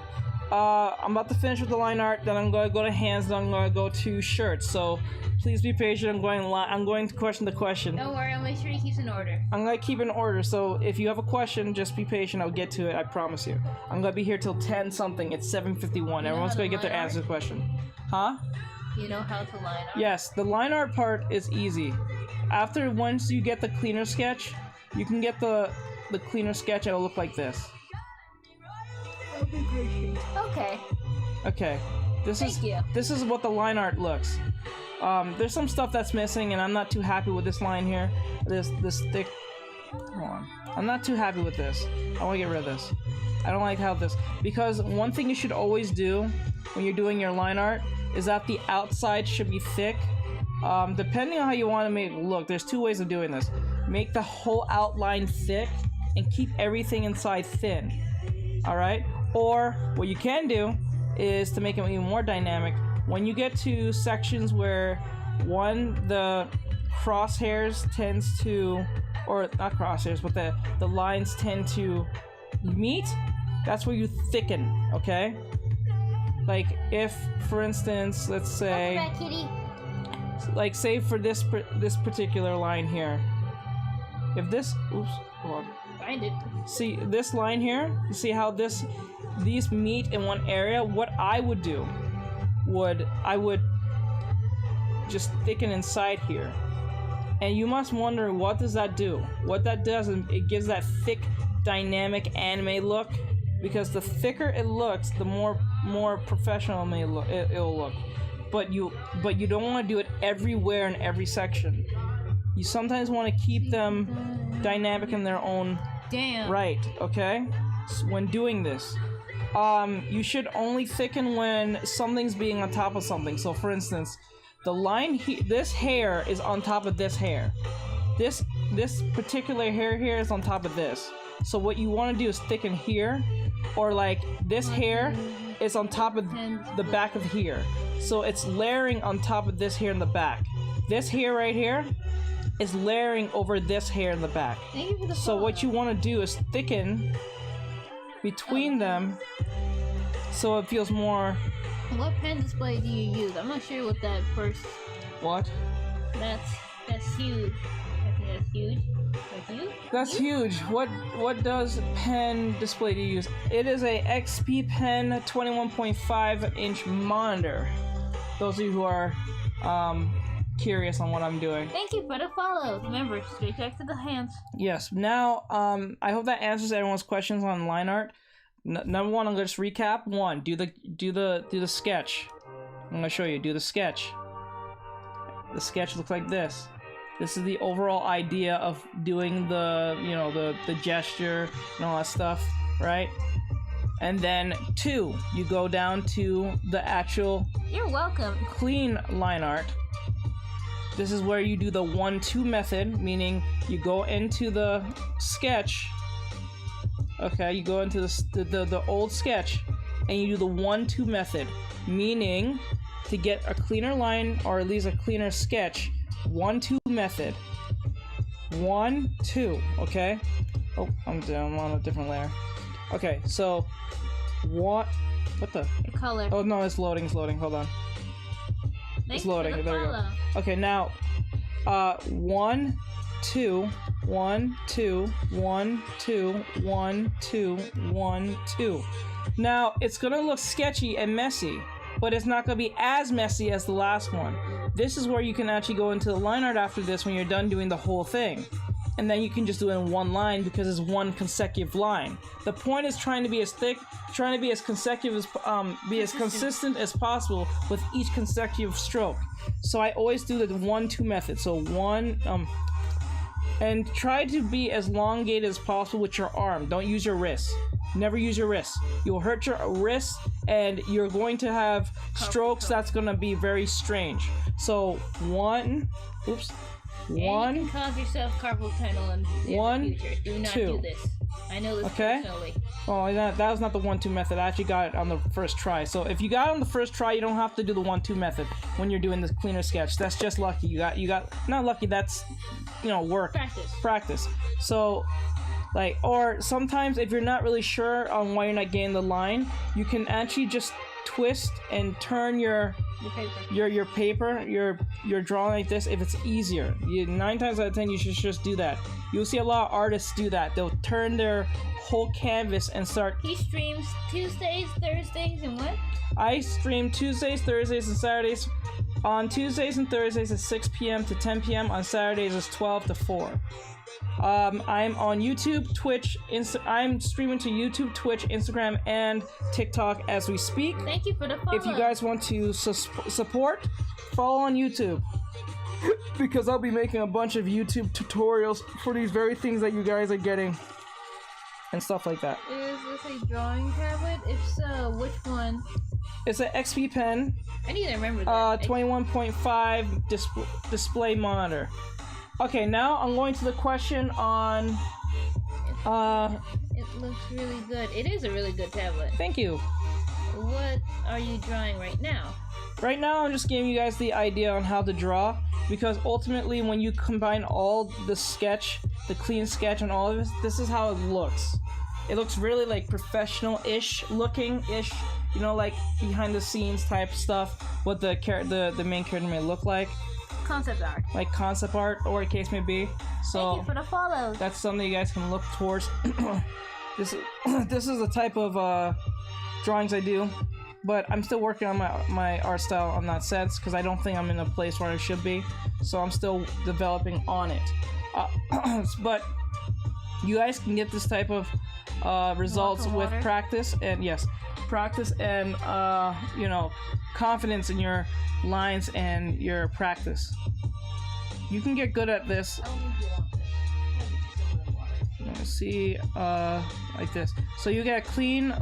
I'm about to finish with the line art. Then I'm going to go to hands. Then I'm going to go to shirts. So please be patient. I'm going to question the question. Don't worry, I'll make sure he keeps in order. I'm going to keep in order. So if you have a question, just be patient. I'll get to it. I promise you. I'm going to be here till 10 something. It's 7:51. Everyone's going to get their answer to the question. Huh? You know how to line art? Yes, the line art part is easy. Once you get the cleaner sketch, you can get the cleaner sketch. It'll look like this. Okay. Okay. This is what the line art looks. There's some stuff that's missing, and I'm not too happy with this line here. This thick. Hold on. I'm not too happy with this. I want to get rid of this. I don't like how this, because one thing you should always do when you're doing your line art is that the outside should be thick. Depending on how you want to make it look, there's two ways of doing this. Make the whole outline thick and keep everything inside thin. Alright? Or what you can do is to make it even more dynamic. When you get to sections where the crosshairs tends to, or not crosshairs, but the lines tend to meet, that's where you thicken, okay? Like if, for instance, let's say, Welcome back, kitty. like say for this particular line here, if this, oops, hold on. Find it. See this line here? You see how these meet in one area? What I would do I would just thicken inside here. And you must wonder, what does that do? What that does is it gives that thick, dynamic anime look, because the thicker it looks, the more professional it'll look. But you don't want to do it everywhere in every section. You sometimes want to keep them dynamic in their own right, okay? So when doing this, you should only thicken when something's being on top of something. So for instance, the line this hair is on top of this hair. This particular hair here is on top of this. So what you want to do is thicken here, or like this hair is on top of the back of here. So it's layering on top of this hair in the back. This hair right here is layering over this hair in the back. So what you want to do is thicken between them so it feels more. What pen display do you use? I'm not sure what that first. What? That's huge. I think that's huge. That's huge. What does pen display do you use? It is a XP Pen 21.5 inch monitor. Those of you who are curious on what I'm doing. Thank you for the follow. Remember, straight back to the hands. Yes. Now, I hope that answers everyone's questions on line art. Number one, I'm gonna just recap. One, do the sketch. I'm gonna show you. Do the sketch. The sketch looks like this. This is the overall idea of doing the gesture and all that stuff, right? And then 2, you go down to the actual. You're welcome. Clean line art. This is where you do the 1-2 method, meaning you go into the sketch. Okay, you go into the old sketch, and you do the 1-2 method, meaning to get a cleaner line, or at least a cleaner sketch, 1-2 method. 1-2, okay? Oh, I'm on a different layer. Okay, so what the? The color. Oh no, it's loading. Hold on. Thanks It's loading. For the There we go. follow. Okay, now, 1, 2, 1, 2, 1, 2, 1, 2, 1, 2. Now, it's gonna look sketchy and messy, but it's not gonna be as messy as the last one. This is where you can actually go into the line art after this when you're done doing the whole thing. And then you can just do it in one line because it's one consecutive line. The point is trying to be as thick, trying to be as consecutive as, be as consistent as possible with each consecutive stroke. So I always do the 1-2 method. So and try to be as elongated as possible with your arm. Don't use your wrist. Never use your wrist. You'll hurt your wrist, and you're going to have strokes that's going to be very strange. So one, oops. And you can cause yourself carpal tunnel in the future. Do not 2. do this. I know this personally. Oh, that was not the 1-2 method. I actually got it on the first try. So if you got it on the first try, you don't have to do the 1-2 method when you're doing this cleaner sketch. That's just lucky. You got not lucky. That's work. Practice. So like, or sometimes if you're not really sure on why you're not getting the line, you can actually just twist and turn your paper, your drawing like this if it's easier. 9 times out of 10 you should just do that. You'll see a lot of artists do that. They'll turn their whole canvas and start. He streams Tuesdays, Thursdays, and what? I stream Tuesdays, Thursdays, and Saturdays. On Tuesdays and Thursdays it's 6 p.m. to 10 p.m. On Saturdays it's 12 to 4. I'm on YouTube, Twitch, I'm streaming to YouTube, Twitch, Instagram, and TikTok as we speak. Thank you for the follow. If you guys want to support, follow on YouTube. Because I'll be making a bunch of YouTube tutorials for these very things that you guys are getting. And stuff like that. Is this a drawing tablet? If so, which one? It's an XP pen. I need to remember that. 21.5 display monitor. Okay, now I'm going to the question on it looks really good. It is a really good tablet. Thank you. What are you drawing right now? Right now I'm just giving you guys the idea on how to draw, because ultimately when you combine all the sketch, the clean sketch and all of this is how it looks. It looks really like professional-ish looking-ish, like behind the scenes type stuff, what the main character may look like. Concept art. Like concept art, or a case may be. So thank you for the follow. That's something you guys can look towards. This is the type of drawings I do, but I'm still working on my art style on that sense because I don't think I'm in a place where I should be. So I'm still developing on it. But you guys can get this type of results with practice and practice and confidence in your lines and your practice. You can get good at this. Let's see, like this. So you get clean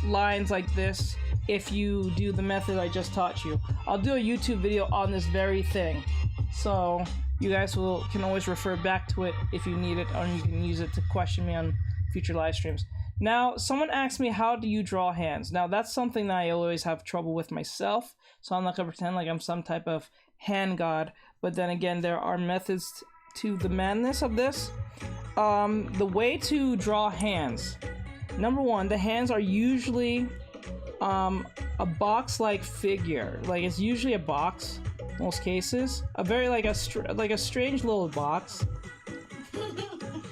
lines like this if you do the method I just taught you. I'll do a YouTube video on this very thing, so you guys can always refer back to it if you need it, or you can use it to question me on future live streams. Now, someone asked me, how do you draw hands? Now, that's something that I always have trouble with myself, so I'm not going to pretend like I'm some type of hand god, but then again, there are methods to the madness of this. The way to draw hands. Number one, the hands are usually a box-like figure. Like, it's usually a box, most cases. A very, like a strange little box.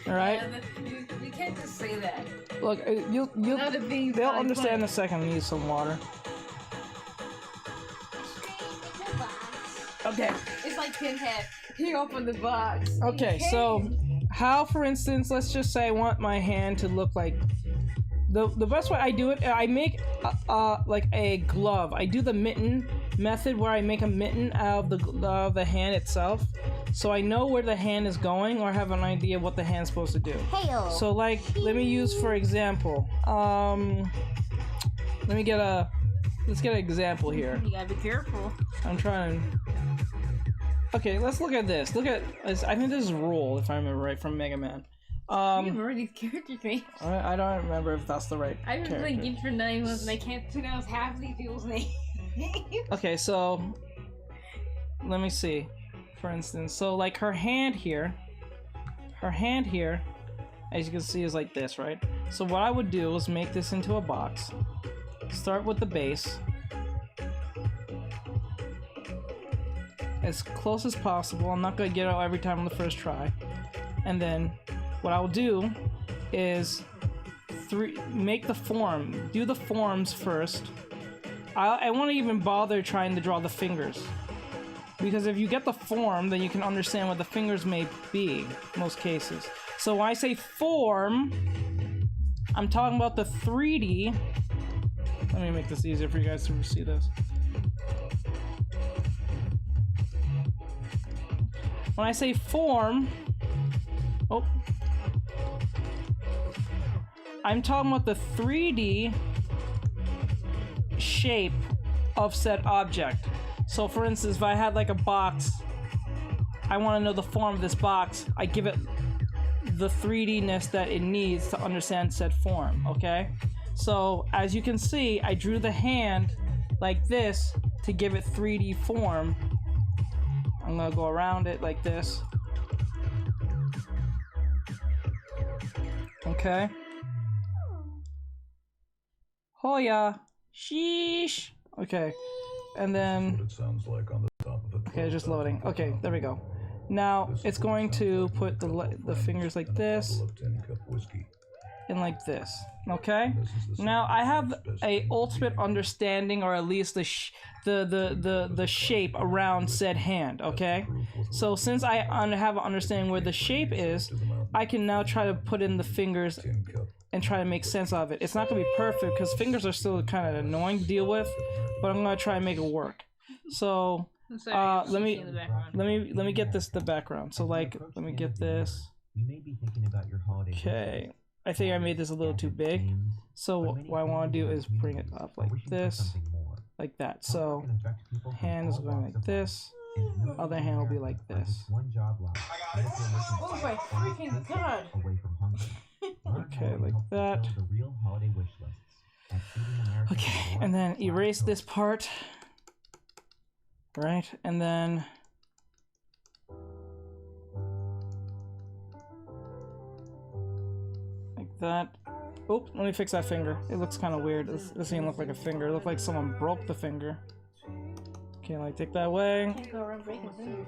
Alright? Yeah, you can't just say that. Look, they'll understand in a second. I need some water. Okay. It's like Pinhead. He opened the box. Okay, so how, for instance, let's just say I want my hand to look like the best way I do it. I make like a glove. I do the mitten method where I make a mitten out of the hand itself, so I know where the hand is going or have an idea what the hand's supposed to do. Hey-o. So like, let me use for example. Let's get an example here. You gotta be careful. I'm trying. Okay, let's look at this. Look at this. I think this is Roll, if I remember right, from Mega Man. I remember these characters' names. I don't remember if that's the right I remember character. like different names, and I can't pronounce half these people's names. Okay, so let me see. For instance, so like her hand here as you can see, is like this, right? So what I would do is make this into a box. Start with the base. As close as possible. I'm not going to get it out every time on the first try. And then what I will do is make the form. Do the forms first. I won't even bother trying to draw the fingers. Because if you get the form, then you can understand what the fingers may be, in most cases. So when I say form, I'm talking about the 3D. Let me make this easier for you guys to see this. When I say form, I'm talking about the 3D shape of said object. So for instance, if I had like a box, I want to know the form of this box, I give it the 3D-ness that it needs to understand said form, okay? So as you can see, I drew the hand like this to give it 3D form. I'm gonna go around it like this. Okay. Hoya! Sheesh! Okay. And then, It sounds like on the top of it. okay, just loading. Okay, there we go. Now it's going to put the fingers like this and like this. Okay. Now I have a ultimate understanding, or at least the shape around said hand. Okay. So since I have an understanding where the shape is, I can now try to put in the fingers and try to make sense of it. It's not gonna be perfect because fingers are still kind of annoying to deal with, but I'm gonna try and make it work. So let me get this the background. So like, let me get this. You may be thinking about your holiday. Okay, I think I made this a little too big. So what I want to do is bring it up like this, like that. So hand is going like this. Other hand will be like this. Oh my freaking god! Okay, like that. Okay, and then erase this part. Right, and then like that. Oh, let me fix that finger. It looks kind of weird. This doesn't even look like a finger. It looked like someone broke the finger. Okay, like take that away. Can't go around breaking fingers,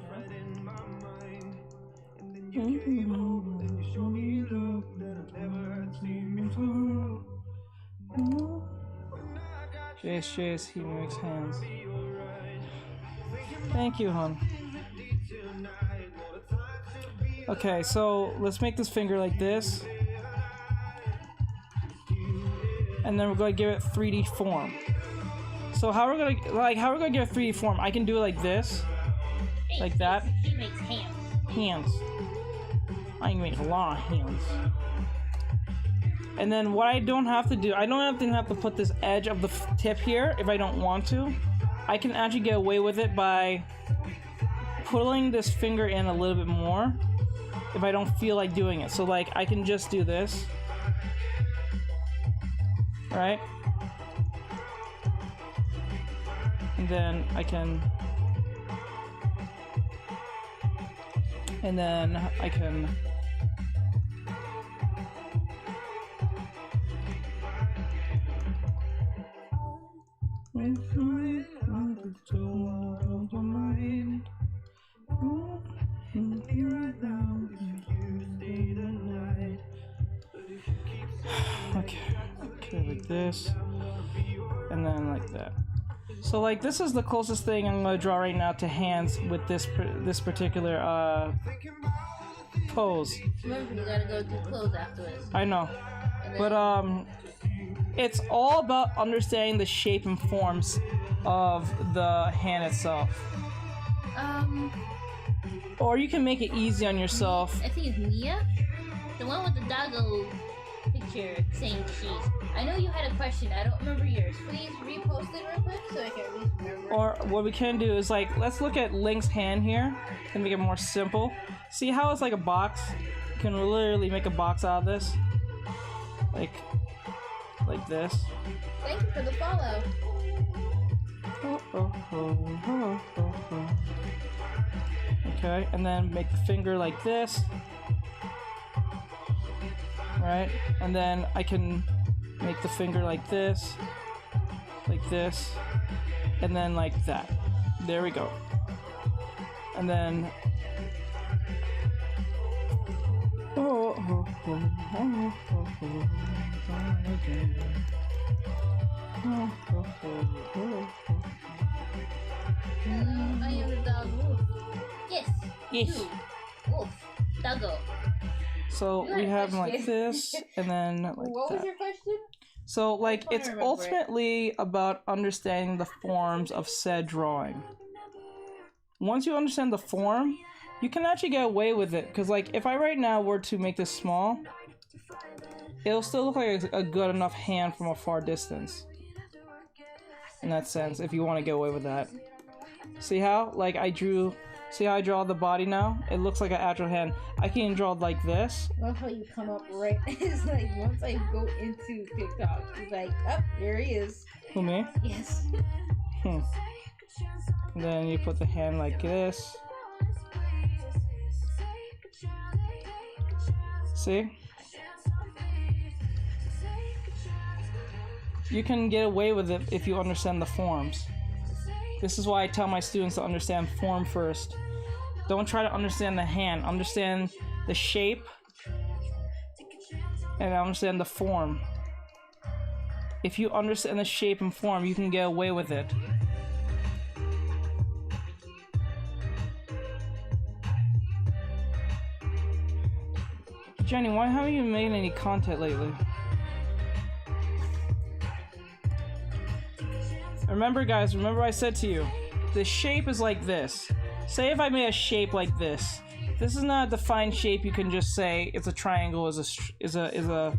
Chase, he makes hands. Thank you, hon. Okay, so let's make this finger like this. And then we're going to give it 3D form. So how we're gonna give it 3D form? I can do it like this, like that. He makes hands. Hands. I can make a lot of hands. And then what I don't have to do, I don't even have to put this edge of the tip here if I don't want to. I can actually get away with it by pulling this finger in a little bit more if I don't feel like doing it. So like I can just do this, right? And then I can, okay, like this, and then like that. So like this is the closest thing I'm gonna draw right now to hands with this particular pose. Remember, you gotta go do clothes afterwards. I know, but it's all about understanding the shape and forms of the hand itself. Or you can make it easy on yourself. I think it's Nia, the one with the doggo picture saying cheese. I know you had a question. I don't remember yours. Please repost it real quick so I can at least remember. Or what we can do is like, let's look at Link's hand here and make it more simple. See how it's like a box? You can literally make a box out of this. Like this. Thank you for the follow. Okay, and then make the finger like this. right? And then I can make the finger like this, and then like that. There we go. And then I am the dog wolf. Yes. yes. You. Wolf. Doggo. So You had we a have like question. this, and then like What was that. your question? So like trying to it's remember it. ultimately about understanding the forms of said drawing. Once you understand the form, you can actually get away with it. Because like if I right now were to make this small, it'll still look like a good enough hand from a far distance. In that sense, if you want to get away with that. See how? Like see how I draw the body now? It looks like an actual hand. I can draw it like this. I love how you come up right. It's like once I go into TikTok, it's like, oh, there he is. Who, me? Yes. And then you put the hand like this. See? You can get away with it if you understand the forms. This is why I tell my students to understand form first. Don't try to understand the hand. Understand the shape and understand the form. If you understand the shape and form, you can get away with it. Jenny, why haven't you made any content lately? Remember guys, remember I said to you, the shape is like this. Say if I made a shape like this. This is not a defined shape you can just say it's a triangle, is a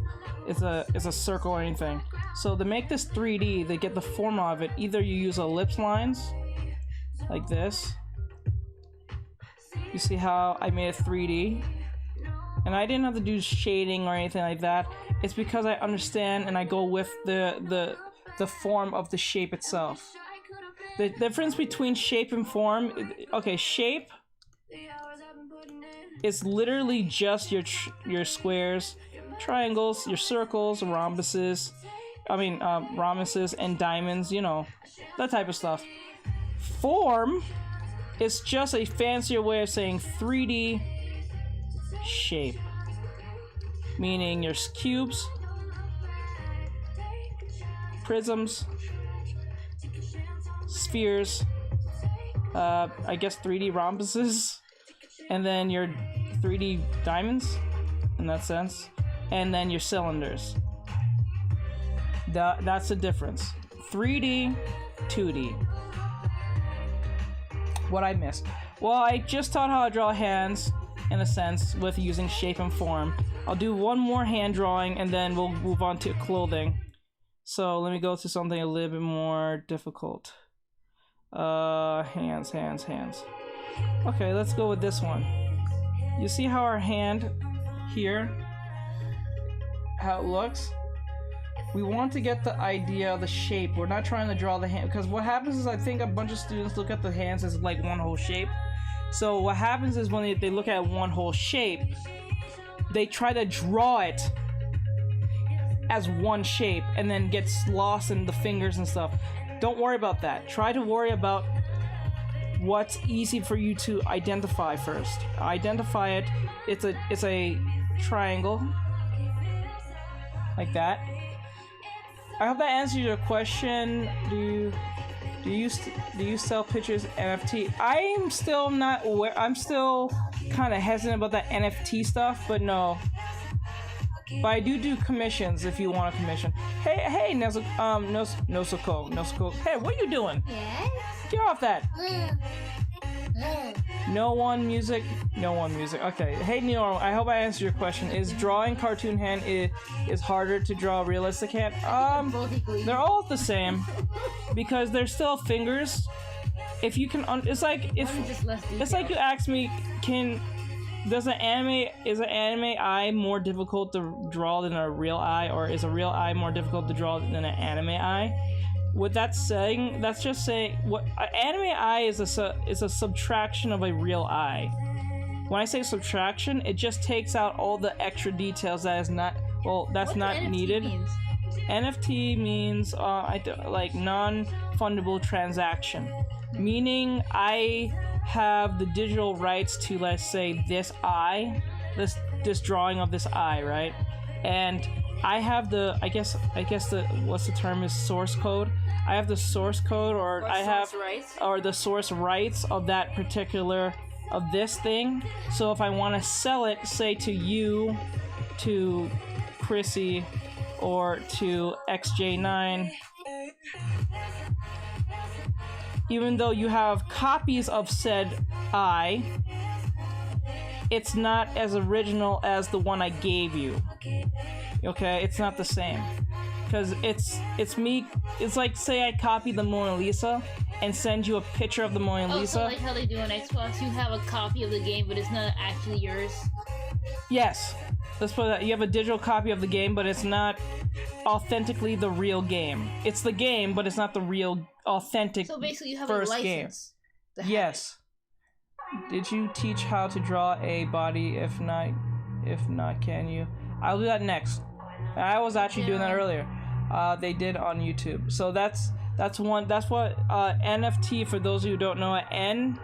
circle or anything. So to make this 3D, to get the form of it, either you use ellipse lines, like this. You see how I made it 3D? And I didn't have to do shading or anything like that. It's because I understand and I go with the form of the shape itself. The difference between shape and form, okay, shape is literally just your squares, triangles, your circles, rhombuses, rhombuses and diamonds, you know, that type of stuff. Form is just a fancier way of saying 3D shape, meaning your cubes, prisms, spheres, I guess 3D rhombuses, and then your 3D diamonds, in that sense, and then your cylinders. That's the difference. 3D, 2D. What I missed? Well, I just taught how to draw hands, in a sense, with using shape and form. I'll do one more hand drawing, and then we'll move on to clothing. So let me go to something a little bit more difficult. Hands. Okay, let's go with this one. You see how our hand here, how it looks? We want to get the idea of the shape. We're not trying to draw the hand, because what happens is I think a bunch of students look at the hands as like one whole shape. So what happens is when they look at one whole shape, they try to draw it as one shape and then gets lost in the fingers and stuff. Don't worry about that. Try to worry about what's easy for you to identify first. Identify it. It's a triangle like that. I hope that answers your question. Do you sell pictures NFT? I'm still not aware. I'm still kind of hesitant about that NFT stuff, but no. But I do commissions if you want a commission. Hey, Nosoko. Hey, what are you doing? Yes. Get off that. No one music. Okay. Hey, Neil, I hope I answered your question. Is drawing cartoon hand is harder to draw realistic hand? Both equally. They're all the same because they're still fingers. If you can, it's like if One is just less it's like you asked me, is an anime eye more difficult to draw than a real eye, or is a real eye more difficult to draw than an anime eye? What that's saying, that's just saying what an anime eye is a subtraction of a real eye. When I say subtraction, it just takes out all the extra details that is not Well, that's What not NFT needed. means? NFT means like non-fundable transaction, meaning I have the digital rights to, let's say, this drawing of this eye, right? And I have the I guess the what's the term is source code. I have the source code, or I have or the source rights of that particular of this thing. So if I want to sell it, say to you, to Chrissy, or to XJ9, even though you have copies of said eye, it's not as original as the one I gave you. Okay, it's not the same. Because it's me. It's like, say I copy the Mona Lisa and send you a picture of the Mona Oh, Lisa. so like how they do on Xbox, you have a copy of the game, but it's not actually yours. Yes. Let's put that. You have a digital copy of the game, but it's not authentically the real game. It's the game, but it's not the real, authentic So basically, you have first a game. license. to have Yes. Did you teach how to draw a body? If not, can you? I'll do that next. I was actually doing that earlier. They did on YouTube. So that's one. That's what NFT, for those who don't know, NFT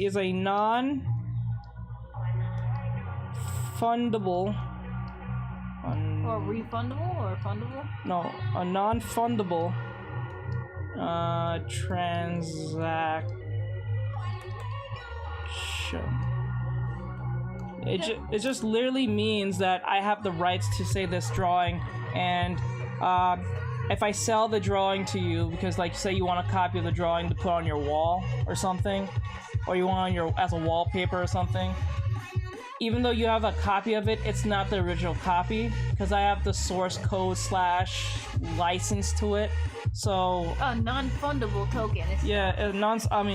is a non-fundable. Or refundable or fundable? No, a non-fundable transaction. It just literally means that I have the rights to say this drawing, and if I sell the drawing to you, because like say you want a copy of the drawing to put on your wall or something, or you want on your as a wallpaper or something, even though you have a copy of it, it's not the original copy because I have the source code / license to it. So A non-fundable token.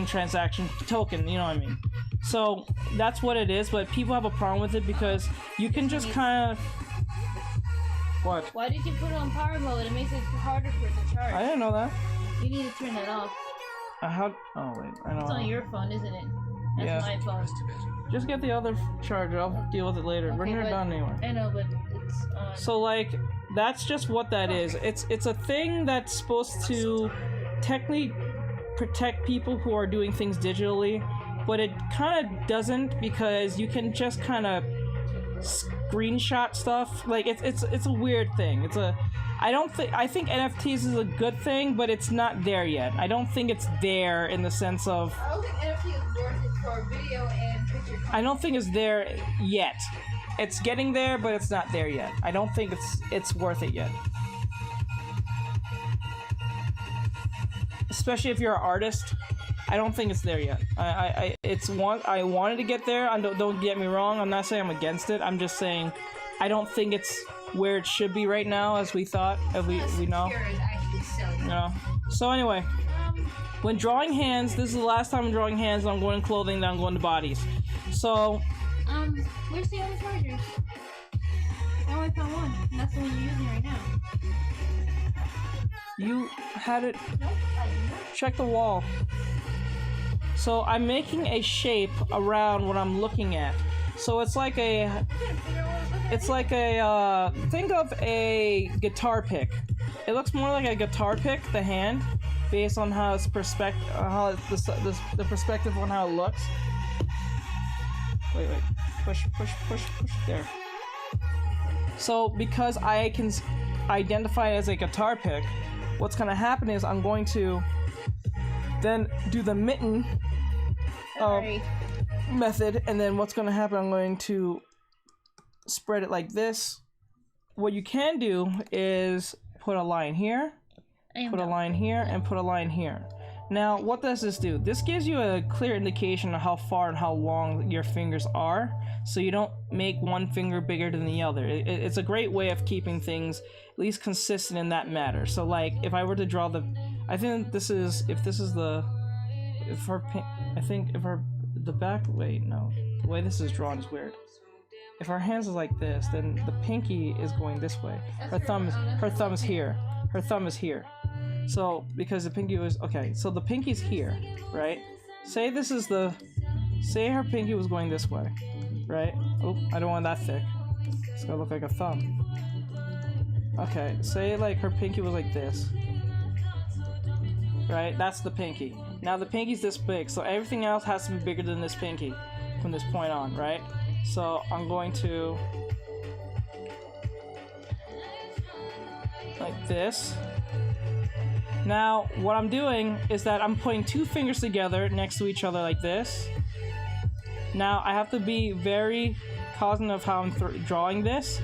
transaction token, you know what I mean. So that's what it is, but people have a problem with it because you can just kind of... What? Why did you put it on power mode? It makes it harder for it to charge. I didn't know that. You need to turn that off. How? Oh wait, I know. It's on your phone, isn't it? That's Yeah. my phone. Just get the other charger. I'll deal with it later. We're Okay, near but- done anyway. I know, but it's on. So like, that's just what that is. It's a thing that's supposed to technically protect people who are doing things digitally, but it kind of doesn't, because you can just kind of screenshot stuff. Like it's a weird thing. I think NFTs is a good thing, but it's not there yet. I don't think it's there in the sense of... I don't think NFT is worth it for video and picture content. I don't think it's there yet. It's getting there, but it's not there yet. I don't think it's worth it yet. Especially if you're an artist, I don't think it's there yet. I wanted to get there. Don't get me wrong. I'm not saying I'm against it. I'm just saying I don't think it's where it should be right now, as we thought, as we know. Secure is actually selling. Yeah. So anyway, when drawing hands, this is the last time I'm drawing hands. I'm going to clothing, then I'm going to bodies. So Where's the other chargers? I only found one. And that's the one you're using right now. you had it. Nope, I didn't. Check the wall. So I'm making a shape around what I'm looking at. So it's like a, think of a guitar pick. It looks more like a guitar pick, the hand, based on how it's the perspective on how it looks. Wait, push, there. So because I can identify it as a guitar pick, what's gonna happen is I'm going to then do the mitten method, and then what's gonna happen, I'm going to spread it like this. What you can do is put a line here, put a line here, and put a line here. Now, what does this do? This gives you a clear indication of how far and how long your fingers are, so you don't make one finger bigger than the other. It's a great way of keeping things at least consistent in that matter. So, like, if I were to draw the, I think this is, the back, wait, no, the way this is drawn is weird. If our hands is like this, then the pinky is going this way. Her thumb is here. Her thumb is here. So, because the pinky was, okay, so the pinky's here, right? Say her pinky was going this way, right? Oh, I don't want that thick. It's gonna look like a thumb. Okay, say like her pinky was like this. Right? That's the pinky. Now the pinky's this big, so everything else has to be bigger than this pinky from this point on, right? So I'm going to like this. Now what I'm doing is that I'm putting two fingers together next to each other like this. Now I have to be very cognizant of how I'm drawing this,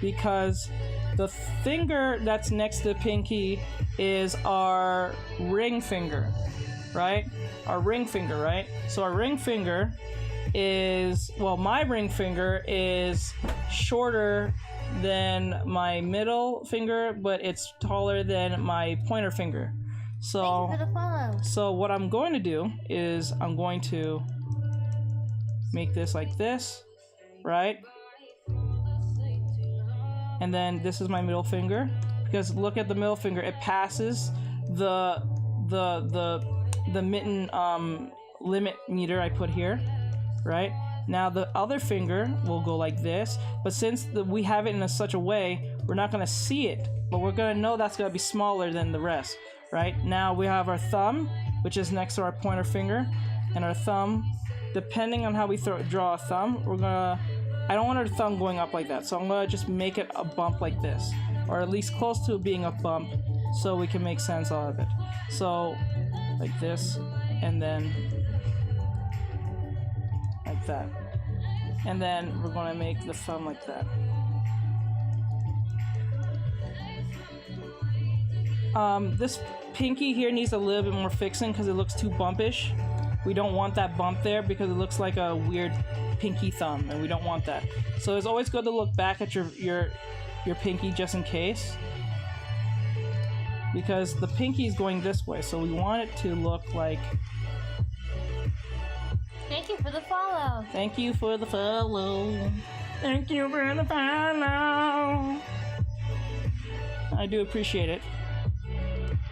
because the finger that's next to the pinky is our ring finger, right? Our ring finger, right? So our ring finger is, well, my ring finger is shorter than my middle finger, but it's taller than my pointer finger. So, Thank you for the follow. so what I'm going to do is I'm going to make this like this, right? And then this is my middle finger, because look at the middle finger, it passes the mitten limit meter I put here, right? Now the other finger will go like this, but since we have it in such a way, we're not gonna see it, but we're gonna know that's gonna be smaller than the rest, right? Now we have our thumb, which is next to our pointer finger, and our thumb, depending on how we draw a thumb, I don't want our thumb going up like that, so I'm gonna just make it a bump like this, or at least close to being a bump, so we can make sense out of it. So, like this, and then like that. And then we're gonna make the thumb like that. This pinky here needs a little bit more fixing because it looks too bumpish. We don't want that bump there because it looks like a weird pinky thumb, and we don't want that. So it's always good to look back at your pinky just in case, because the pinky is going this way, so we want it to look like. Thank you for the follow. Thank you for the follow. Thank you for the follow. I do appreciate it.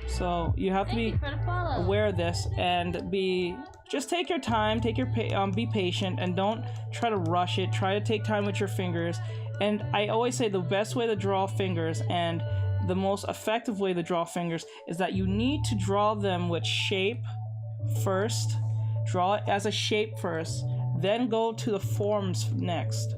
So you have to Thank you for the follow. aware of this and just take your time, be patient, and don't try to rush it. Try to take time with your fingers. And I always say the best way to draw fingers and the most effective way to draw fingers is that you need to draw them with shape first. Draw it as a shape first, then go to the forms next.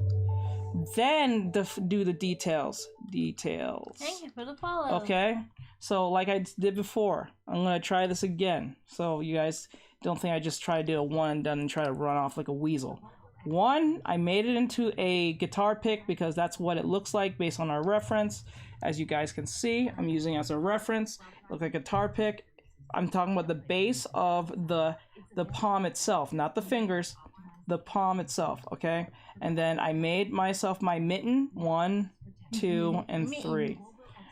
Then do the details. Thank you for the follow. Okay? So like I did before, I'm gonna try this again. So you guys don't think I just try to do a one and done and try to run off like a weasel. One, I made it into a guitar pick because that's what it looks like based on our reference. As you guys can see, I'm using it as a reference. Look like a guitar pick. I'm talking about the base of the palm itself, not the fingers, the palm itself, okay? And then I made myself my mitten, 1, 2, and 3.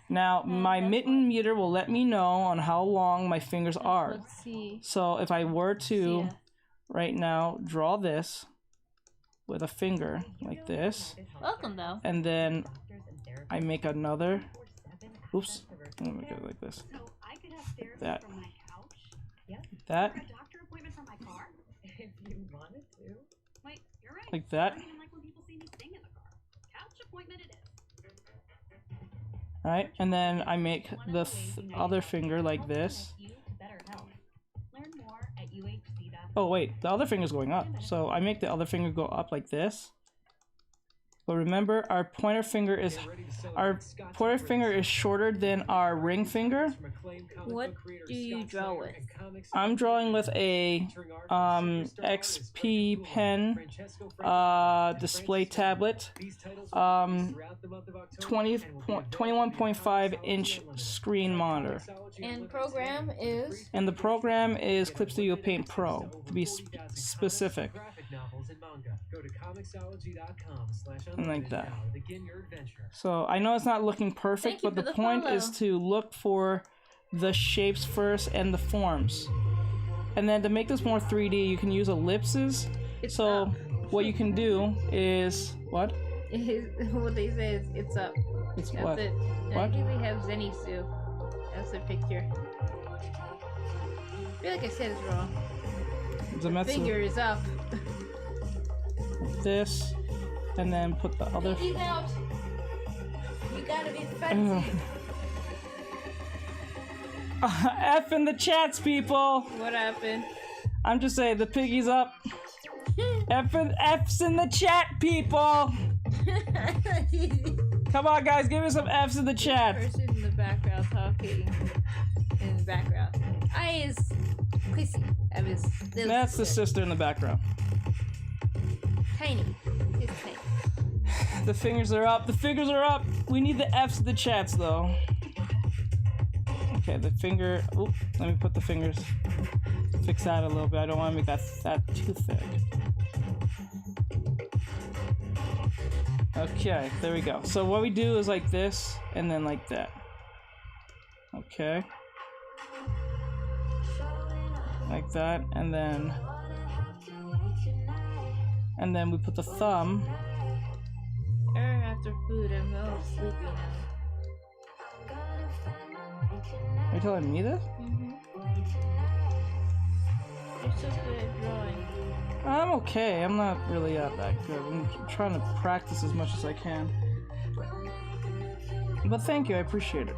Now, my mitten meter will let me know on how long my fingers are. Let's see. So if I were to, right now, draw this with a finger like this, Welcome though. and then I make another, oops, let me make it like this, like that, that, like that. Right, and then I make the other finger like this. Oh wait, the other finger's going up. So I make the other finger go up like this. But remember, our pointer finger is shorter than our ring finger. What do you draw with? I'm drawing with a XP pen display tablet, 21.5 inch screen monitor. And program is? And the program is Clip Studio Paint Pro, to be specific. And like that. So I know it's not looking perfect, but the point is to look for the shapes first and the forms. And then to make this more 3D, you can use ellipses. So what you can do is what? What they say is it's up. It's That's what? it. What? I think they have Zenitsu. That's the picture. I feel like I said it's wrong. Zemetsu. Finger is up. This, and then put the other. He's out. gotta be fancy. F in the chats, people. What happened? I'm just saying the piggy's up. F's in the chat, people. Come on, guys, give me some F's in the chat. Person in the background talking. In the background. I is Chrissy. I was little That's the sister. sister in the background. Tiny. It's tiny. The fingers are up. The fingers are up. We need the F's in the chats, though. Okay, the finger. Oop, let me put the fingers. Fix that a little bit. I don't want to make that too thick. Okay, there we go. So what we do is like this, and then like that. Okay. Like that, and then we put the thumb. After food, I'm all sleepy now. Are you telling me this? You're so good at drawing. I'm okay. I'm not really that good. I'm trying to practice as much as I can. But thank you. I appreciate it.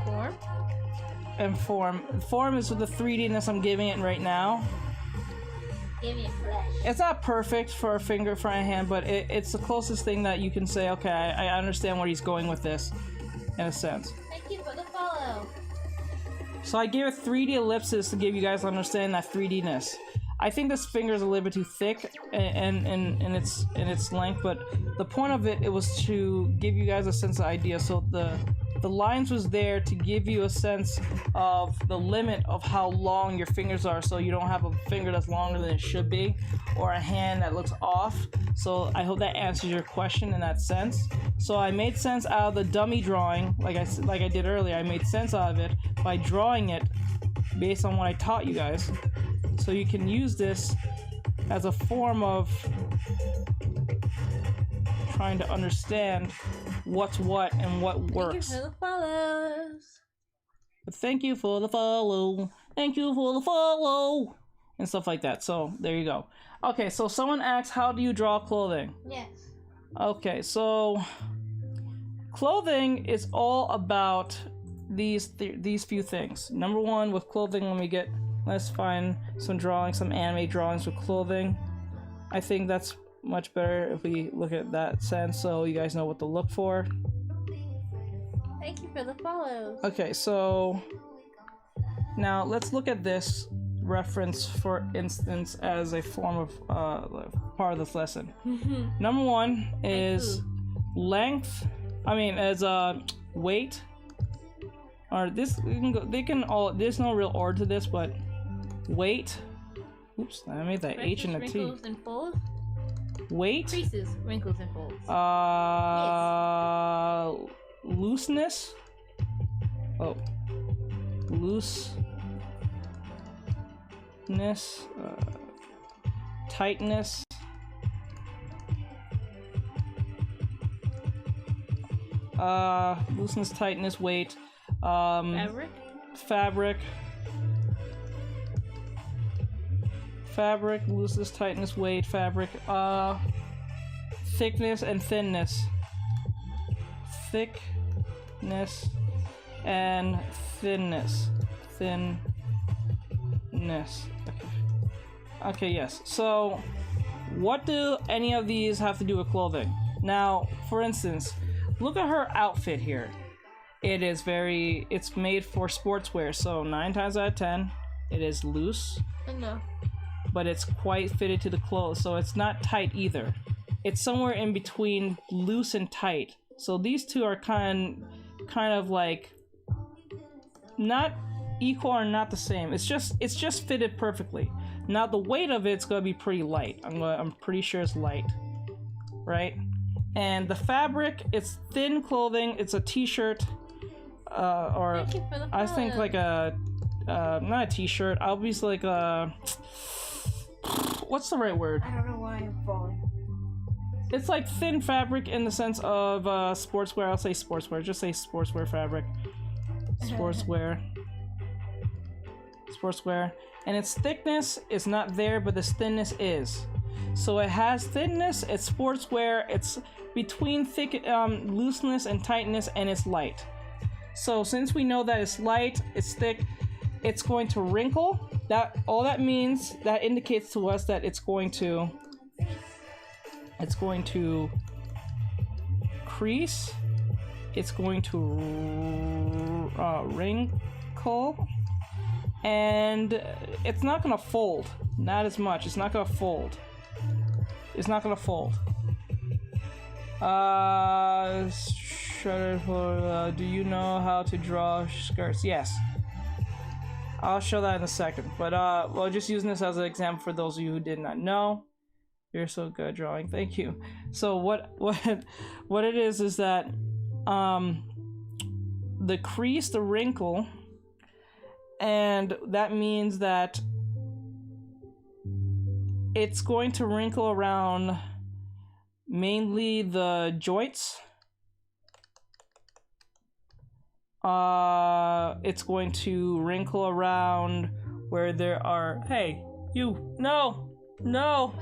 Form? And form. Form is with the 3D-ness I'm giving it right now. Give me a flesh. It's not perfect for a finger, for a hand, but it's the closest thing that you can say, okay, I understand where he's going with this, in a sense. Thank you for the follow. So I gave it 3D ellipses to give you guys understand that 3D-ness. I think this finger is a little bit too thick in its length, but the point of it was to give you guys a sense of idea. So the lines was there to give you a sense of the limit of how long your fingers are, so you don't have a finger that's longer than it should be, or a hand that looks off. So I hope that answers your question in that sense. So I made sense out of the dummy drawing, like I did earlier. I made sense out of it by drawing it based on what I taught you guys. So you can use this as a form of trying to understand what's what and what works. Thank you for the follows. Thank you for the follow. Thank you for the follow. And stuff like that. So there you go. Okay, so someone asks, how do you draw clothing? Yes. Okay, so clothing is all about these few things. Number one, with clothing, let's find some drawings, some anime drawings with clothing. I think that's much better if we look at that sense, so you guys know what to look for. Thank you for the follows. Okay, so now let's look at this reference, for instance, as a form of part of this lesson. Number one is length. As weight. Or this, there's no real order to this, but weight. Oops, I made that H and a T. Wrinkles and folds. Weight. Creases, wrinkles and folds. Looseness. Oh, looseness. Tightness. Looseness, tightness, weight. Fabric. Looseness, tightness, weight, fabric. Thickness and thinness. Thickness and thinness. Thinness. Okay, yes. So, what do any of these have to do with clothing? Now, for instance, look at her outfit here. It's made for sportswear, so 9 times out of 10, it is loose. Enough. But it's quite fitted to the clothes, so it's not tight either. It's somewhere in between loose and tight. So these two are kind of like not equal or not the same. It's just fitted perfectly. Now the weight of it's gonna be pretty light. I'm pretty sure it's light, right? And the fabric, it's thin clothing. It's a t-shirt, or I think like a not a t-shirt. Obviously like a. What's the right word? I don't know why I'm falling. It's like thin fabric in the sense of sportswear. I'll say sportswear. Just say sportswear fabric. Sportswear. And its thickness is not there, but its thinness is. So it has thickness, it's sportswear, it's between thick looseness and tightness, and it's light. So since we know that it's light, it's thick, it's going to wrinkle. That all that means, that indicates to us that it's going to crease, it's going to wrinkle, and it's not gonna fold. Not as much. It's not gonna fold. It's not gonna fold. Do you know how to draw skirts? Yes. I'll show that in a second. But well, just using this as an example for those of you who did not know. You're so good at drawing. Thank you. So what it is that the crease, the wrinkle, and that means that it's going to wrinkle around mainly the joints. It's going to wrinkle around where there are... Hey, you! No! No!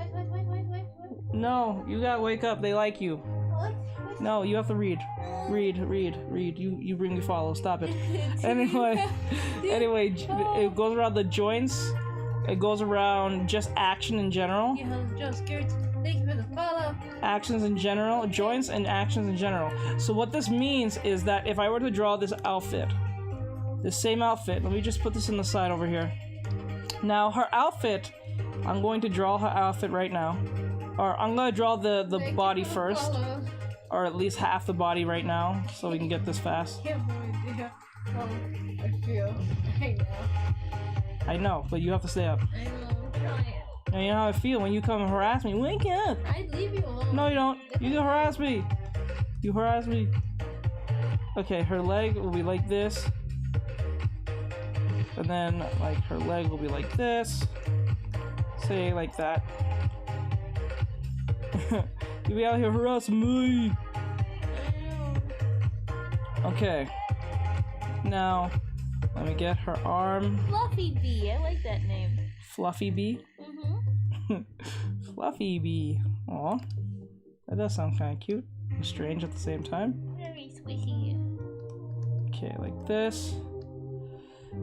No, you gotta wake up. They like you. No, you have to read. Read. You bring me follow. Stop it. Anyway, it goes around the joints. It goes around just action in general. Thank you for the follow. Actions in general, joints and actions in general. So what this means is that if I were to draw this outfit, this same outfit, let me just put this in the side over here. Now her outfit, I'm going to draw her outfit right now. Or I'm going to draw the body first. Or at least half the body right now, so we can get this fast. I have no idea how I feel right now. I know, but you have to stay up. I know, I'm trying. And you know how I feel when you come and harass me. Wake up! I'd leave you alone. No, you don't. You can harass me. You harass me. Okay, her leg will be like this. And then, like, her leg will be like this. Say, like that. You be out here harassing me. Okay. Now, let me get her arm. Fluffy Bee, I like that name. Fluffy Bee? Mm-hmm. Fluffy Bee. Aw. That does sound kind of cute and strange at the same time. Very squishy. Okay, like this.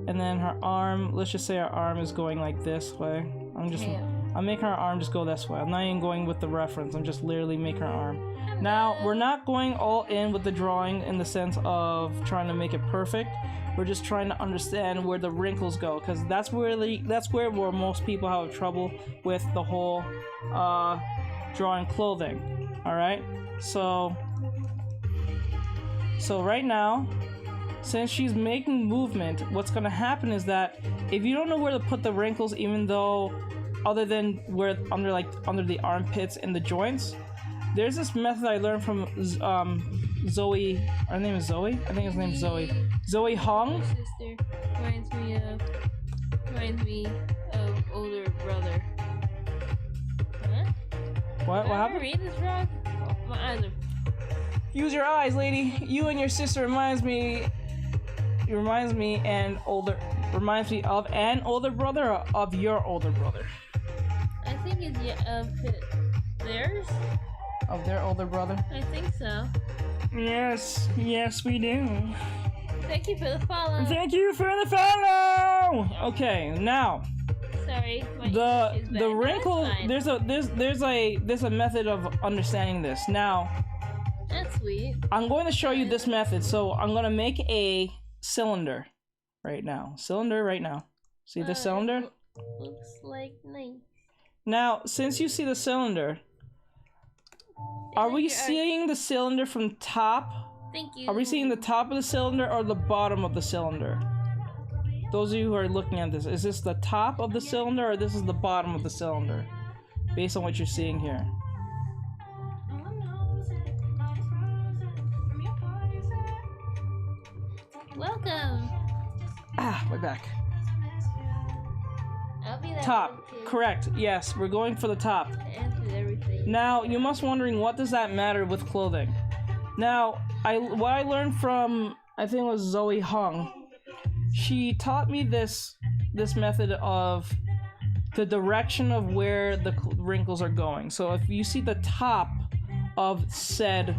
And then her arm, let's just say her arm is going like this way. I'm making her arm just go this way. I'm not even going with the reference. I'm just literally making her arm. Now, we're not going all in with the drawing in the sense of trying to make it perfect. We're just trying to understand where the wrinkles go, because that's where most people have trouble with the whole drawing clothing. All right, so right now, since she's making movement, what's gonna happen is that if you don't know where to put the wrinkles, even though other than where under the armpits and the joints, there's this method I learned from Zoe. Her name is Zoe. I think his name is Zoe. Zoe Hong. My sister reminds me of older brother. Huh? What Did I happened? read this wrong? Oh, my eyes are... Use your eyes, lady. You and your sister reminds me of an older brother or of your older brother? I think it's theirs. Of their older brother? I think so. Yes, we do. Thank you for the follow. Thank you for the follow. Okay, now Sorry, my English is the bad, but wrinkle. that's fine. There's a method of understanding this. Now, That's sweet. I'm going to show you this method. So I'm going to make a cylinder right now. See the cylinder? Looks like nice. Now, since you see the cylinder, are we seeing the cylinder from top? Thank you. Are we seeing the top of the cylinder or the bottom of the cylinder? Those of you who are looking at this, is this the top of the cylinder or this is the bottom of the cylinder? Based on what you're seeing here. Welcome. Ah, my back. I'll be that Top. one too. Correct. Yes, we're going for the top. I answered everything. Now, you must wondering, what does that matter with clothing? Now, what I learned from, I think it was Zoe Hung. She taught me this method of the direction of where the wrinkles are going. So if you see the top of said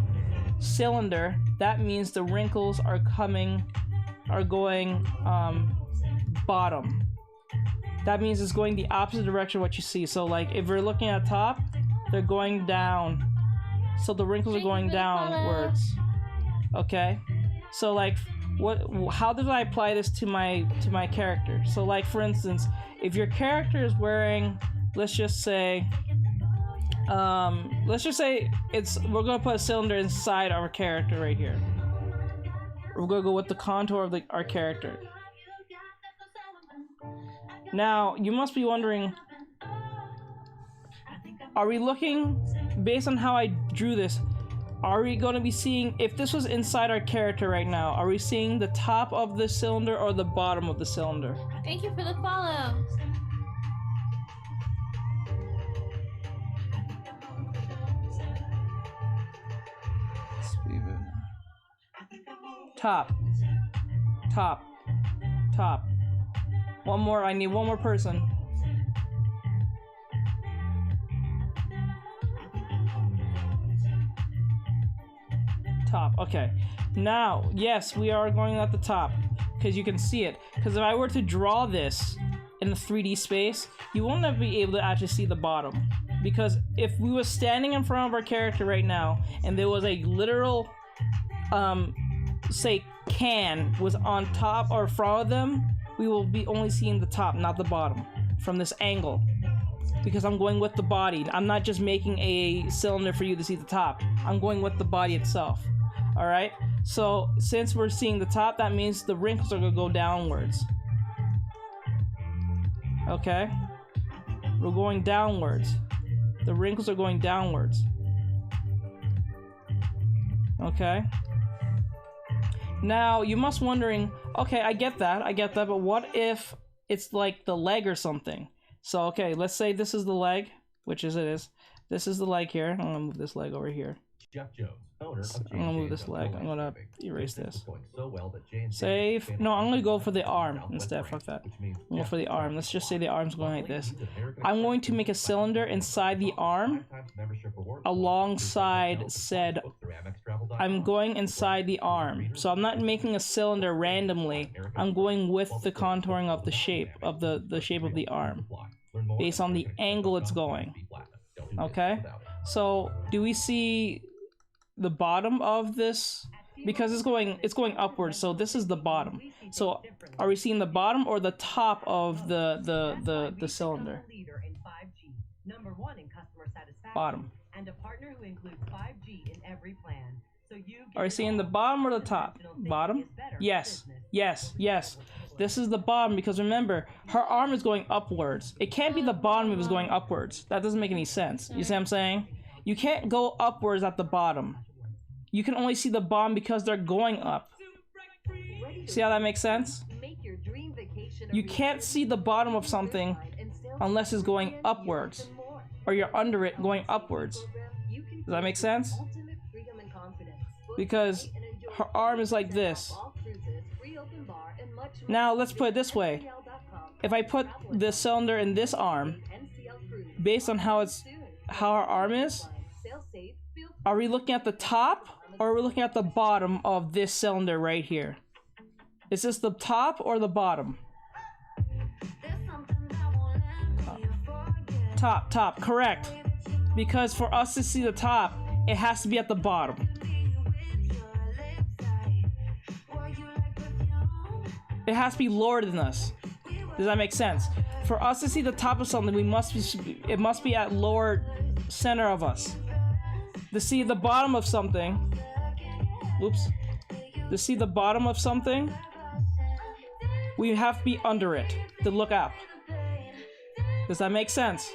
cylinder, that means the wrinkles are going bottom. That means it's going the opposite direction of what you see. So like if we're looking at top, they're going down. So the wrinkles are going downwards. Okay? So like how did I apply this to my character? So like for instance, if your character is wearing, let's just say we're gonna put a cylinder inside our character right here. We're gonna go with the contour of our character. Now you must be wondering, are we looking, based on how I drew this, are we going to be seeing, if this was inside our character right now, are we seeing the top of the cylinder or the bottom of the cylinder? Thank you for the follow. Top. Top. Top. One more, I need one more person. Top, okay. Now, yes, we are going at the top, because you can see it. Because if I were to draw this in the 3D space, you won't be able to actually see the bottom. Because if we were standing in front of our character right now, and there was a literal, say, can was on top or front of them, we will be only seeing the top, not the bottom, from this angle. Because I'm going with the body. I'm not just making a cylinder for you to see the top. I'm going with the body itself. Alright? So, since we're seeing the top, that means the wrinkles are going to go downwards. Okay? We're going downwards. The wrinkles are going downwards. Okay? Now, you must wondering, okay, I get that, but what if it's like the leg or something? So, okay, let's say this is the leg, which is it is. This is the leg here. I'm gonna move this leg over here. Jeff Jones, owner of I'm gonna move this leg. I'm gonna erase Business this. is going so well that J&J Save. expanded No, I'm gonna go its for the arm Southwest instead. branch, Fuck that. which means I'm going for the Jeff arm. Jones Let's just say the arm's going like this. is America's I'm going first to make a cylinder inside the arm alongside said. I'm going inside the arm. So I'm not making a cylinder randomly. I'm going with the contouring of the shape of the shape of the arm based on the angle it's going. Okay? So do we see the bottom of this? Because it's going upwards, so this is the bottom. So are we seeing the bottom or the top of the cylinder? Bottom. And a partner who includes 5G in every plan. So you Are we seeing the bottom or the top? Bottom? Yes. Yes. Yes. This is the bottom because remember, her arm is going upwards. It can't be the bottom if it's going upwards. That doesn't make any sense. You see what I'm saying? You can't go upwards at the bottom. You can only see the bottom because they're going up. See how that makes sense? You can't see the bottom of something unless it's going upwards. Or you're under it going upwards. Does that make sense? Because her arm is like this. Now let's put it this way. If I put the cylinder in this arm, based on how her arm is, are we looking at the top or are we looking at the bottom of this cylinder right here? Is this the top or the bottom? Top, correct. Because for us to see the top, it has to be at the bottom. It has to be lower than us. Does that make sense? For us to see the top of something, it must be at lower center of us. To see the bottom of something, to see the bottom of something, we have to be under it to look up. Does that make sense?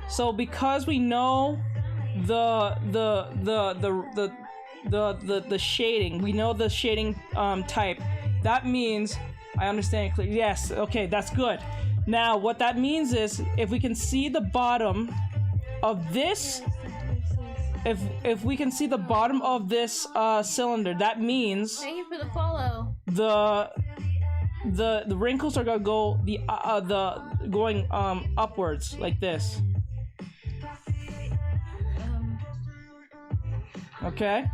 So because we know the shading, we know the shading type, that means I understand it clearly. Yes, okay, that's good. Now what that means is if we can see the bottom of this, if we can see the bottom of this cylinder, that means Thank you for the follow. the wrinkles are gonna go the going upwards like this. Okay?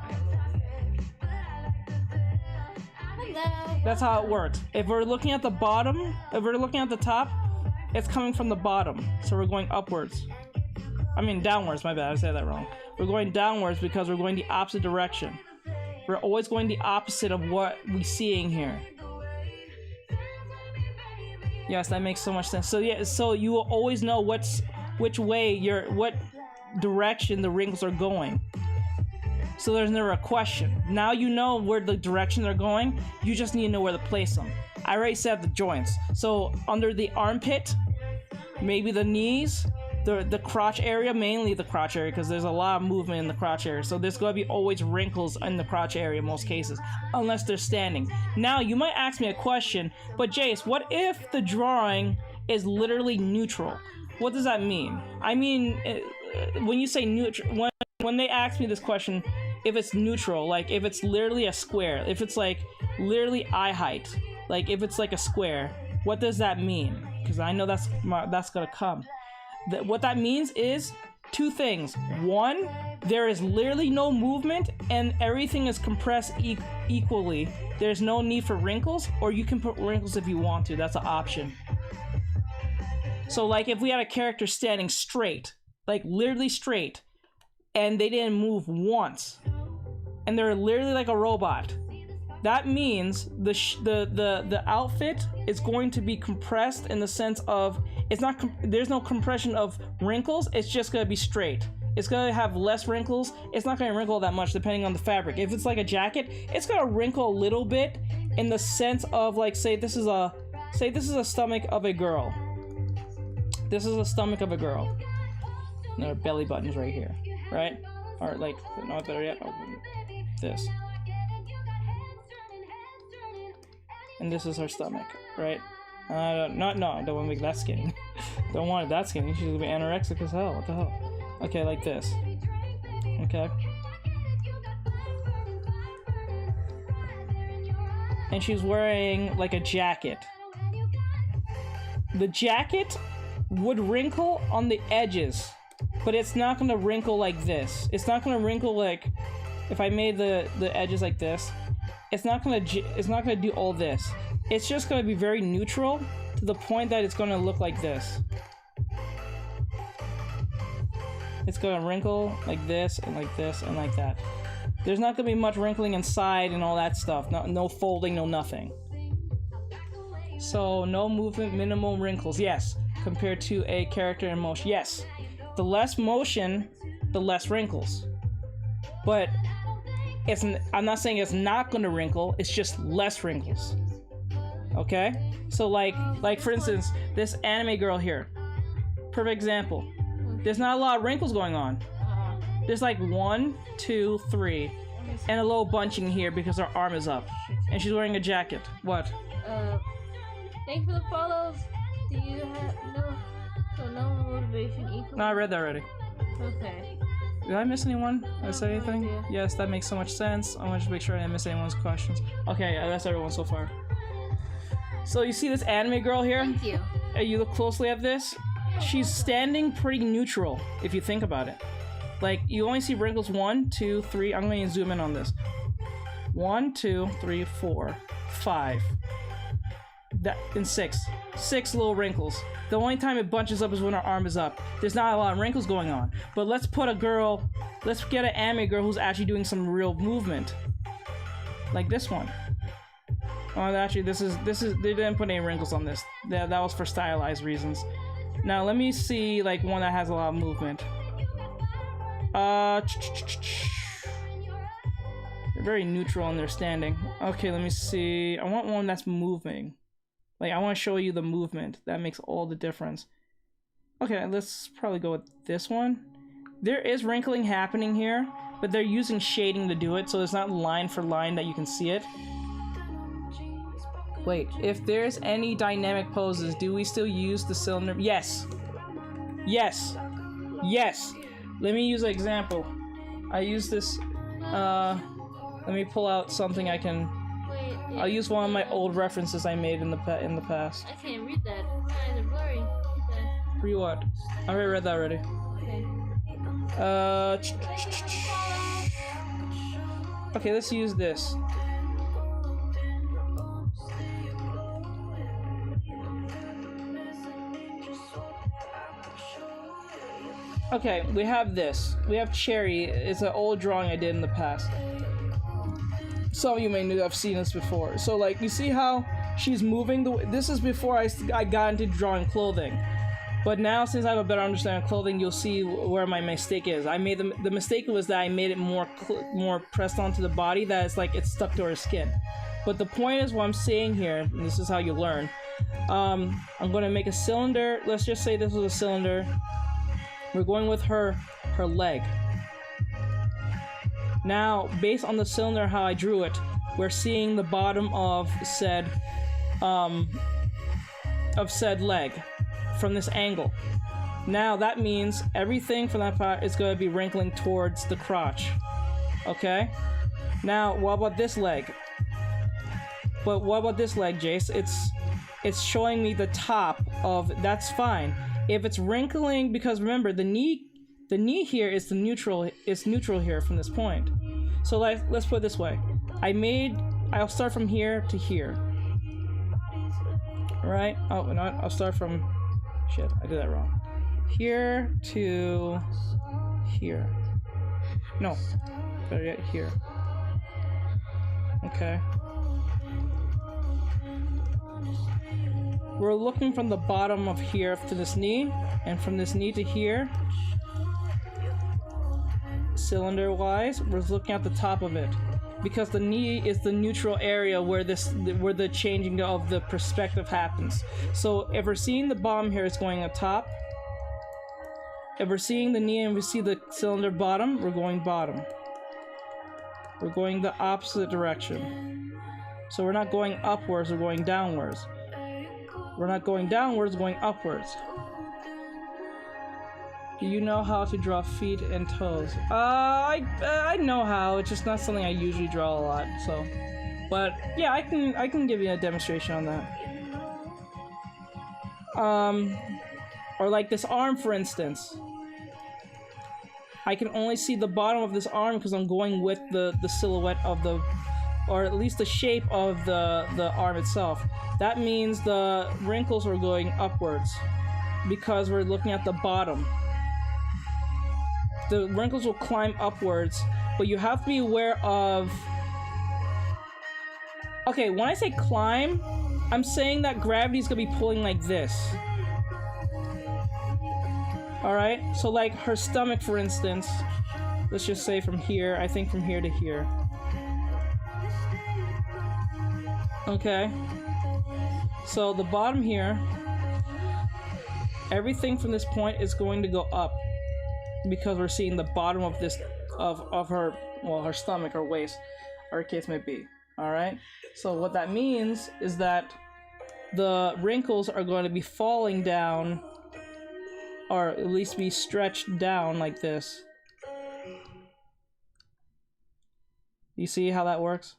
Hello. That's how it works. If we're looking at the bottom, if we're looking at the top, it's coming from the bottom. So we're going upwards. I mean downwards, my bad, I said that wrong. We're going downwards because we're going the opposite direction. We're always going the opposite of what we're seeing here. Yes, that makes so much sense. So yeah, so you will always know which way what direction the wrinkles are going. So there's never a question. Now you know where the direction they're going, you just need to know where to place them. I already said the joints. So under the armpit, maybe the knees, the crotch area, mainly the crotch area, because there's a lot of movement in the crotch area. So there's going to be always wrinkles in the crotch area in most cases, unless they're standing. Now you might ask me a question, but Jace, what if the drawing is literally neutral? What does that mean? I mean, when you say neutral, when they ask me this question, if it's neutral, like if it's literally a square, if it's like literally eye height, like if it's like a square, what does that mean? Because I know that's gonna come. What that means is two things. One, there is literally no movement and everything is compressed equally. There's no need for wrinkles, or you can put wrinkles if you want to. That's an option. So like if we had a character standing straight, like literally straight, and they didn't move once, and they're literally like a robot, that means the outfit is going to be compressed in the sense of there's no compression of wrinkles. It's just gonna be straight. It's gonna have less wrinkles. It's not gonna wrinkle that much depending on the fabric. If it's like a jacket, it's gonna wrinkle a little bit in the sense of like, say this is a stomach of a girl. This is a stomach of a girl. And her belly button's right here, right? Or like, not better yet. Oh, this. And this is her stomach, right? No, I don't want to make that skinny. Don't want it that skinny. She's gonna be anorexic as hell. What the hell? Okay, like this. Okay. And she's wearing like a jacket. The jacket would wrinkle on the edges, but it's not gonna wrinkle like this. It's not gonna wrinkle like if I made the edges like this. It's not gonna do all this. It's just gonna be very neutral to the point that it's gonna look like this. It's gonna wrinkle like this and like this and like that. There's not gonna be much wrinkling inside and all that stuff. No folding, no nothing. So no movement, minimal wrinkles. Yes, compared to a character in motion. Yes, the less motion, the less wrinkles. But I'm not saying it's not gonna wrinkle. It's just less wrinkles. Okay? So like for instance, this anime girl here. Perfect example. There's not a lot of wrinkles going on. There's like 1, 2, 3, and a little bunching here because her arm is up, and she's wearing a jacket. What? Thanks for the follows. Do you have no motivation equal? No, I read that already. Okay. Did I miss anyone? Did I say anything? idea. Yes, that makes so much sense. I want to make sure I didn't miss anyone's questions. Okay, that's everyone so far. So you see this anime girl here? Thank you. You look closely at this. She's standing pretty neutral if you think about it. Like you only see wrinkles 1, 2, 3. I'm going to zoom in on this. 1, 2, 3, 4, 5. That and 6 little wrinkles. The only time it bunches up is when her arm is up. There's not a lot of wrinkles going on. But let's get an anime girl who's actually doing some real movement, like this one. Oh, actually, this is they didn't put any wrinkles on this. That was for stylized reasons. Now let me see like one that has a lot of movement. They're very neutral in their standing. Okay, let me see. I want one that's moving. Like, I want to show you the movement. That makes all the difference. Okay, let's probably go with this one. There is wrinkling happening here, but they're using shading to do it, so it's not line for line that you can see it. Wait, if there's any dynamic poses, do we still use the cylinder? Yes. Yes. Yes. Let me use an example. I use this, let me pull out something I can... Wait. I'll use one of my old references I made in the past. I can't read that. My eyes are blurry. Okay. Read what? I already read that already. Okay. Okay, let's use this. Okay, we have this. We have Cherry. It's an old drawing I did in the past. Some of you may know I've seen this before. So, like, you see how she's moving? This is before I got into drawing clothing. But now, since I have a better understanding of clothing, you'll see where my mistake is. I made the mistake was that I made it more pressed onto the body, that it's like it's stuck to her skin. But the point is what I'm saying here, and this is how you learn. I'm going to make a cylinder. Let's just say this was a cylinder. We're going with her leg. Now, based on the cylinder, how I drew it, we're seeing the bottom of said leg from this angle. Now that means everything from that part is going to be wrinkling towards the crotch. Okay? Now, what about this leg? But what about this leg, Jace? It's showing me the top of. That's fine. If it's wrinkling, because remember the knee here is the neutral. It's neutral here from this point. So let's put it this way. I'll start from here to here. All right? Oh, no, I'll start from. Shit, I did that wrong. Here to here. No, better yet, here. Okay. We're looking from the bottom of here to this knee, and from this knee to here, cylinder-wise, we're looking at the top of it, because the knee is the neutral area where the changing of the perspective happens. So if we're seeing the bottom here is going up top, if we're seeing the knee and we see the cylinder bottom, we're going bottom. We're going the opposite direction. So we're not going upwards, we're going downwards. We're not going downwards, we're going upwards. Do you know how to draw feet and toes? I know how. It's just not something I usually draw a lot. So, but yeah, I can give you a demonstration on that. Or like this arm, for instance. I can only see the bottom of this arm because I'm going with the silhouette of the, or at least the shape of the arm itself. That means the wrinkles are going upwards because we're looking at the bottom. The wrinkles will climb upwards, but you have to be aware of... Okay, when I say climb, I'm saying that gravity's gonna be pulling like this. Alright? So like her stomach, for instance, let's just say from here, I think from here to here. Okay? So the bottom here, everything from this point is going to go up. Because we're seeing the bottom of this of her, well, her stomach or waist, or case may be. All right. So what that means is that the wrinkles are going to be falling down, or at least be stretched down like this. You see how that works?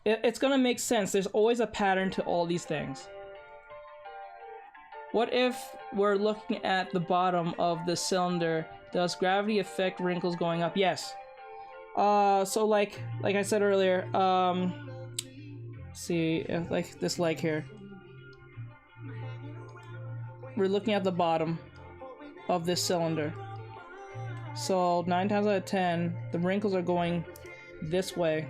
It's gonna make sense. There's always a pattern to all these things. What if we're looking at the bottom of the cylinder? Does gravity affect wrinkles going up? Yes. So like I said earlier, see, like this leg here. We're looking at the bottom of this cylinder. So 9 times out of 10, the wrinkles are going this way.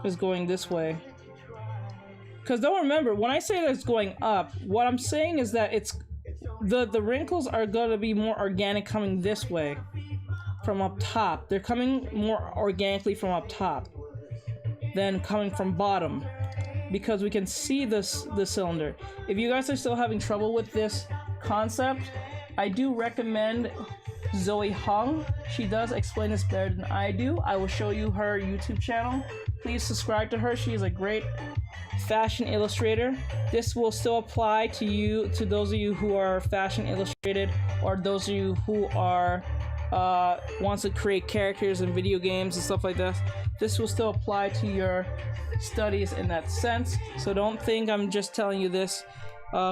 It's going this way. Because don't remember, when I say that it's going up, what I'm saying is that it's the wrinkles are going to be more organic coming this way from up top. They're coming more organically from up top than coming from bottom, because we can see the cylinder. If you guys are still having trouble with this concept, I do recommend Zoe Hung. She does explain this better than I do. I will show you her YouTube channel. Please subscribe to her. She is a great fashion illustrator. This will still apply to you, to those of you who are fashion illustrated, or those of you who are wants to create characters in video games and stuff like this, this will still apply to your studies in that sense. So don't think I'm just telling you this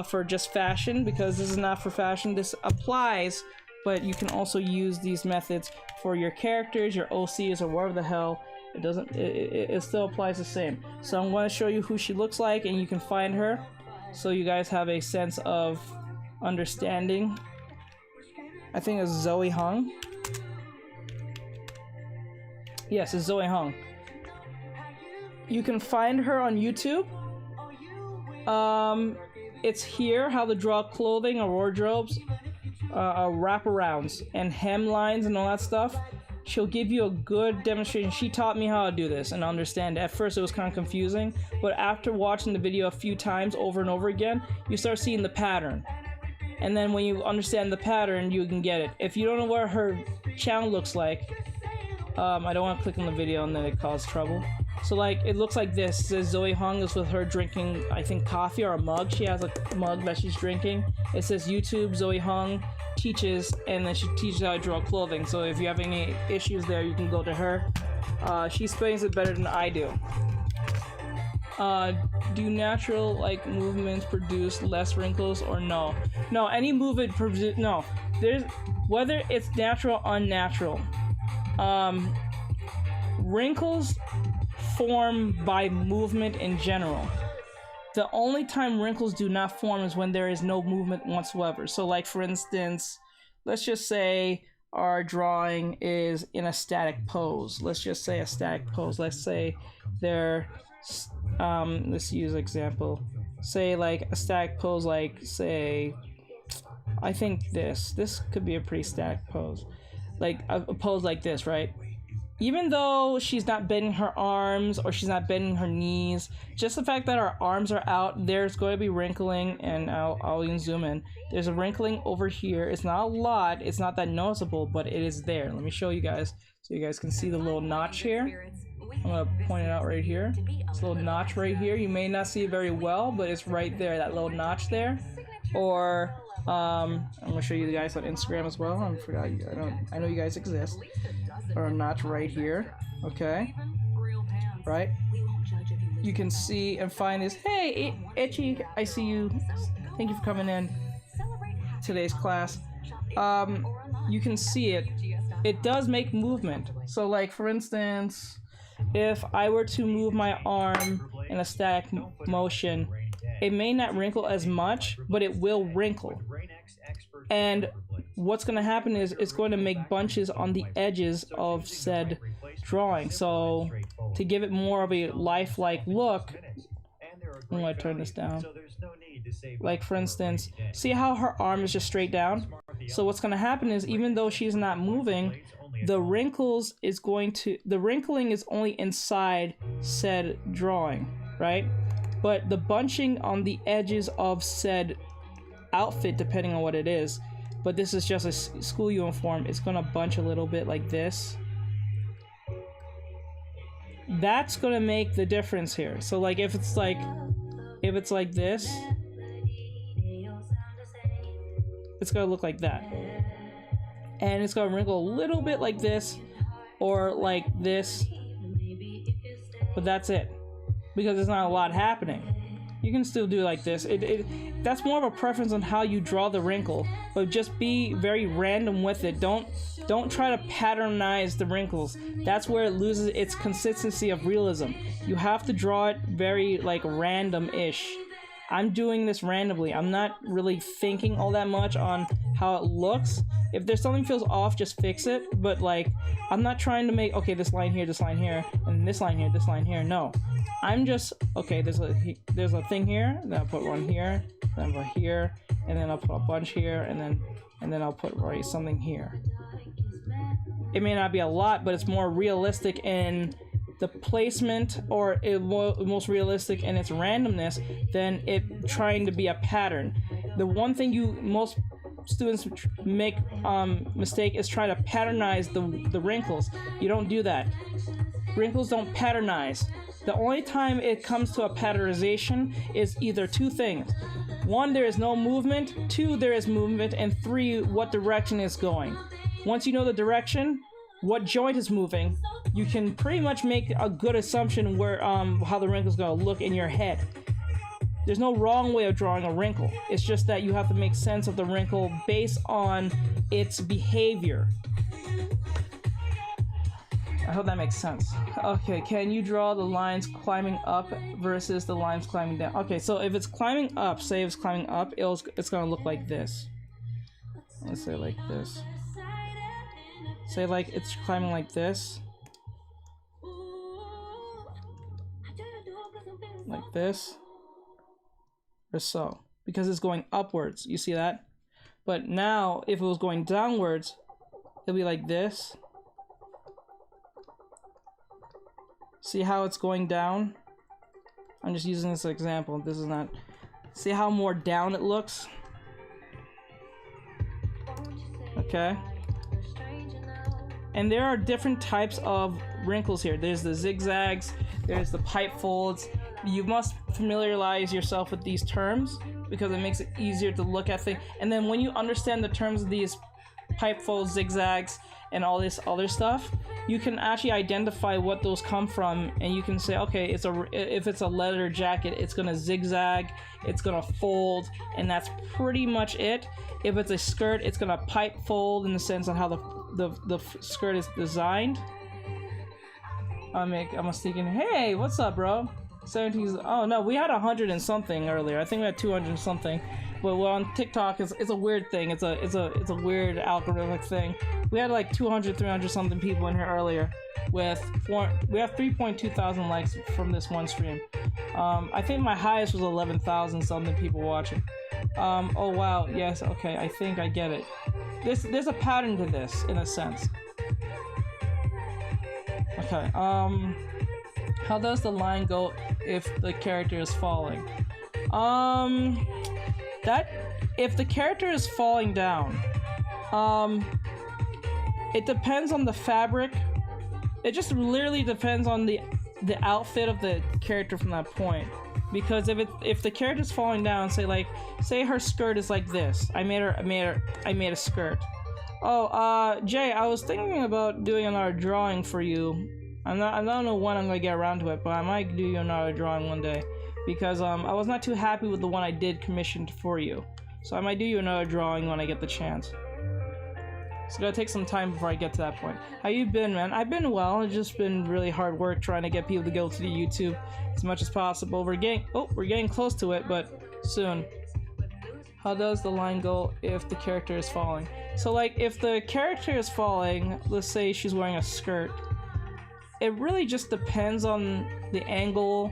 for just fashion, because this is not for fashion. This applies, but you can also use these methods for your characters, your OCs, or whatever the hell. It doesn't. It still applies the same. So I'm going to show you who she looks like, and you can find her, so you guys have a sense of understanding. I think it's Zoe Hung. Yes, it's Zoe Hung. You can find her on YouTube. It's here how to draw clothing or wardrobes, wraparounds, and hemlines and all that stuff. She'll give you a good demonstration. She taught me how to do this and understand. At first it was kind of confusing, but after watching the video a few times over and over again, you start seeing the pattern. And then when you understand the pattern, you can get it. If you don't know what her channel looks like, I don't want to click on the video and then it causes trouble. So like, it looks like this. It says Zoe Hung is with her drinking, I think, coffee or a mug. She has a mug that she's drinking. It says YouTube Zoe Hung teaches, and then she teaches how to draw clothing. So if you have any issues there, you can go to her. She explains it better than I do. Do natural like movements produce less wrinkles or no? No, any movement produce no. There's whether it's natural or unnatural. Wrinkles form by movement in general. The only time wrinkles do not form is when there is no movement whatsoever. So like for instance, let's just say our drawing is in a static pose. Let's just say a static pose. Let's say they're let's use example. Say like a static pose, like say, I think this could be a pretty static pose. Like a pose like this, right? Even though she's not bending her arms or she's not bending her knees, just the fact that her arms are out, there's going to be wrinkling, and I'll even zoom in. There's a wrinkling over here. It's not a lot, it's not that noticeable, but it is there. Let me show you guys so you guys can see the little notch here. I'm going to point it out right here. This little notch right here. You may not see it very well, but it's right there, that little notch there. Or I'm going to show you guys on Instagram as well. I forgot I know you guys exist. Or a notch right here, okay, right? You can see and find this. Hey, Itchy, I see you. Thank you for coming in today's class. You can see it. It does make movement. So like, for instance, if I were to move my arm in a static motion, it may not wrinkle as much, but it will wrinkle. And what's going to happen is it's going to make bunches on the edges of said drawing. So to give it more of a lifelike look, I'm going to turn this down. Like for instance, see how her arm is just straight down? So what's going to happen is, even though she's not moving, the wrinkling is only inside said drawing, right? But the bunching on the edges of said outfit, depending on what it is, but this is just a school uniform, it's gonna bunch a little bit like this. That's gonna make the difference here. So like if it's like this, it's gonna look like that, and it's gonna wrinkle a little bit like this or like this, but that's it, because there's not a lot happening. You can still do like this. That's more of a preference on how you draw the wrinkle, but just be very random with it. Don't try to patternize the wrinkles. That's where it loses its consistency of realism. You have to draw it very like random-ish. I'm doing this randomly. I'm not really thinking all that much on how it looks. If there's something feels off, just fix it. But like, I'm not trying to make, okay, this line here, and this line here, this line here. No, I'm just, okay, there's a thing here, then I'll put one here, then I'll put here, and then I'll put a bunch here, and then I'll put something here. It may not be a lot, but it's more realistic in the placement, or most realistic in its randomness than it trying to be a pattern. The one thing most students make mistake is trying to patternize the wrinkles. You don't do that. Wrinkles don't patternize. The only time it comes to a patternization is either two things. One, there is no movement. Two, there is movement. And three, what direction it's going. once you know the direction, what joint is moving, you can pretty much make a good assumption where how the wrinkle's gonna look in your head. There's no wrong way of drawing a wrinkle. It's just that you have to make sense of the wrinkle based on its behavior. I hope that makes sense. Okay, can you draw the lines climbing up versus the lines climbing down? Okay, so if it's climbing up, say if it's climbing up, it's gonna look like this. Let's say like this. Say like it's climbing like this. Like this. Or so. Because it's going upwards. You see that? But now, if it was going downwards, it'll be like this. See how it's going down? I'm just using this example. This is not... See how more down it looks? Okay. And there are different types of wrinkles here. There's the zigzags, there's the pipe folds. You must familiarize yourself with these terms because it makes it easier to look at things. And then when you understand the terms of these pipe folds, zigzags, and all this other stuff, you can actually identify what those come from, and you can say, okay, if it's a leather jacket, it's gonna zigzag, it's gonna fold, and that's pretty much it. If it's a skirt, it's gonna pipe fold in the sense of how the skirt is designed. I'm thinking, hey, what's up, bro? 17. Oh no, we had 100 and something earlier. I think we had 200 and something. But well, on TikTok, it's a weird thing. It's a weird algorithmic thing. We had like 200, 300 something people in here earlier. We have 3.2 thousand likes from this one stream. I think my highest was 11,000 something people watching. Oh wow, yes, okay, I think I get it. There's a pattern to this in a sense. Okay, how does the line go if the character is falling? That if the character is falling down, it depends on the fabric. It just literally depends on the outfit of the character from that point. Because if the character's falling down, say her skirt is like this. I made a skirt. Oh, Jay, I was thinking about doing another drawing for you. I don't know when I'm gonna get around to it, but I might do you another drawing one day. Because I was not too happy with the one I did commissioned for you. So I might do you another drawing when I get the chance. It's gonna take some time before I get to that point. How you been, man? I've been well. It's just been really hard work trying to get people to go to the YouTube as much as possible. We're getting close to it, but soon. How does the line go if the character is falling? So like if the character is falling, let's say she's wearing a skirt, it really just depends on the angle,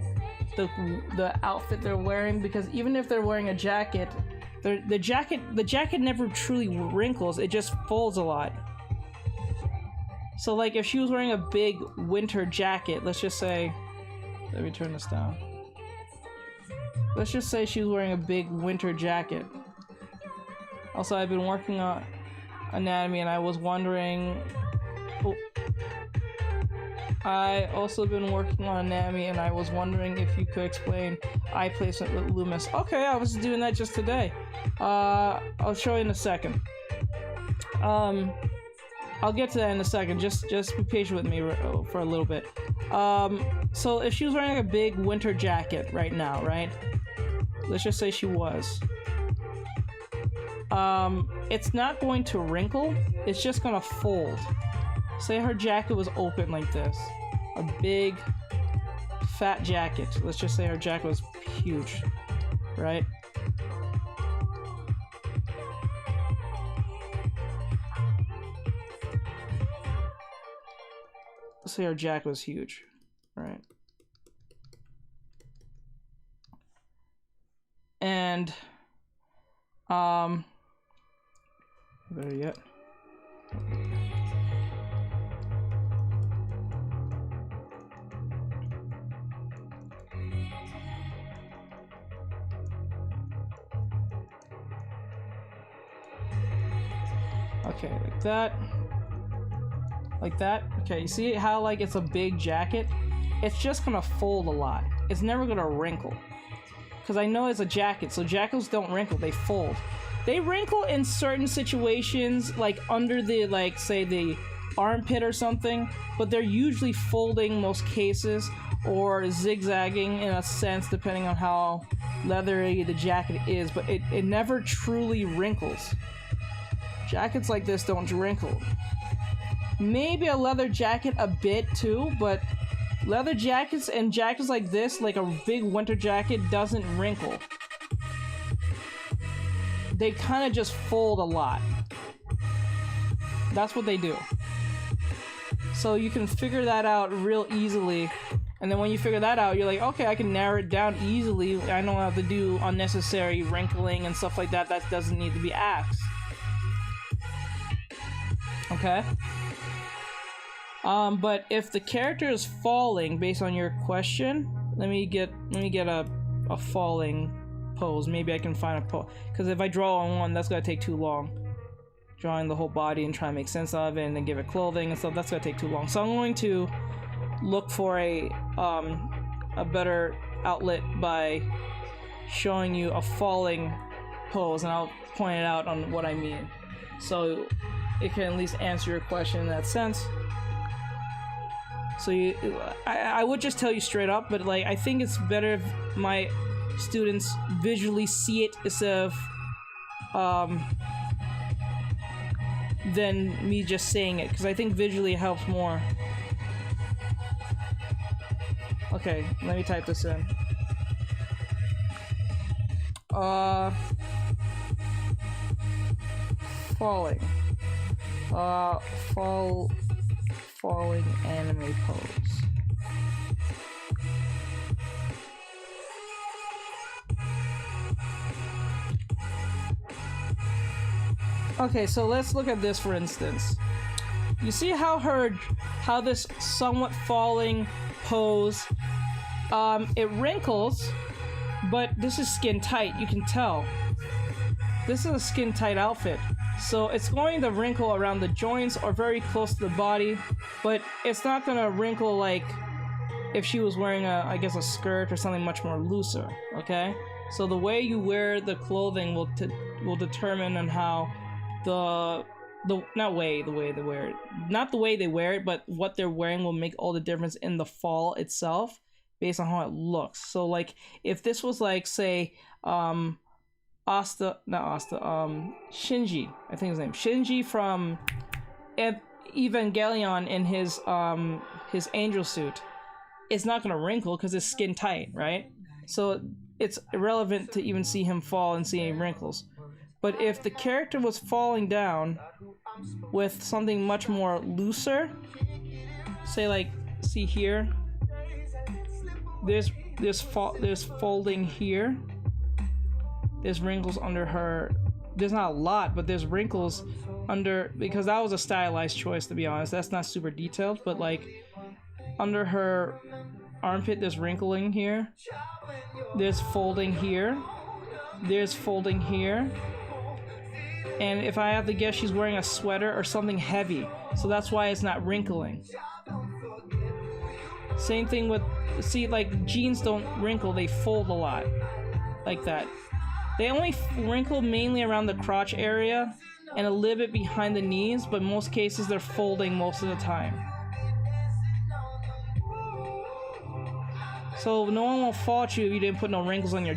the outfit they're wearing, because even if they're wearing a jacket, the jacket never truly wrinkles, it just folds a lot. So like if she was wearing a big winter jacket, let's just say, let me turn this down. Let's just say she was wearing a big winter jacket. Also, I've been working on anatomy and I was wondering, I also been working on anatomy and I was wondering if you could explain eye placement with Loomis. Okay, I was doing that just today. I'll show you in a second. I'll get to that in a second. Just be patient with me for a little bit. So if she was wearing a big winter jacket right now, right? Let's just say she was. It's not going to wrinkle. It's just gonna fold. Say her jacket was open like this. A big, fat jacket. Let's just say her jacket was huge, right? Let's say her jacket was huge, right? And, better yet. Okay, like that. Like that. Okay, you see how like it's a big jacket? It's just gonna fold a lot. It's never gonna wrinkle. Because I know it's a jacket, so jackets don't wrinkle, they fold. They wrinkle in certain situations, like under the, like, say the armpit or something, but they're usually folding most cases, or zigzagging in a sense, depending on how leathery the jacket is, but it never truly wrinkles. Jackets like this don't wrinkle. Maybe a leather jacket a bit too, but leather jackets and jackets like this, like a big winter jacket, doesn't wrinkle. They kind of just fold a lot. That's what they do. So you can figure that out real easily. And then when you figure that out, you're like, okay, I can narrow it down easily. I don't have to do unnecessary wrinkling and stuff like that. That doesn't need to be asked. Okay? But if the character is falling, based on your question, let me get a falling pose. Maybe I can find a pose. Because if I draw on one, that's gonna take too long. Drawing the whole body and trying to make sense of it and then give it clothing and stuff, that's gonna take too long. So I'm going to look for a better outlet by showing you a falling pose, and I'll point it out on what I mean, so it can at least answer your question in that sense. So I would just tell you straight up, but like I think it's better if my students visually see it instead of than me just saying it, because I think visually it helps more. Okay, let me type this in. Falling. Falling anime pose. Okay, so let's look at this for instance. You see how this somewhat falling pose, it wrinkles, but this is skin tight, you can tell. This is a skin tight outfit, so it's going to wrinkle around the joints or very close to the body, but it's not gonna wrinkle like if she was wearing I guess a skirt or something much more looser, okay? So the way you wear the clothing will determine on how not the way they wear it, not the way they wear it, but what they're wearing will make all the difference in the fall itself based on how it looks. So like if this was like, say, Shinji, I think his name, Shinji from Evangelion in his angel suit, it's not gonna wrinkle because it's skin tight, right? So it's irrelevant to even see him fall and see any wrinkles. But if the character was falling down with something much more looser, say like, see here, there's folding here, there's wrinkles under her, there's not a lot, but there's wrinkles under, because that was a stylized choice, to be honest. That's not super detailed, but like under her armpit there's wrinkling here, there's folding here, there's folding here. And if I have to guess, she's wearing a sweater or something heavy, so that's why it's not wrinkling. Same thing with, see, like jeans don't wrinkle, they fold a lot, like that. They only wrinkle mainly around the crotch area and a little bit behind the knees, but in most cases they're folding most of the time. So no one will fault you if you didn't put no wrinkles on your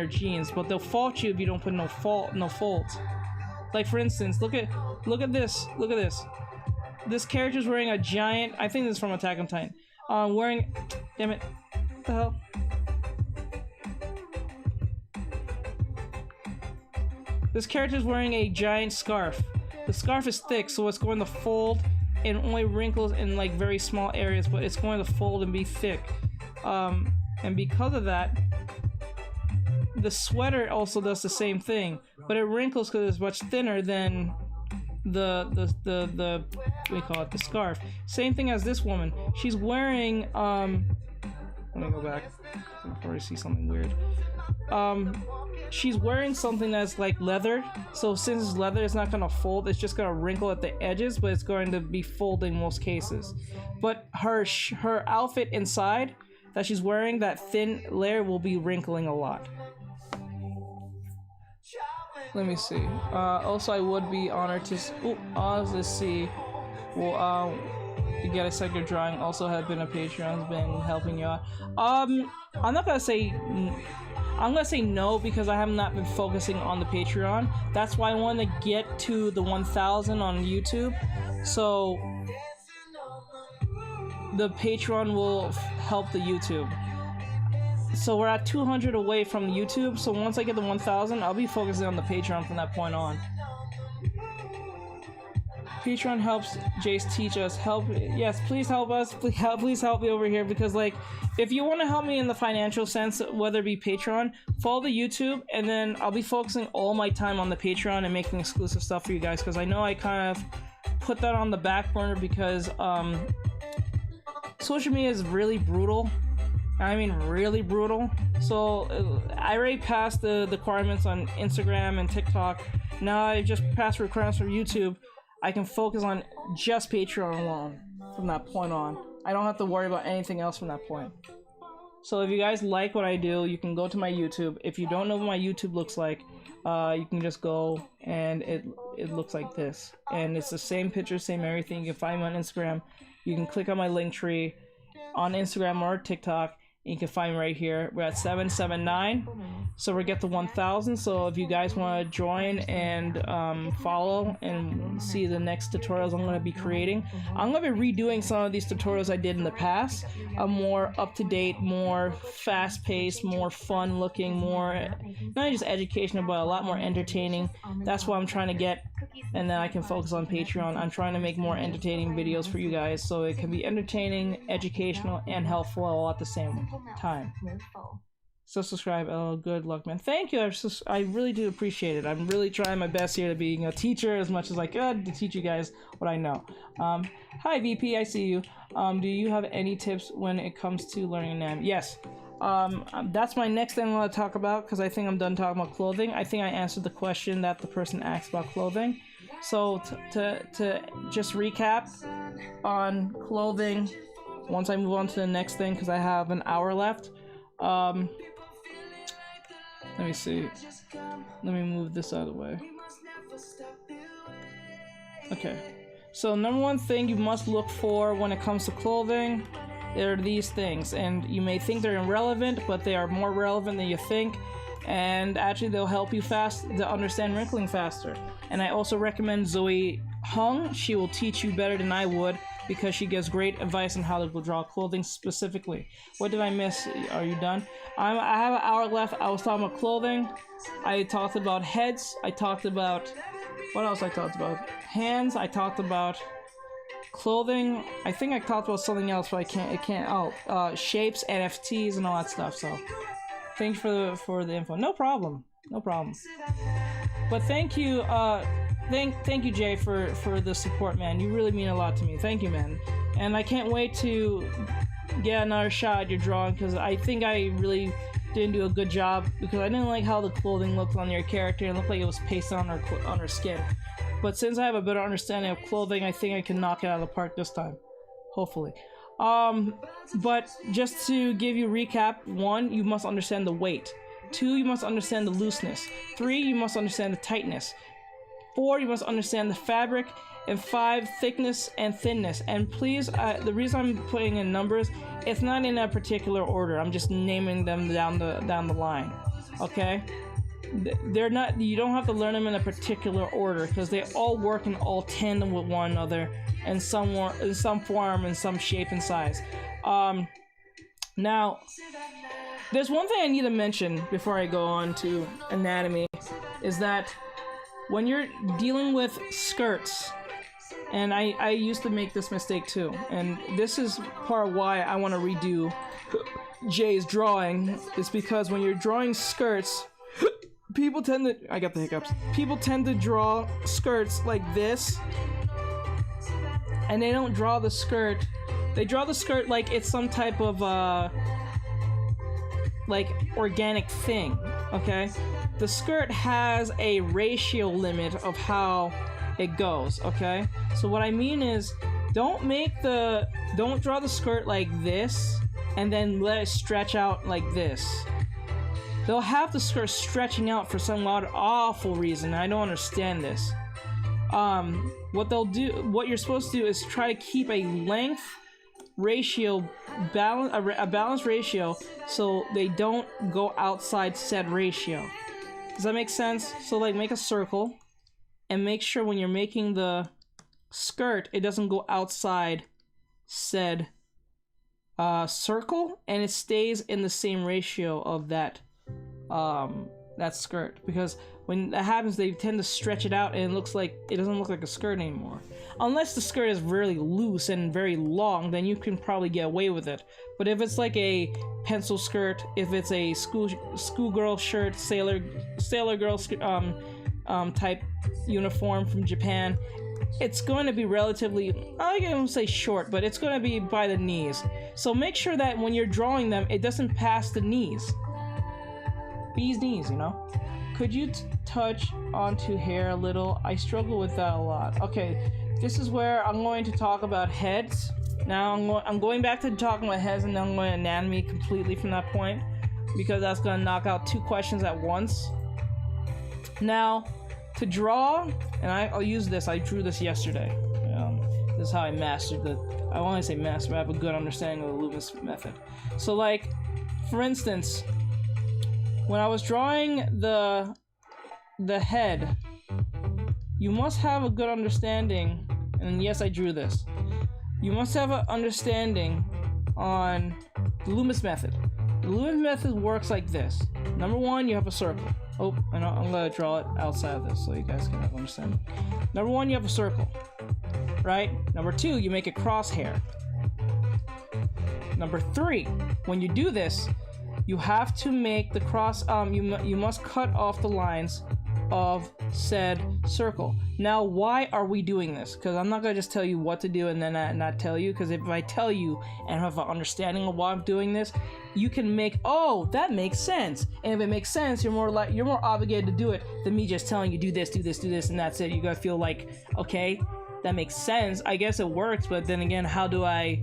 jeans, but they'll fault you if you don't put no folds. Like for instance, look at this. Look at this. This character's wearing a giant, I think this is from Attack on Titan. Damn it. What the hell? This character's wearing a giant scarf. The scarf is thick, so it's going to fold and only wrinkles in like very small areas, but it's going to fold and be thick. And because of that, the sweater also does the same thing, but it wrinkles because it's much thinner than the what do you call it, the scarf. Same thing as this woman. She's wearing let me go back before I see something weird. She's wearing something that's like leather, so since it's leather, it's not gonna fold, it's just gonna wrinkle at the edges, but it's going to be folding most cases. But her outfit inside that she's wearing, that thin layer, will be wrinkling a lot. let me see. Also, I would be honored to see. Well, to get a second drawing. Also, have been a Patreon, has been helping you out. I'm not gonna say. I'm gonna say no because I have not been focusing on the Patreon. That's why I want to get to the 1,000 on YouTube. So the Patreon will help the YouTube. So we're at 200 away from YouTube. So once I get the 1,000, I'll be focusing on the Patreon from that point on. Patreon helps Jace teach us. Yes, please help us. Please help me over here because, like, if you want to help me in the financial sense, whether it be Patreon, follow the YouTube, and then I'll be focusing all my time on the Patreon and making exclusive stuff for you guys because I know I kind of put that on the back burner because social media is really brutal. I mean, really brutal. So I already passed the requirements on Instagram and TikTok. Now I just passed requirements for YouTube. I can focus on just Patreon alone from that point on. I don't have to worry about anything else from that point. So if you guys like what I do, you can go to my YouTube. If you don't know what my YouTube looks like, you can just go and it looks like this. And it's the same picture, same everything. You can find me on Instagram. You can click on my link tree on Instagram or TikTok. You can find me right here. We're at 779, so we get to 1,000. So if you guys want to join and follow and see the next tutorials I'm going to be creating, I'm going to be redoing some of these tutorials I did in the past. A more up-to-date, more fast-paced, more fun-looking, more not just educational, but a lot more entertaining. That's what I'm trying to get, and then I can focus on Patreon. I'm trying to make more entertaining videos for you guys, so it can be entertaining, educational, and helpful all at the same time. So subscribe. Oh, good luck, man. Thank you. I really do appreciate it. I'm really trying my best here to being a teacher as much as I could to teach you guys what I know. Hi VP, I see you. Do you have any tips when it comes to learning anatomy? Yes. That's my next thing I want to talk about because I think I'm done talking about clothing. I think I answered the question that the person asked about clothing. So to just recap on clothing, once I move on to the next thing because I have an hour left. Let me see. Let me move this out of the way. Okay. So number one thing you must look for when it comes to clothing, there are these things, and you may think they're irrelevant, but they are more relevant than you think, and actually they'll help you to understand wrinkling faster. And I also recommend Zoe Hung. She will teach you better than I would because she gives great advice on how to draw clothing specifically. What did I miss? Are you done? I have an hour left. I was talking about clothing. I talked about heads. I talked about what else? I talked about hands. I talked about clothing. I think I talked about something else, but I can't. Oh, shapes, NFTs, and all that stuff. So, thanks for the info. No problem. No problem. But thank you. Thank you, Jay, for the support, man. You really mean a lot to me. Thank you, man. And I can't wait to get another shot at your drawing because I think I really didn't do a good job because I didn't like how the clothing looked on your character. It looked like it was pasted on her skin. But since I have a better understanding of clothing, I think I can knock it out of the park this time. Hopefully. But just to give you a recap, 1, you must understand the weight. 2, you must understand the looseness. 3, you must understand the tightness. 4, you must understand the fabric. And 5, thickness and thinness. And please, the reason I'm putting in numbers, it's not in a particular order. I'm just naming them down the line. Okay? They're not. You don't have to learn them in a particular order because they all work in all tandem with one another in some form, in some shape and size. Now, there's one thing I need to mention before I go on to anatomy, is that when you're dealing with skirts, and I used to make this mistake too, and this is part of why I want to redo Jay's drawing, is because when you're drawing skirts, people tend to, I got the hiccups, people tend to draw skirts like this, and they don't draw the skirt, they draw the skirt like it's some type of, like, organic thing, okay? The skirt has a ratio limit of how it goes, okay? So what I mean is, don't draw the skirt like this, and then let it stretch out like this. they'll have the skirt stretching out for some odd awful reason. I don't understand this. What you're supposed to do is try to keep a length ratio a balanced ratio so they don't go outside said ratio. Does that make sense? So like make a circle and make sure when you're making the skirt it doesn't go outside said circle, and it stays in the same ratio of that skirt, because when that happens they tend to stretch it out and it doesn't look like a skirt anymore. Unless the skirt is really loose and very long, then you can probably get away with it. But if it's like a pencil skirt, if it's a schoolgirl shirt, sailor girl type uniform from Japan, it's going to be relatively, I won't say short, but it's going to be by the knees. So make sure that when you're drawing them, it doesn't pass the knees. Bee's knees, you know? Could you touch onto hair a little? I struggle with that a lot. Okay, this is where I'm going to talk about heads. Now I'm going back to talking about heads, and then I'm going to anatomy completely from that point, because that's going to knock out 2 questions at once. Now, to draw, and I'll use this, I drew this yesterday. This is how I mastered I want to say master, but I have a good understanding of the Loomis method. So like, for instance, when I was drawing the head, you must have a good understanding, and yes, I drew this. You must have an understanding on the Loomis method. The Loomis method works like this. Number 1, you have a circle. Oh, I'm gonna draw it outside of this so you guys can understand. Number 1, you have a circle, right? Number 2, you make a crosshair. Number 3, when you do this, you have to make the cross. You must cut off the lines of said circle. Now, why are we doing this? Because I'm not gonna just tell you what to do and then not tell you. Because if I tell you and have an understanding of why I'm doing this, you can make, oh, that makes sense. And if it makes sense, you're more obligated to do it than me just telling you do this, and that's it. You gotta feel like, okay, that makes sense. I guess it works, but then again, how do I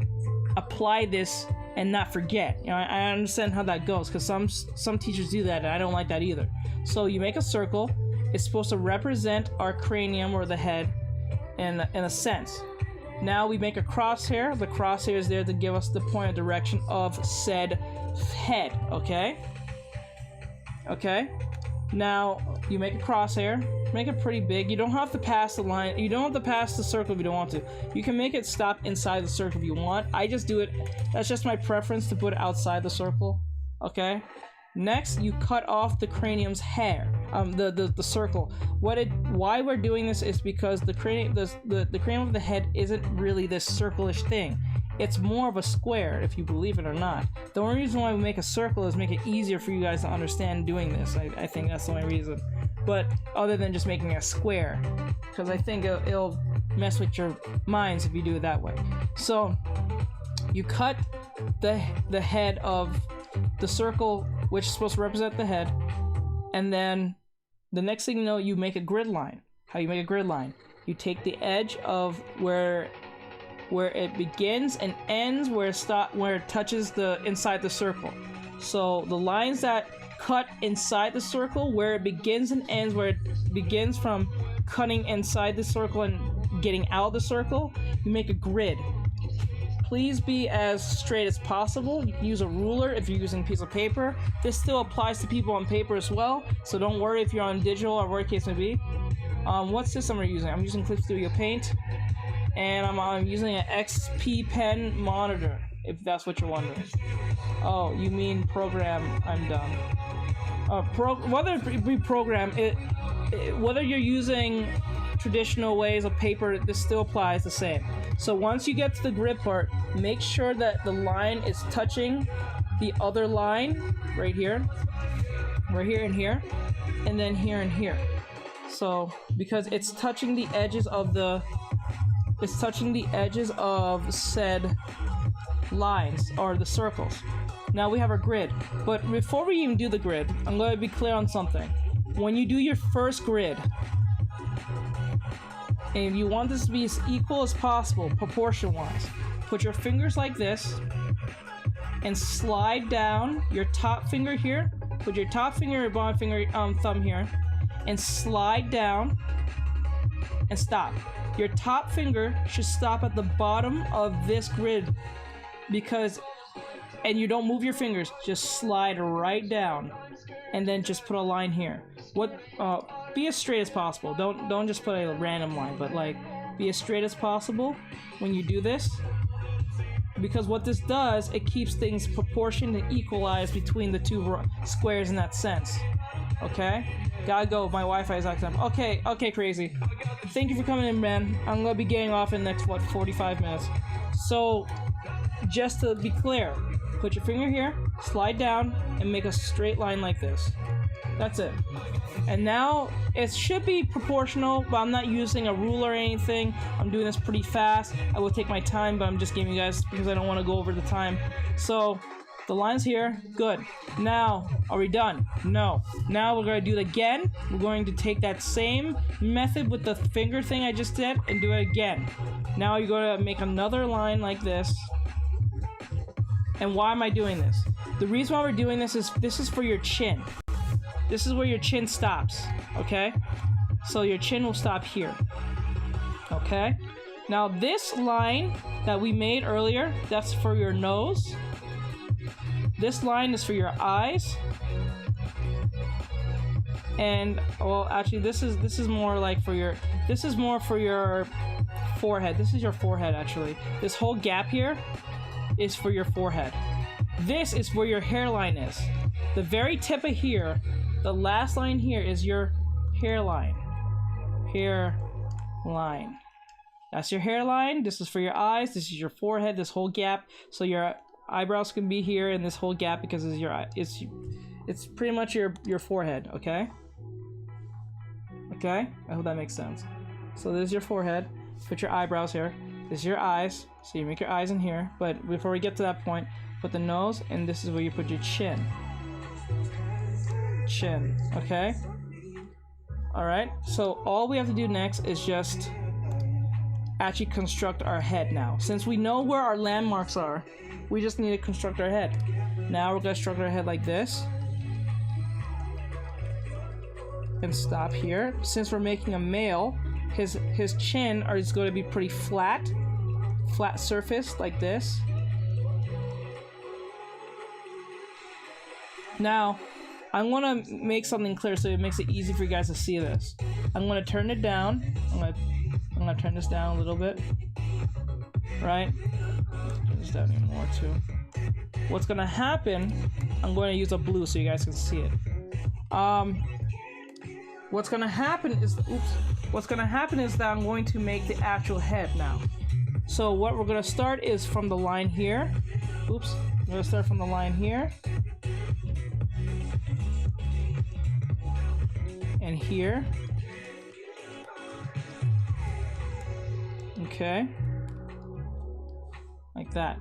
apply this and not forget? You know, I understand how that goes, because some teachers do that, and I don't like that either. So you make a circle. It's supposed to represent our cranium or the head in a sense. Now we make a crosshair. The crosshair is there to give us the point of direction of said head, okay? Okay? Now, you make a crosshair. Make it pretty big. You don't have to pass the line. You don't have to pass the circle if you don't want to. You can make it stop inside the circle if you want. I just do it. That's just my preference to put it outside the circle, okay? Next, you cut off the cranium's hair, the circle. Why we're doing this is because the cranium of the head isn't really this circle-ish thing. It's more of a square, if you believe it or not. The only reason why we make a circle is make it easier for you guys to understand doing this. I think that's the only reason. But other than just making a square, because I think it'll mess with your minds if you do it that way. So you cut the head of the circle, which is supposed to represent the head, and then the next thing you know, you make a grid line. How you make a grid line? You take the edge of where it begins and ends, where it touches the inside the circle. So the lines that cut inside the circle, where it begins and ends, where it begins from cutting inside the circle and getting out of the circle, you make a grid. Please be as straight as possible. You can use a ruler if you're using a piece of paper. This still applies to people on paper as well, so don't worry if you're on digital or whatever case may be. What system are you using? I'm using Clip Studio Paint, and I'm using an XP Pen monitor, if that's what you're wondering. Oh, you mean program? I'm done. Whether it be program, whether you're using traditional ways of paper, this still applies the same. So once you get to the grid part, make sure that the line is touching the other line right here and here, and then here and here. So because it's touching the edges of said lines or the circles. Now we have our grid, but before we even do the grid, I'm going to be clear on something. When you do your first grid, and if you want this to be as equal as possible, proportion-wise, put your fingers like this and slide down your top finger here, put your top finger or bottom finger, thumb here, and slide down and stop. Your top finger should stop at the bottom of this grid because, and you don't move your fingers, just slide right down and then just put a line here. Be as straight as possible. Don't just put a random line, but like be as straight as possible when you do this. Because what this does, it keeps things proportioned and equalized between the two squares in that sense. Okay? Gotta go, my Wi-Fi is acting up. Okay, crazy. Thank you for coming in, man. I'm gonna be getting off in the next, 45 minutes. So, just to be clear, put your finger here, slide down, and make a straight line like this. That's it. And now, it should be proportional, but I'm not using a ruler or anything. I'm doing this pretty fast. I will take my time, but I'm just giving you guys, because I don't want to go over the time. So, the line's here. Good. Now, are we done? No. Now we're going to do it again. We're going to take that same method with the finger thing I just did and do it again. Now you're going to make another line like this. And why am I doing this? The reason why we're doing this is for your chin. This is where your chin stops, okay? So your chin will stop here, okay? Now this line that we made earlier, that's for your nose. This line is for your eyes. And, well, actually this is more like for your, this is more for your forehead. This is your forehead, actually. This whole gap here is for your forehead. This is where your hairline is. The very tip of here, the last line here is your hairline. Hairline. That's your hairline. This is for your eyes. This is your forehead. This whole gap. So your eyebrows can be here in this whole gap because it's your it's pretty much your forehead. Okay. Okay. I hope that makes sense. So this is your forehead. Put your eyebrows here. This is your eyes. So you make your eyes in here. But before we get to that point, put the nose, and this is where you put your chin. Chin, okay? Alright, so all we have to do next is just actually construct our head now. Since we know where our landmarks are, we just need to construct our head. Now we're gonna construct our head like this. And stop here. Since we're making a male, his chin is going to be pretty flat surface like this. Now, I'm gonna make something clear so it makes it easy for you guys to see this. I'm gonna turn it down. I'm gonna turn this down a little bit. Right? Turn this down even more too. What's gonna happen? I'm going to use a blue so you guys can see it. What's gonna happen is that I'm going to make the actual head now. So what we're gonna start is from the line here. Oops. I'm gonna start from the line here. And here. Okay. Like that.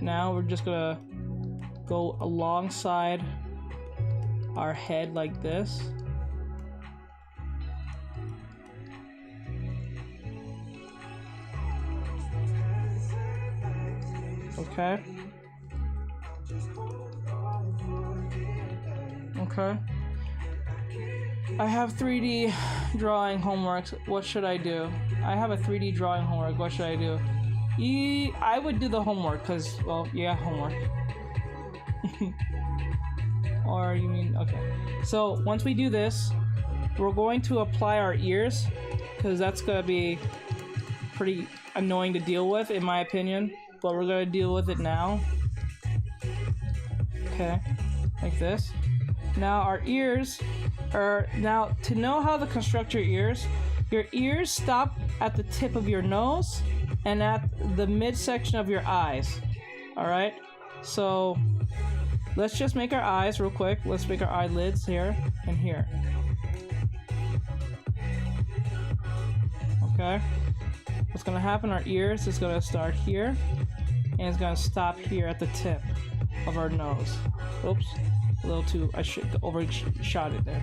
Now we're just gonna go alongside our head like this. Okay. Okay. I have 3D drawing homework. What should I do? I have a 3D drawing homework. What should I do? I would do the homework because, well, yeah, homework. Or you mean, okay. So once we do this, we're going to apply our ears because that's going to be pretty annoying to deal with, in my opinion. But we're going to deal with it now. Okay, like this. Now our ears are, now to know how to construct your ears stop at the tip of your nose and at the midsection of your eyes. Alright, so let's just make our eyes real quick. Let's make our eyelids here and here. Okay, what's gonna happen, our ears is gonna start here and it's gonna stop here at the tip of our nose. Oops, a little too, I should overshot it there.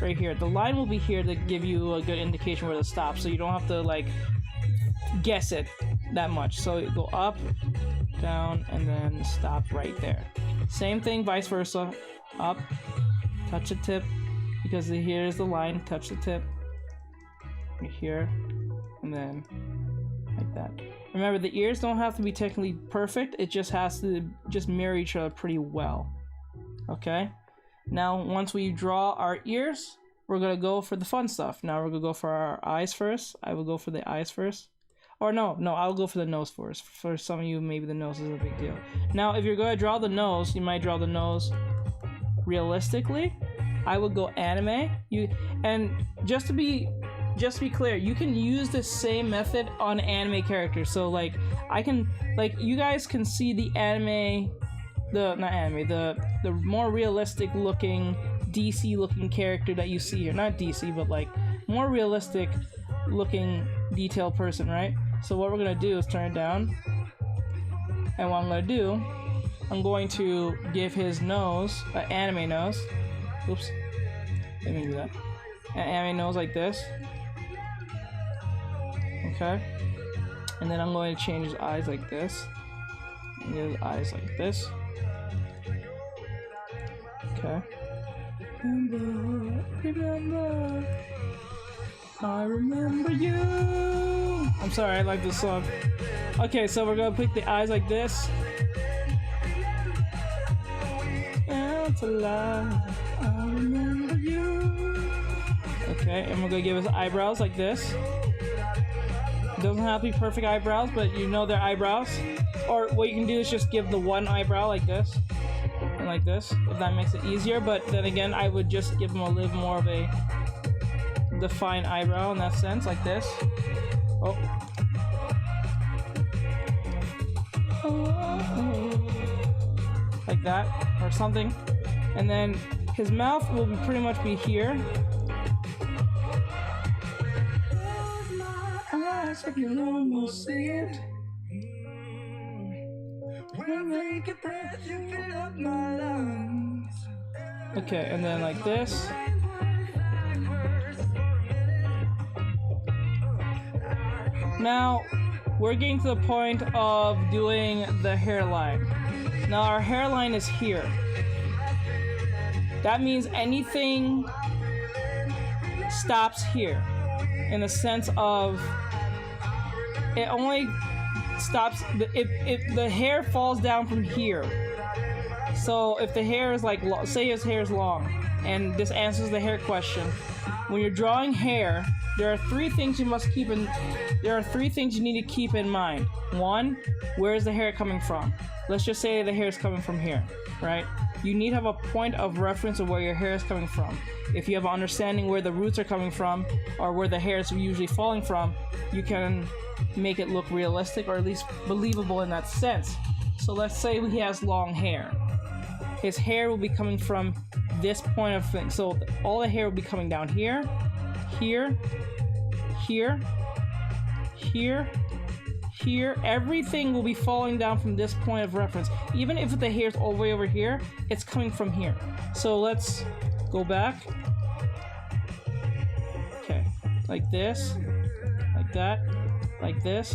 Right here, the line will be here to give you a good indication where to stop, so you don't have to like guess it. that much. So you go up, down, and then stop right there. Same thing, vice versa. Up, touch the tip, because here's the line, touch the tip. Right here, and then like that. Remember, the ears don't have to be technically perfect, it just has to just mirror each other pretty well. Okay? Now, once we draw our ears, we're gonna go for the fun stuff. Now we're gonna go for our eyes first. I will go for the eyes first. Or no, I'll go for the nose first. For some of you, maybe the nose is a big deal. Now, if you're gonna draw the nose, you might draw the nose realistically. I would go anime. And just to be clear, you can use the same method on anime characters. So like, you guys can see the anime, the more realistic looking DC looking character that you see here. Not DC, but like more realistic looking detailed person, right? So what we're gonna do is turn it down, and what I'm gonna do, I'm going to give his nose an anime nose. Oops, let me do that. An anime nose like this. Okay, and then I'm going to change his eyes like this. And get his eyes like this. Okay. Remember, I remember you. I'm sorry, I like this song. Okay, so we're gonna pick the eyes like this. It's alive. I remember you. Okay, and we're gonna give his eyebrows like this. It doesn't have to be perfect eyebrows, but you know they're eyebrows. Or what you can do is just give the one eyebrow like this. And like this, if that makes it easier. But then again, I would just give him a little more of a defined eyebrow in that sense, like this. Oh. Like that, or something. And then his mouth will pretty much be here. I can almost see it. Okay, and then like this. Now, we're getting to the point of doing the hairline. Now, our hairline is here. That means anything stops here. In the sense of, it only stops if the hair falls down from here. So if the hair is like, say his hair is long, and this answers the hair question. When you're drawing hair, there are three things you need to keep in mind. One, where is the hair coming from? Let's just say the hair is coming from here, right? You need to have a point of reference of where your hair is coming from. If you have an understanding where the roots are coming from, or where the hair is usually falling from, you can make it look realistic, or at least believable in that sense. So let's say he has long hair. His hair will be coming from this point of thing. So all the hair will be coming down here, here, here, here, here. Everything will be falling down from this point of reference. Even if the hair is all the way over here, it's coming from here. So let's go back. Okay, like this, like that, like this.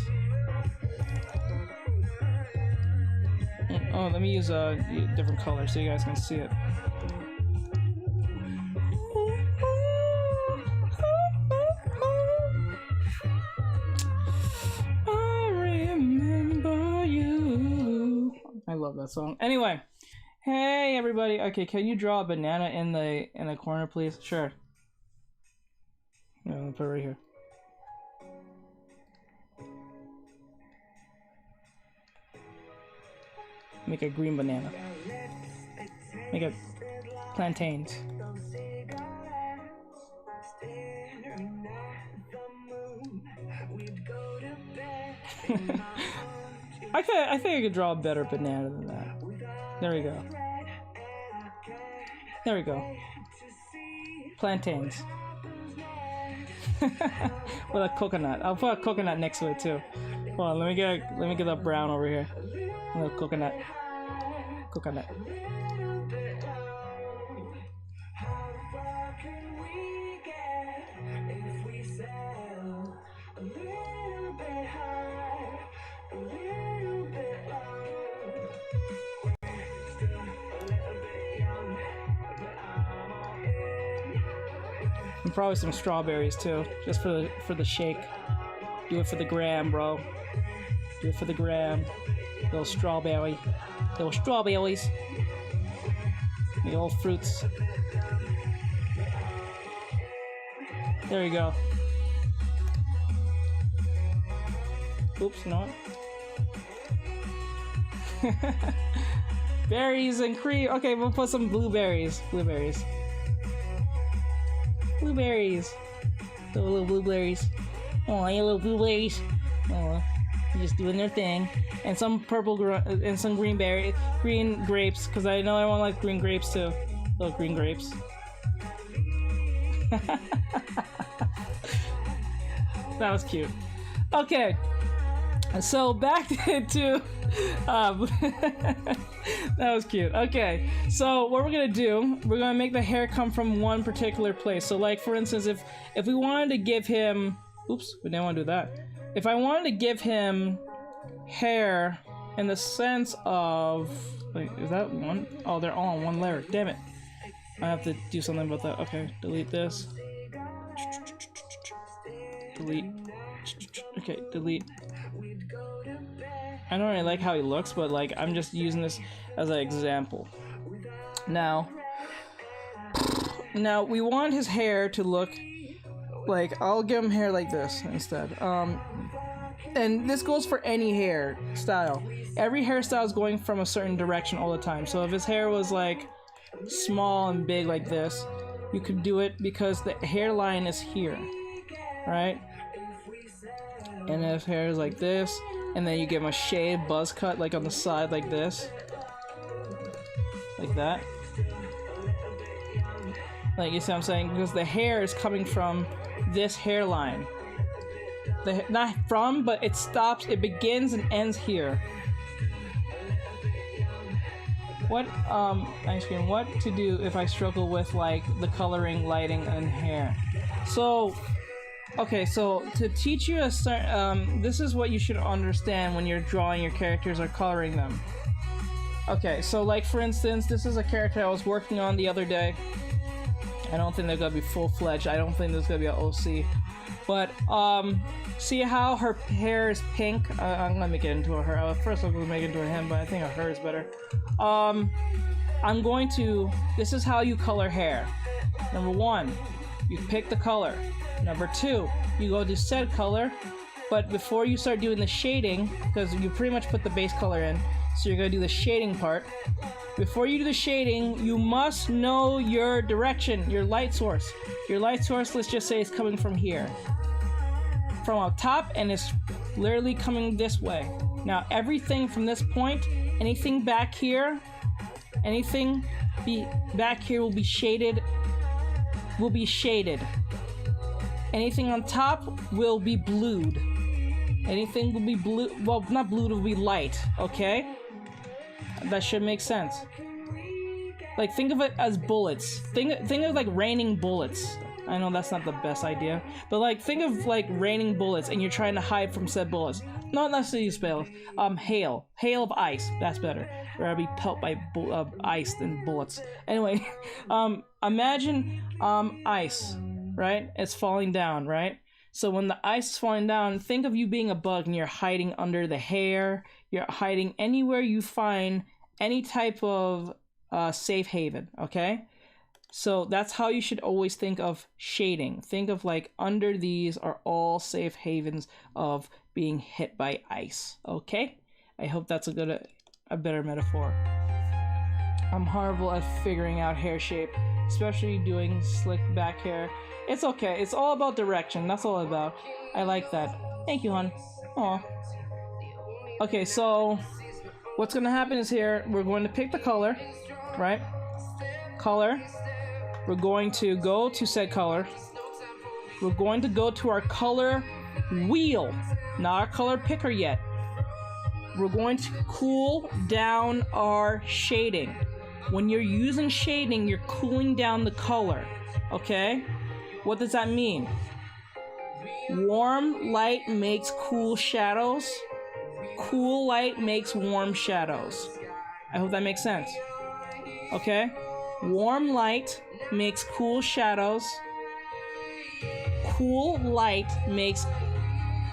Oh, let me use a different color so you guys can see it. I remember you. I love that song. Anyway, hey everybody. Okay, can you draw a banana in the corner, please? Sure. Yeah, I'll put it right here. Make a green banana. Make it plantains. I think I could draw a better banana than that. There we go. There we go. Plantains. With a coconut. I'll put a coconut next to it too. Hold on, let me get that brown over here. A little coconut. Coconut. And probably some strawberries too, just for the shake. Do it for the gram, bro. Do it for the gram. Little strawberry. Little strawberries. The old fruits. There you go. Oops, not. Berries and cream. Okay, we'll put some blueberries. Blueberries. Blueberries. Little blueberries. Oh, you little blueberries. Oh, just doing their thing. And some and some green grapes, because I know everyone likes green grapes too. Little green grapes. That was cute. Okay. So back to that was cute. Okay, so what we're gonna do, we're gonna make the hair come from one particular place. So like for instance, if we wanted to give him, oops, we didn't want to do that. If I wanted to give him hair in the sense of, wait, is that one? Oh, they're all on one layer. Damn it. I have to do something about that. Okay, delete this. Delete. Okay, delete. I don't really like how he looks, but like I'm just using this as an example. Now we want his hair to look like, I'll give him hair like this instead. And this goes for any hair style. Every hairstyle is going from a certain direction all the time. So if his hair was like small and big like this, you could do it because the hairline is here, right? And if hair is like this, and then you give him a shaved buzz cut like on the side like this. Like that. Like, you see what I'm saying? Because the hair is coming from this hairline. Not from, but it stops, it begins and ends here. What to do if I struggle with like the coloring, lighting, and hair? So, okay, so to teach you a certain, this is what you should understand when you're drawing your characters or coloring them. Okay, so like for instance, this is a character I was working on the other day. I don't think they're gonna be full-fledged. I don't think there's gonna be an OC. But, see how her hair is pink? I'm gonna make it into a her. First I'm gonna make it into a him, but I think a her is better. This is how you color hair. Number 1, you pick the color. Number 2, you go to said color, but before you start doing the shading, because you pretty much put the base color in, so you're gonna do the shading part. Before you do the shading, you must know your direction, your light source. Your light source, let's just say, is coming from here. From up top, and it's literally coming this way. Now, everything from this point, anything back here, back here will be shaded. Anything on top will be blued. Anything will be blue, well, not blued, it will be light, okay? That should make sense. Like, think of it as bullets. Think of like raining bullets. I know that's not the best idea, but like think of like raining bullets, and you're trying to hide from said bullets. Not necessarily spells. Hail of ice. That's better. Rather be pelt by ice than bullets. Anyway, imagine ice, right? It's falling down, right? So when the ice is falling down, think of you being a bug and you're hiding under the hair. You're hiding anywhere you find any type of safe haven, okay? So that's how you should always think of shading. Think of like under these are all safe havens of being hit by ice, okay? I hope that's a better metaphor. I'm horrible at figuring out hair shape, especially doing slick back hair. It's okay, it's all about direction, that's all about. I like that. Thank you, hon. Aw. Okay, so what's gonna happen is here, we're going to pick the color, right? Color. We're going to go to said color. We're going to go to our color wheel, not our color picker yet. We're going to cool down our shading. When you're using shading, you're cooling down the color, okay? What does that mean? Warm light makes cool shadows. Cool light makes warm shadows. I hope that makes sense. Okay? Warm light makes cool shadows. cool light makes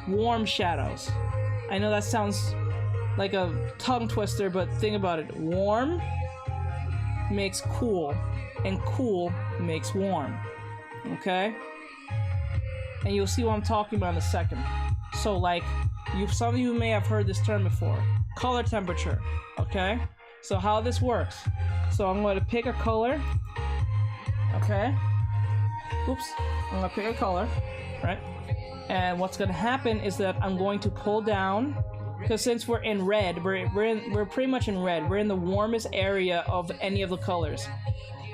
warm shadows. I know that sounds like a tongue twister, but think about it. Warm makes cool, and cool makes warm. Okay? And you'll see what I'm talking about in a second. So like, some of you may have heard this term before. Color temperature. Okay? So how this works. So I'm going to pick a color. Okay? Oops. I'm going to pick a color. Right? And what's going to happen is that I'm going to pull down, because since we're in red, we're pretty much in red. We're in the warmest area of any of the colors.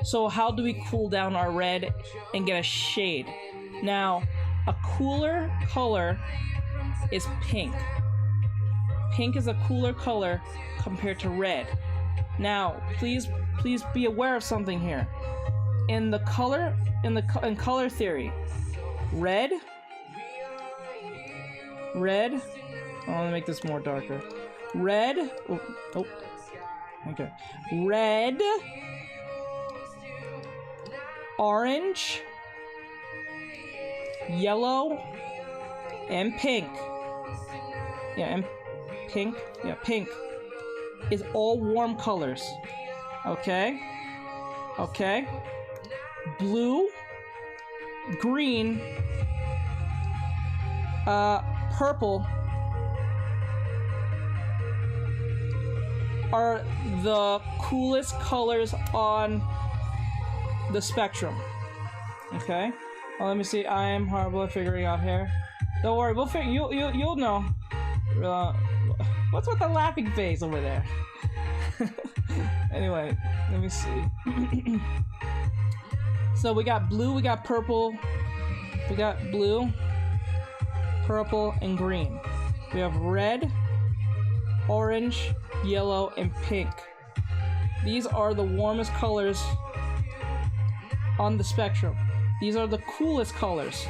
So how do we cool down our red and get a shade? Now, a cooler color is pink. Pink is a cooler color compared to red. Now, please be aware of something here. In color theory, red. Oh, let me make this more darker. Red. Oh. Okay. Red. Orange. Yellow. And pink. Yeah, and pink. Yeah, pink is all warm colors. Okay? Okay? Blue, green, purple are the coolest colors on the spectrum. Okay? Well, let me see. I am horrible at figuring out here. Don't worry, we'll figure. You'll know. What's with the laughing face over there? Anyway, let me see. So we got blue, we got purple, we got blue, purple, and green. We have red, orange, yellow, and pink. These are the warmest colors on the spectrum. These are the coolest colors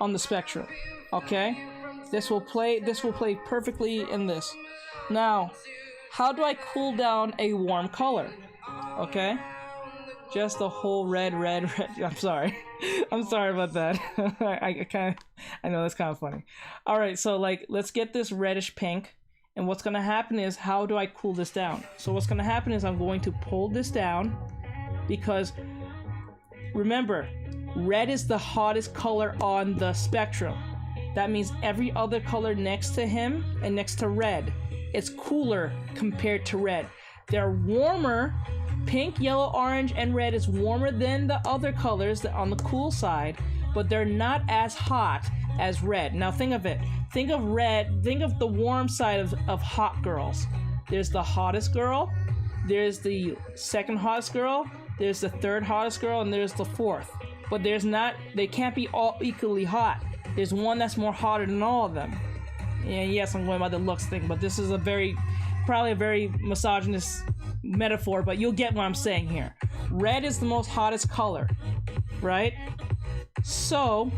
on the spectrum. Okay? This will play perfectly in this. Now, how do I cool down a warm color? Okay? Just the whole red. I'm sorry. I'm sorry about that. I know that's kind of funny. All right, so like, let's get this reddish pink. And what's gonna happen is, how do I cool this down? So what's gonna happen is I'm going to pull this down, because remember, red is the hottest color on the spectrum. That means every other color next to him and next to red is cooler compared to red. They're warmer. Pink, yellow, orange, and red is warmer than the other colors on the cool side, but they're not as hot as red. Now think of it. Think of red. Think of the warm side of hot girls. There's the hottest girl. There's the second hottest girl. There's the third hottest girl, and there's the fourth. But they can't be all equally hot. There's one that's more hotter than all of them. And yes, I'm going by the looks thing, but this is probably a very misogynist metaphor, but you'll get what I'm saying here. Red is the most hottest color, right? So,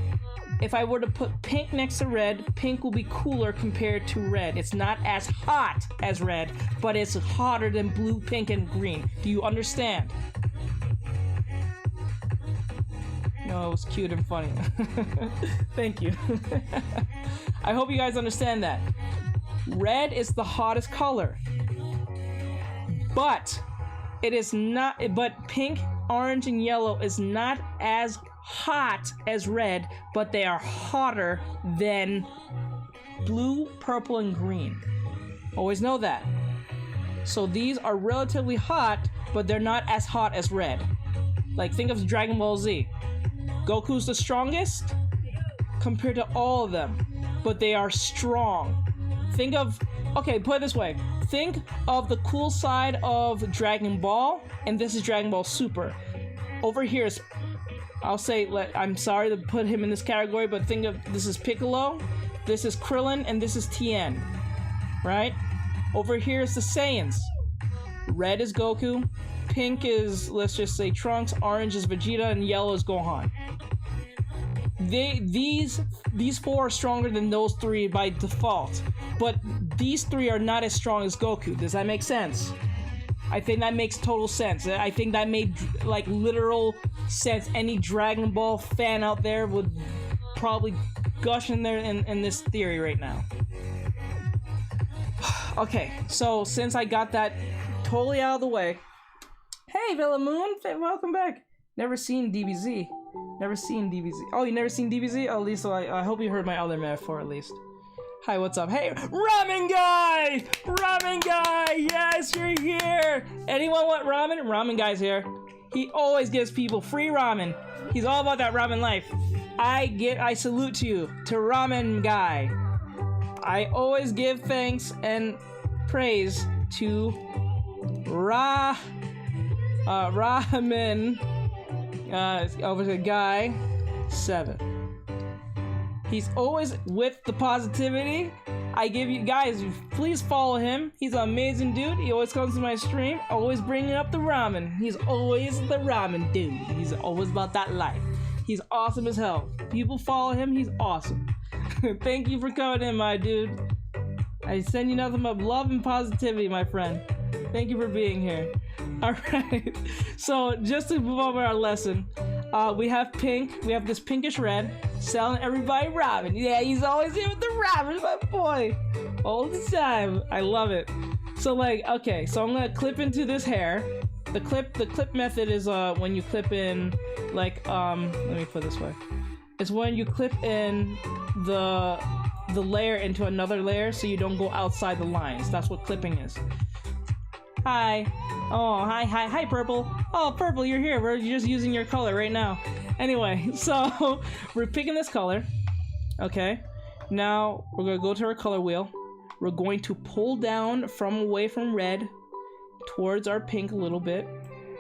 if I were to put pink next to red, pink will be cooler compared to red. It's not as hot as red, but it's hotter than blue, pink, and green. Do you understand? No, it was cute and funny. Thank you. I hope you guys understand that. Red is the hottest color. But it is not, but pink, orange, and yellow is not as hot as red, but they are hotter than blue, purple, and green. Always know that. So these are relatively hot, but they're not as hot as red. Like, think of Dragon Ball Z. Goku's the strongest compared to all of them, but they are strong. Think of, okay, put it this way. Think of the cool side of Dragon Ball, and this is Dragon Ball Super. Over here is, I'm sorry to put him in this category, but think of, this is Piccolo, this is Krillin, and this is Tien, right? Over here is the Saiyans. Red is Goku, pink is, let's just say, Trunks, orange is Vegeta, and yellow is Gohan. These four are stronger than those three by default, but these three are not as strong as Goku. Does that make sense? I think that makes total sense. I think that made like literal sense. Any Dragon Ball fan out there would probably gushing there in this theory right now. Okay, so since I got that totally out of the way, hey Villa Moon, welcome back. Never seen DBZ. Never seen DBZ. Oh, you never seen DBZ? Oh, at least I hope you heard my other metaphor at least. Hi, what's up? Hey, ramen guy! Ramen guy! Yes, you're here! Anyone want ramen? Ramen guy's here. He always gives people free ramen. He's all about that ramen life. I salute you to ramen guy. I always give thanks and praise to ramen over to guy 7. He's always with the positivity. I give you guys, please follow him. He's an amazing dude. He always comes to my stream, always bringing up the ramen. He's always the ramen dude. He's always about that life. He's awesome as hell. People follow him. He's awesome. Thank you for coming in, my dude. I send you nothing but love and positivity, my friend. Thank you for being here. All right. So just to move over our lesson, we have pink. We have this pinkish red selling everybody ramen. Yeah, he's always here with the ramen, my boy, all the time. I love it. So like, okay, so I'm gonna clip into this hair. The clip method is when you clip in like let me put it this way. It's when you clip in the layer into another layer so you don't go outside the lines. That's what clipping is. Hi. Oh, hi, Purple. Oh, Purple, you're here. We're just using your color right now. Anyway, so we're picking this color. Okay. Now we're gonna go to our color wheel. We're going to pull down from away from red towards our pink a little bit.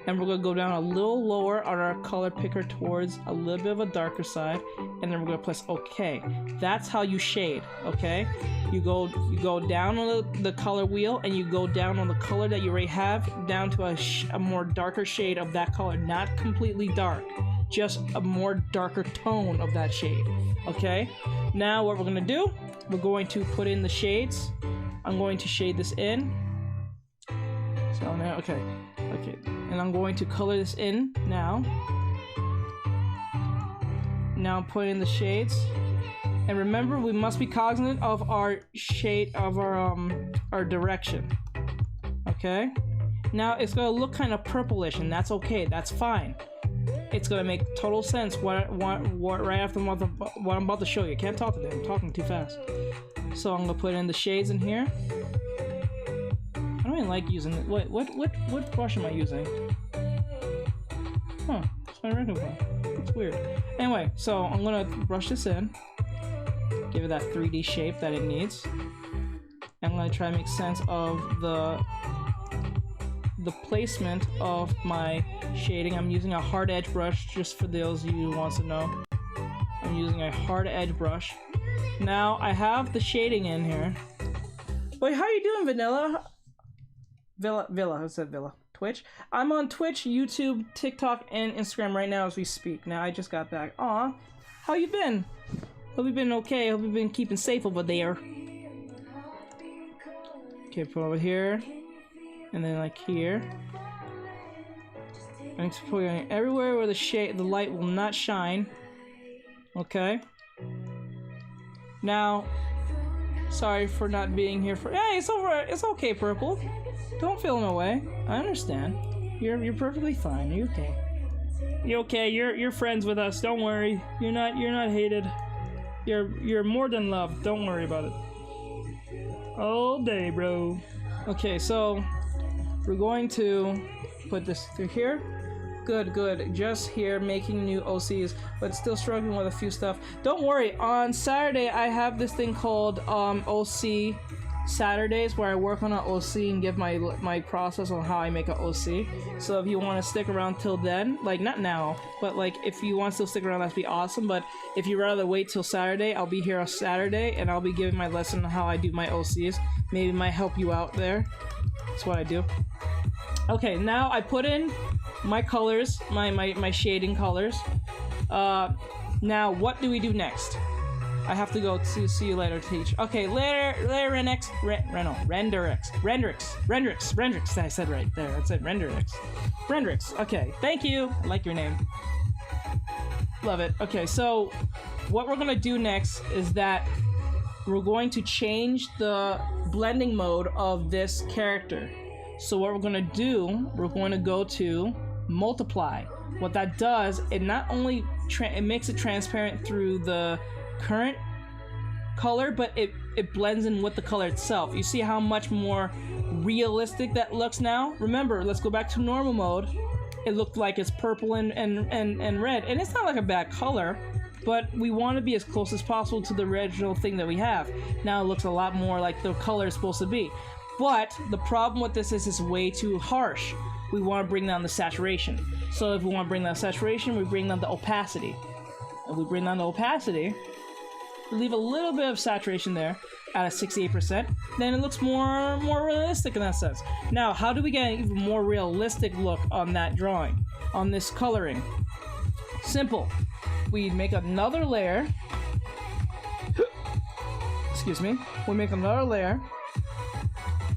And we're gonna go down a little lower on our color picker towards a little bit of a darker side, and then we're gonna press OK. That's how you shade, okay? You go down on the color wheel, and you go down on the color that you already have, down to a more darker shade of that color, not completely dark, just a more darker tone of that shade, okay? Now what we're gonna do, we're going to put in the shades. I'm going to shade this in. So now, okay. And I'm going to color this in now. Now I'm putting in the shades. And remember, we must be cognizant of our shade of our direction. Okay? Now it's gonna look kind of purplish, and that's okay. That's fine. It's gonna make total sense what right after what I'm about to show you. Can't talk today. I'm talking too fast. So I'm gonna put in the shades in here. I don't even like using it. What brush am I using? Huh, it's my regular brush. It's weird. Anyway, so I'm gonna brush this in, give it that 3D shape that it needs. I'm gonna try to make sense of the placement of my shading. I'm using a hard edge brush, just for those of you who wants to know. I'm using a hard edge brush. Now I have the shading in here. Wait, how you doing, Vanilla? Villa, who said Villa? Twitch? I'm on Twitch, YouTube, TikTok, and Instagram right now as we speak. Now, I just got back. Aw, how you been? Hope you've been okay. Hope you've been keeping safe over there. Okay, put over here. And then like here. And it's putting everywhere where the light will not shine. Okay. Now, sorry for not being here for. Hey, it's over. It's okay, Purple. Don't feel no way. I understand. You're perfectly fine. You're okay. You're okay. You're friends with us. Don't worry. You're not hated. You're more than loved. Don't worry about it. All day, bro. Okay, so we're going to put this through here. Good. Just here, making new OCs, but still struggling with a few stuff. Don't worry. On Saturday, I have this thing called OC Saturdays, where I work on an OC and give my process on how I make an OC. So if you want to stick around till then, like not now, but like if you want to still stick around, that'd be awesome. But if you rather wait till Saturday, I'll be here on Saturday and I'll be giving my lesson on how I do my OCs. Maybe it might help you out there. That's what I do. Okay, now I put in my colors, my shading colors. Now what do we do next? I have to go to see you later, teach. Okay, later, Renderix. I said right there. I said Renderix. Okay, thank you. I like your name. Love it. Okay, so what we're gonna do next is that we're going to change the blending mode of this character. So what we're gonna do, we're going to go to multiply. What that does, it not only it makes it transparent through the current color, but it blends in with the color itself. You see how much more realistic that looks now? Remember, let's go back to normal mode. It looked like it's purple and red, and it's not like a bad color, but we want to be as close as possible to the original thing that we have. Now it looks a lot more like the color is supposed to be. But the problem with this is it's way too harsh. We want to bring down the saturation. So if we want to bring down saturation, we bring down the opacity. If we bring down the opacity, we leave a little bit of saturation there at a 68%, then it looks more realistic in that sense. Now, how do we get an even more realistic look on that drawing, on this coloring? Simple. We make another layer. Excuse me. We make another layer.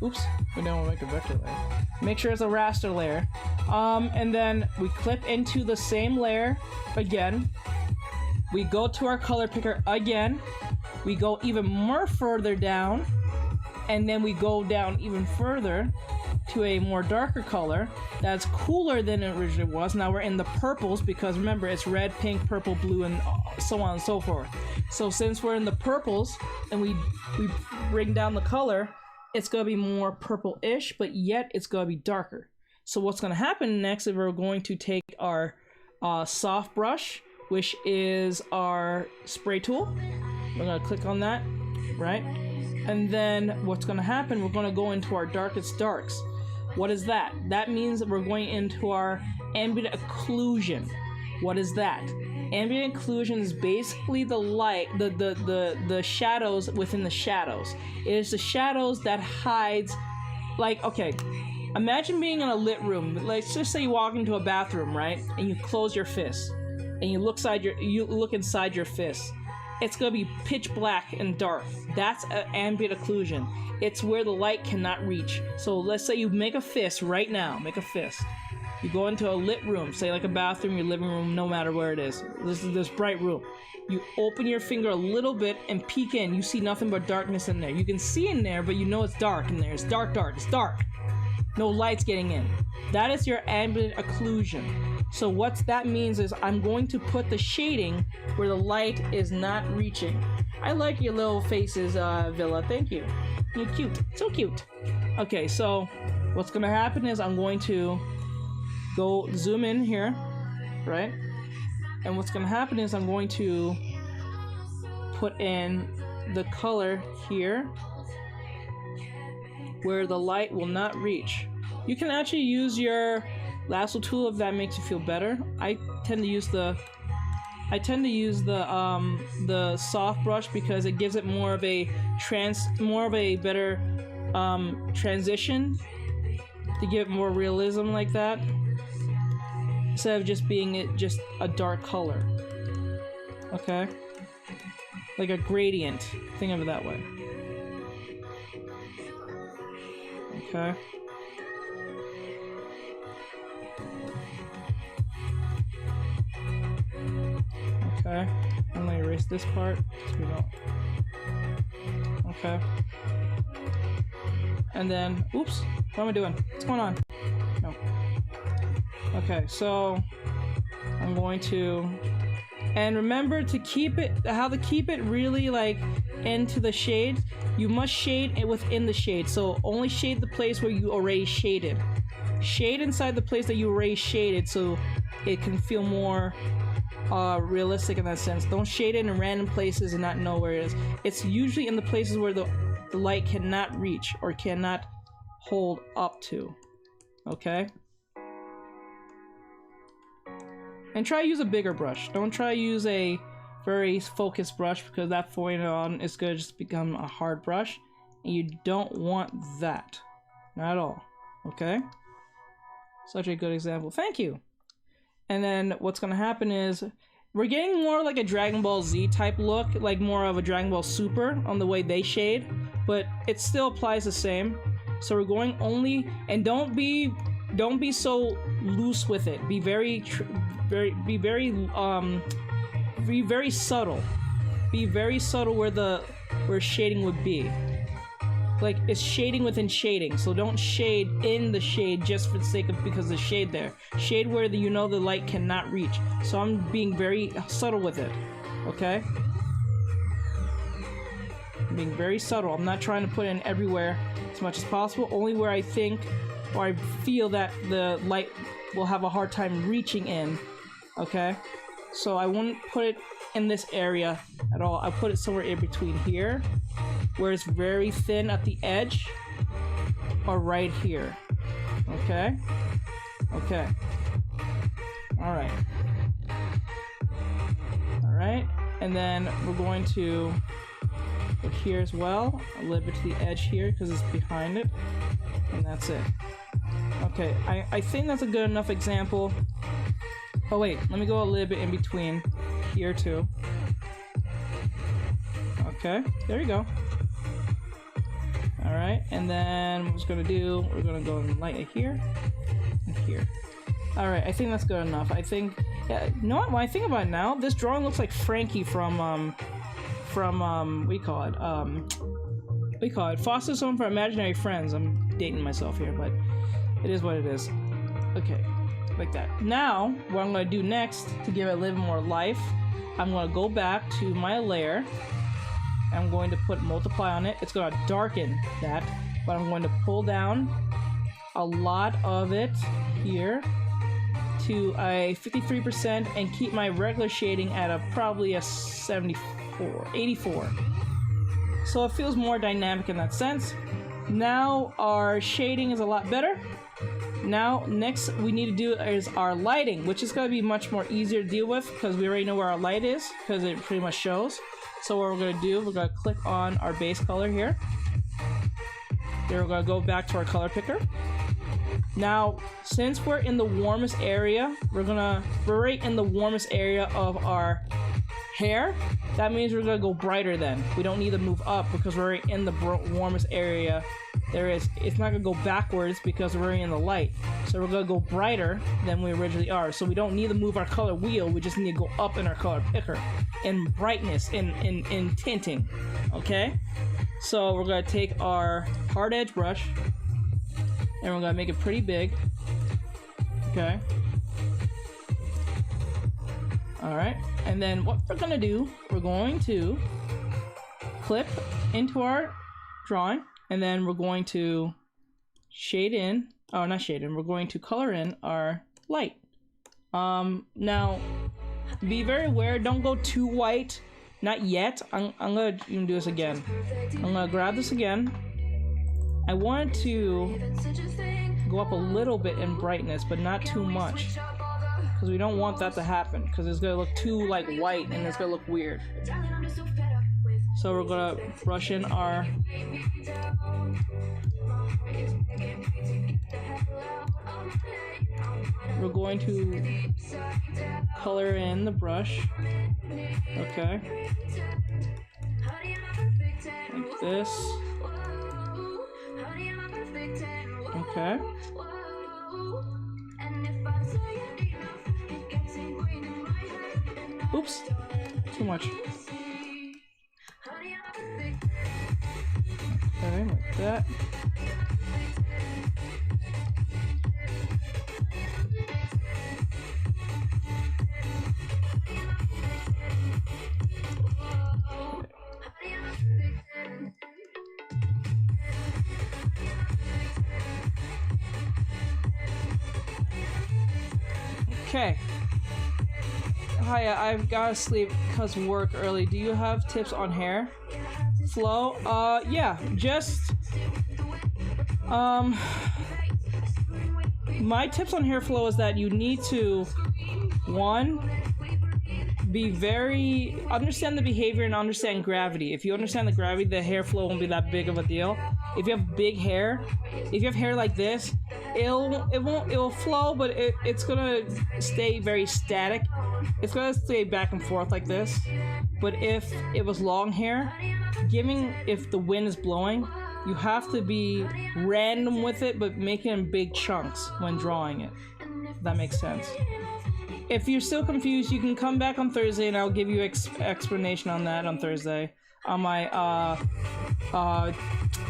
Oops, we don't want to make a vector layer. Make sure it's a raster layer. And then we clip into the same layer again. We go to our color picker again. We go even more further down. And then we go down even further to a more darker color that's cooler than it originally was. Now we're in the purples because remember it's red, pink, purple, blue, and so on and so forth. So since we're in the purples and we bring down the color, it's gonna be more purple-ish, but yet it's gonna be darker. So what's gonna happen next is we're going to take our soft brush, which is our spray tool. We're gonna click on that, right? And then what's gonna happen, we're gonna go into our darkest darks. What is that? That means that we're going into our ambient occlusion. What is that? Ambient occlusion is basically the light, the shadows within the shadows. It is the shadows that hides, like, okay, imagine being in a lit room. Let's just say you walk into a bathroom, right? And you close your fist, and you look inside your fist. It's gonna be pitch black and dark. That's ambient occlusion. It's where the light cannot reach. So let's say you make a fist right now. Make a fist. You go into a lit room, say like a bathroom, your living room, no matter where it is. This is this bright room. You open your finger a little bit and peek in. You see nothing but darkness in there. You can see in there, but you know it's dark in there. It's dark, dark. It's dark. No light's getting in. That is your ambient occlusion. So what that means is I'm going to put the shading where the light is not reaching. I like your little faces, Villa. Thank you. You're cute. So cute. Okay, so what's going to happen is I'm going to go zoom in here, right? And what's going to happen is I'm going to put in the color here where the light will not reach. You can actually use your lasso tool if that makes you feel better. I tend to use the soft brush because it gives it more of a better transition to give it more realism like that, instead of just being just a dark color. Okay, like a gradient. Think of it that way. Okay. Okay, I'm gonna erase this part because we don't. Okay. And then, oops, what am I doing? What's going on? No. Okay, so I'm going to, and remember to keep it, how to keep it really like into the shade. You must shade it within the shade. So only shade the place where you already shaded. Shade inside the place that you already shaded so it can feel more realistic in that sense. Don't shade it in random places and not know where it is. It's usually in the places where the light cannot reach or cannot hold up to. Okay? And try to use a bigger brush. Don't try to use a very focused brush because that point on is going to just become a hard brush. And you don't want that. Not at all. Okay? Such a good example. Thank you! And then what's going to happen is we're getting more like a Dragon Ball Z type look, like more of a Dragon Ball Super on the way they shade, but it still applies the same. So we're going only, and don't be so loose with it. Be very subtle. be very subtle where shading would be. Like, it's shading within shading, so don't shade in the shade just for the sake of because there's shade there. Shade where you know the light cannot reach. So I'm being very subtle with it, okay? I'm being very subtle. I'm not trying to put in everywhere as much as possible, only where I think or I feel that the light will have a hard time reaching in, okay? So I wouldn't put it in this area at all. I put it somewhere in between here, where it's very thin at the edge, or right here. Okay? Okay. Alright. Alright, and then we're going to go here as well, a little bit to the edge here, because it's behind it, and that's it. Okay, I think that's a good enough example. Oh wait, let me go a little bit in between here too. Okay, there you go. Alright, and then what we're gonna go and light it here and here. Alright, I think that's good enough. I think, yeah, you know what, when I think about it now, this drawing looks like Frankie from what do you call it? Foster's Home for Imaginary Friends. I'm dating myself here, but it is what it is. Okay, like that. Now, what I'm gonna do next to give it a little more life, I'm gonna go back to my layer. I'm going to put multiply on it. It's gonna darken that, but I'm going to pull down a lot of it here to a 53% and keep my regular shading at probably a 84. So it feels more dynamic in that sense. Now our shading is a lot better. Now next we need to do is our lighting, which is going to be much more easier to deal with because we already know where our light is because it pretty much shows. So what we're going to do, we're going to click on our base color here. Then we're going to go back to our color picker. Now, since we're in the warmest area, we're right in the warmest area of our hair. That means we're going to go brighter then. We don't need to move up because we're right in the warmest area there is. It's not going to go backwards because we're in the light. So we're going to go brighter than we originally are. So we don't need to move our color wheel. We just need to go up in our color picker in brightness, in tinting. Okay? So we're going to take our hard edge brush and we're going to make it pretty big. Okay? Alright. And then what we're going to do, we're going to clip into our drawing. And then we're going to shade in, oh, not shade in, we're going to color in our light. Now, be very aware, don't go too white, not yet. I'm gonna even do this again. I'm gonna grab this again. I want to go up a little bit in brightness, but not too much. Because we don't want that to happen, because it's gonna look too like white and it's gonna look weird. So we're gonna brush in our we're going to color in the brush. Okay. Like this. Okay. Oops. Too much. Okay, like that. Okay. Hiya, I've gotta sleep because work early. Do you have tips on hair flow? Yeah, just my tips on hair flow is that you need to, one, understand the behavior and understand gravity. If you understand the gravity, the hair flow won't be that big of a deal. If you have big hair, if you have hair like this, it'll flow, but it's gonna stay very static. It's gonna stay back and forth like this. But if it was long hair, if the wind is blowing, you have to be random with it, but make it in big chunks when drawing it. If that makes sense. if you're still confused, you can come back on Thursday and I'll give you explanation on that on Thursday. On my, what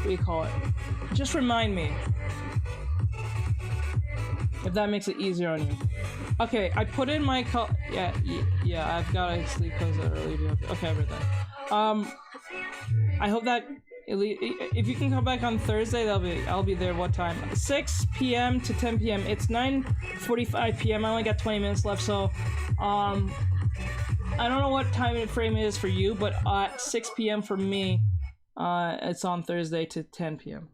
do you call it? Just remind me. If that makes it easier on you. Okay, I put in my yeah, I've got to sleep because early. Okay, I read that. I hope that if you can come back on Thursday, I'll be there. What time? 6 p.m. to 10 p.m. It's 9:45 p.m. I only got 20 minutes left, so I don't know what time frame it is for you, but at 6 p.m. for me, it's on Thursday to 10 p.m.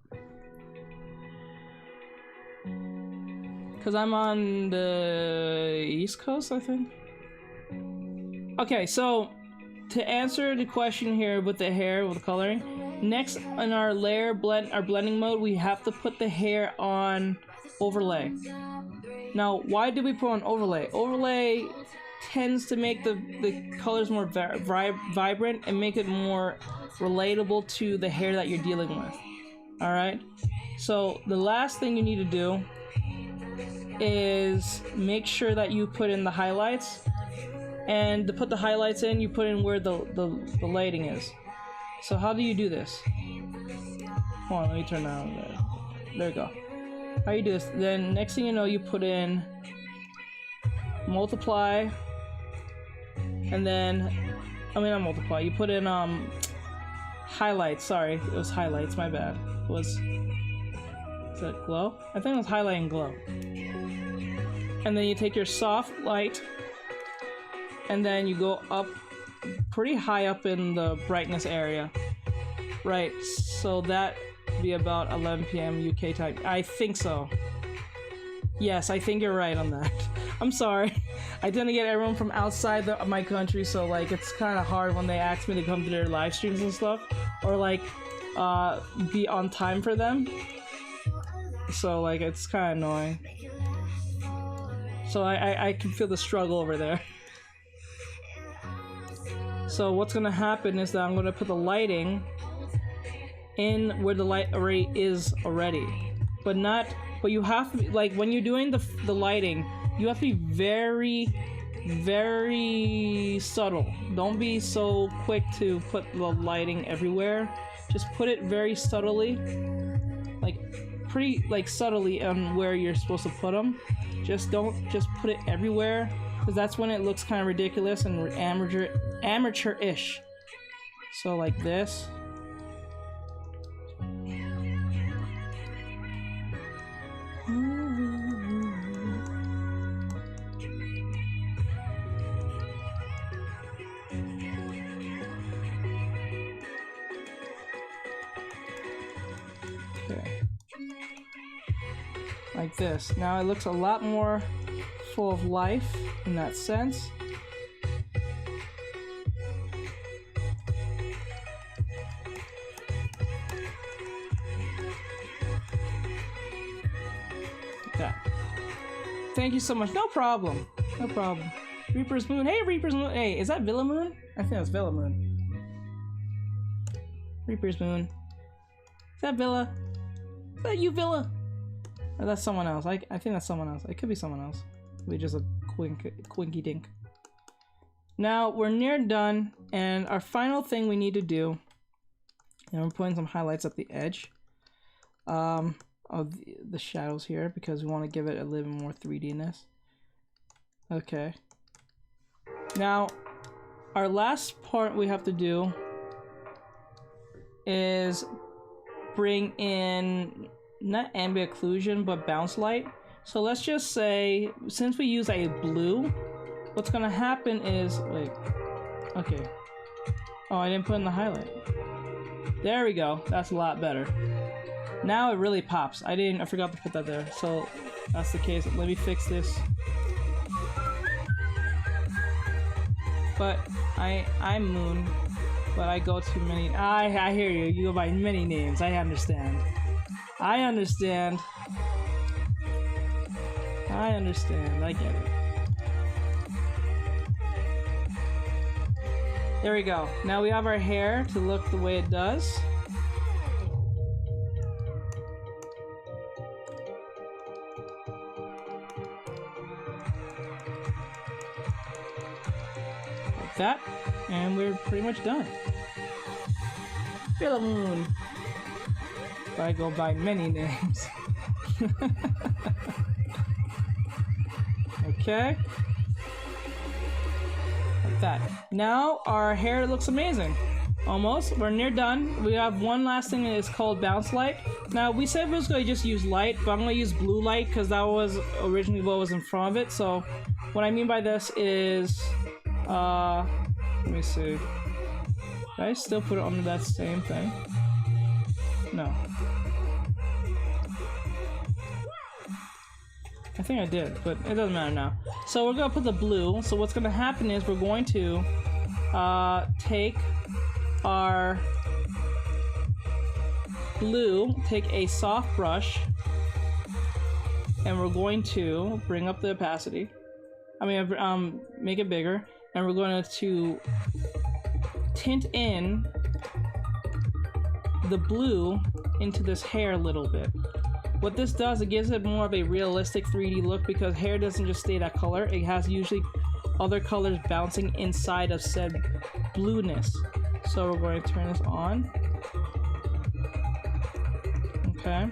Because I'm on the East Coast, I think. Okay, so to answer the question here with the hair, with the coloring, next in our layer blending mode, we have to put the hair on overlay. Now, why do we put on overlay? Overlay tends to make the colors more vibrant and make it more relatable to the hair that you're dealing with. Alright? So the last thing you need to do is make sure that you put in the highlights, and to put the highlights in, you put in where the lighting is. So how do you do this? Hold on, let me turn that on. There we go. How you do this? Then next thing you know, you put in multiply, and then not multiply. You put in highlights. Sorry, it was highlights. My bad. Is that glow? I think it was highlight and glow. And then you take your soft light, and then you go up pretty high up in the brightness area. Right, so that would be about 11 p.m. UK time. I think so. Yes, I think you're right on that. I'm sorry. I tend to get everyone from outside my country, so like it's kind of hard when they ask me to come to their live streams and stuff, or like be on time for them. So like it's kind of annoying. So I can feel the struggle over there. So what's gonna happen is that I'm gonna put the lighting in where the light array is already, but you have to be, like, when you're doing the lighting, you have to be very, very subtle. Don't be so quick to put the lighting everywhere. Just put it very subtly, like subtly on where you're supposed to put them. Just don't put it everywhere, because that's when it looks kind of ridiculous and amateur-ish. So like this. Okay. Like this. Now it looks a lot more full of life in that sense. Okay. Thank you so much. No problem. No problem. Reaper's Moon. Hey, Reaper's Moon. Hey, is that Villa Moon? I think that's Villa Moon. Reaper's Moon. Is that Villa? Is that you, Villa? Or that's someone else. I think that's someone else. It could be someone else. Could be just a quinky dink. Now we're near done, and our final thing we need to do, and we're putting some highlights at the edge of the shadows here, because we want to give it a little more 3D-ness. Okay. Now, our last part we have to do is bring in not ambient occlusion, but bounce light. So let's just say, since we use a blue, what's gonna happen is, wait, okay. Oh, I didn't put in the highlight. There we go. That's a lot better. Now it really pops. I forgot to put that there. So that's the case. Let me fix this. But I'm Moon, but I go to many. I hear you. You go by many names. I understand. I understand. I get it. There we go. Now we have our hair to look the way it does. that, and we're pretty much done. Philemon. I go by many names. Okay. Like that. Now our hair looks amazing. Almost. We're near done. We have one last thing that is called bounce light. Now we said we was going to just use light, but I'm going to use blue light because that was originally what was in front of it. So what I mean by this is, let me see. Did I still put it under that same thing? No. I think I did, but it doesn't matter now. So we're gonna put the blue. So what's gonna happen is we're going to take our blue, take a soft brush, and we're going to bring up the opacity. I mean, make it bigger, and we're going to tint in the blue into this hair a little bit. What this does, it gives it more of a realistic 3D look because hair doesn't just stay that color. It has usually other colors bouncing inside of said blueness. So we're going to turn this on. Okay.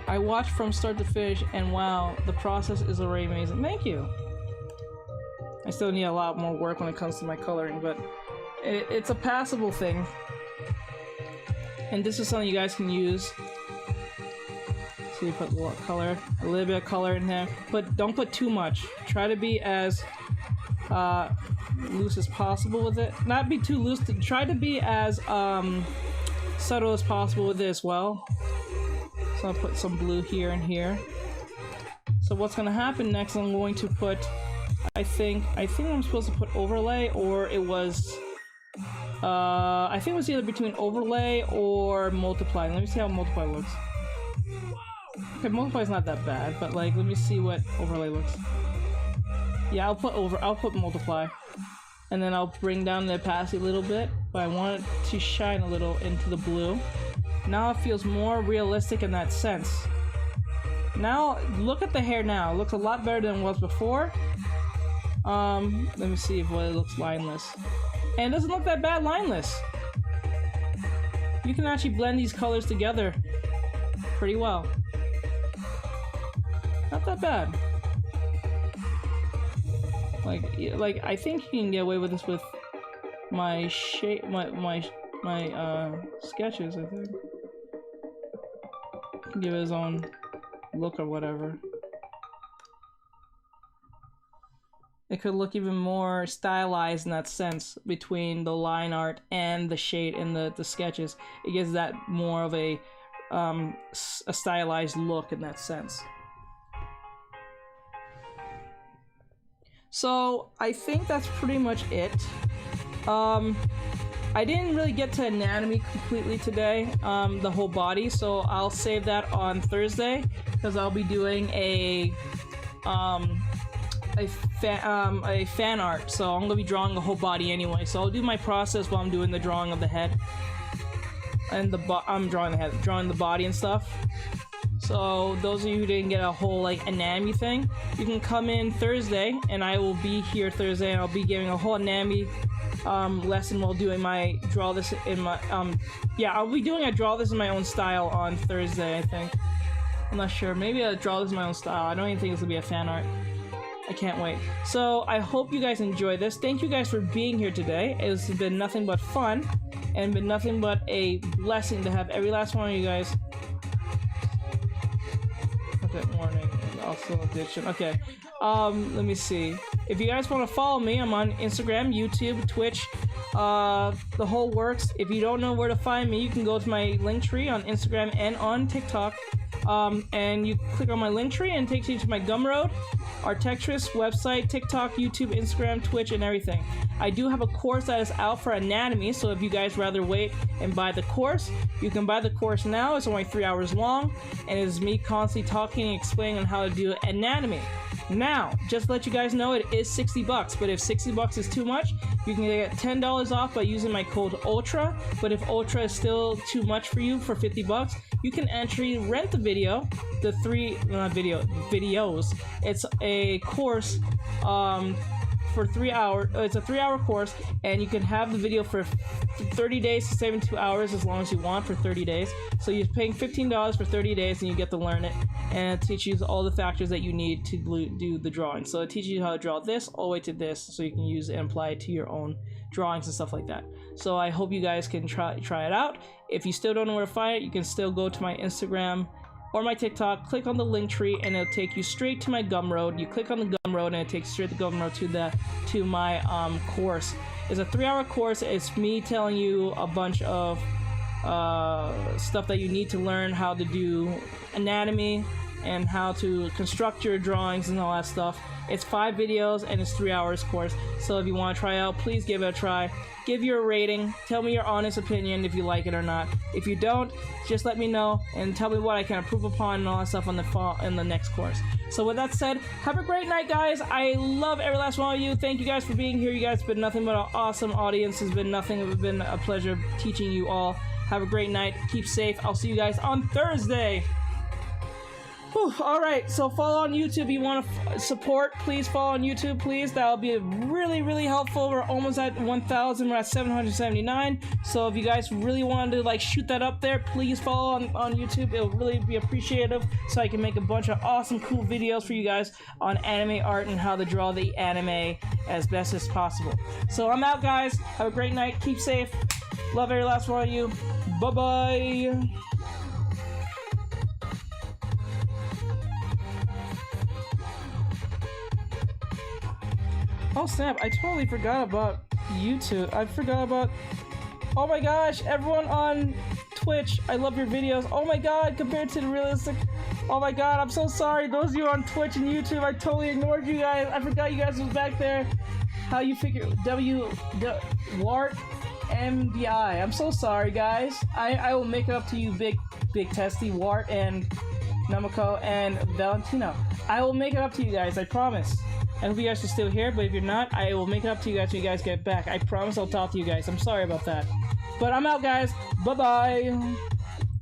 I watched from start to finish and wow, the process is already amazing. Thank you. I still need a lot more work when it comes to my coloring, but it's a passable thing. And this is something you guys can use. So you put a little bit of color in there, but don't put too much. Try to be as loose as possible with it. Not be too loose. Try to be as subtle as possible with it as well. So I'll put some blue here and here. So what's gonna happen next? I'm going to put. I think I'm supposed to put overlay, or it was. I think it was either between overlay or multiply. Let me see how multiply looks. Okay, multiply is not that bad, but like, let me see what overlay looks. Yeah, I'll put multiply, and then I'll bring down the opacity a little bit. But I want it to shine a little into the blue. Now it feels more realistic in that sense. Now look at the hair. Now it looks a lot better than it was before. Let me see if it looks lineless, and it doesn't look that bad lineless. You can actually blend these colors together pretty well. Not that bad. Like I think you can get away with this with my shape, my sketches. I think give it his own look or whatever. It could look even more stylized in that sense between the line art and the shade in the sketches. It gives that more of a stylized look in that sense. So I think that's pretty much it. I didn't really get to anatomy completely today, the whole body, so I'll save that on Thursday because I'll be doing a fan art. So I'm gonna be drawing the whole body anyway. So I'll do my process while I'm doing the drawing of the head and I'm drawing the body and stuff. So those of you who didn't get a whole like anatomy thing, you can come in Thursday, and I will be here Thursday, and I'll be giving a whole anatomy lesson while doing my draw this in my yeah, I'll be doing a draw this in my own style on Thursday. I think. I'm not sure. Maybe I'll draw this in my own style. I don't even think this will be a fan art. I can't wait. So I hope you guys enjoy this. Thank you guys for being here today. It's been nothing but fun, and been nothing but a blessing to have every last one of you guys. Warning, and also addiction. Okay, let me see. If you guys want to follow me, I'm on Instagram, YouTube, Twitch, the whole works. If you don't know where to find me, you can go to my link tree on Instagram and on TikTok, and you click on my link tree and it takes you to my Gumroad, our Tetris website, TikTok, YouTube, Instagram, Twitch, and everything. I do have a course that is out for anatomy, so if you guys rather wait and buy the course, you can buy the course now. It's only 3 hours long, and it is me constantly talking and explaining on how to do anatomy. Now, just to let you guys know, it is $60, but if $60 is too much, you can get $10 off by using my code ULTRA, but if ULTRA is still too much for you for $50, you can actually rent the video, videos. It's a course for 3 hours. It's a 3-hour course, and you can have the video for 30 days to 72 hours as long as you want for 30 days. So you're paying $15 for 30 days, and you get to learn it, and it teaches you all the factors that you need to do the drawing. So it teaches you how to draw this all the way to this, so you can use it and apply it to your own drawings and stuff like that. So I hope you guys can try it out. If you still don't know where to find it, you can still go to my Instagram or my TikTok, click on the link tree, and it'll take you straight to my Gumroad. You click on the Gumroad, and it takes you straight to Gumroad to my course. It's a 3-hour course. It's me telling you a bunch of stuff that you need to learn, how to do anatomy and how to construct your drawings and all that stuff. It's 5 videos and it's 3 hours course. So if you want to try out, please give it a try. Give your rating. Tell me your honest opinion if you like it or not. If you don't, just let me know and tell me what I can improve upon and all that stuff in the next course. So with that said, have a great night, guys. I love every last one of you. Thank you guys for being here. You guys have been nothing but an awesome audience. It's been nothing. It's been a pleasure teaching you all. Have a great night. Keep safe. I'll see you guys on Thursday. Whew, all right, so follow on YouTube. If you want to support, please follow on YouTube, please. That'll be really, really helpful. We're almost at 1,000. We're at 779. So if you guys really wanted to like shoot that up there, please follow on YouTube. It'll really be appreciative, so I can make a bunch of awesome, cool videos for you guys on anime art and how to draw the anime as best as possible. So I'm out, guys. Have a great night. Keep safe. Love every last one of you. Bye-bye. Oh snap, I totally forgot about YouTube. I forgot about... Oh my gosh, everyone on Twitch, I love your videos. Oh my god, compared to the realistic... Oh my god, I'm so sorry. Those of you on Twitch and YouTube, I totally ignored you guys. I forgot you guys was back there. How you figure... Wart MDI. I'm so sorry, guys. I will make it up to you, Big Testy, Wart, and Namako, and Valentino. I will make it up to you guys, I promise. I hope you guys are still here, but if you're not, I will make it up to you guys when you guys get back. I promise I'll talk to you guys. I'm sorry about that. But I'm out, guys. Bye-bye.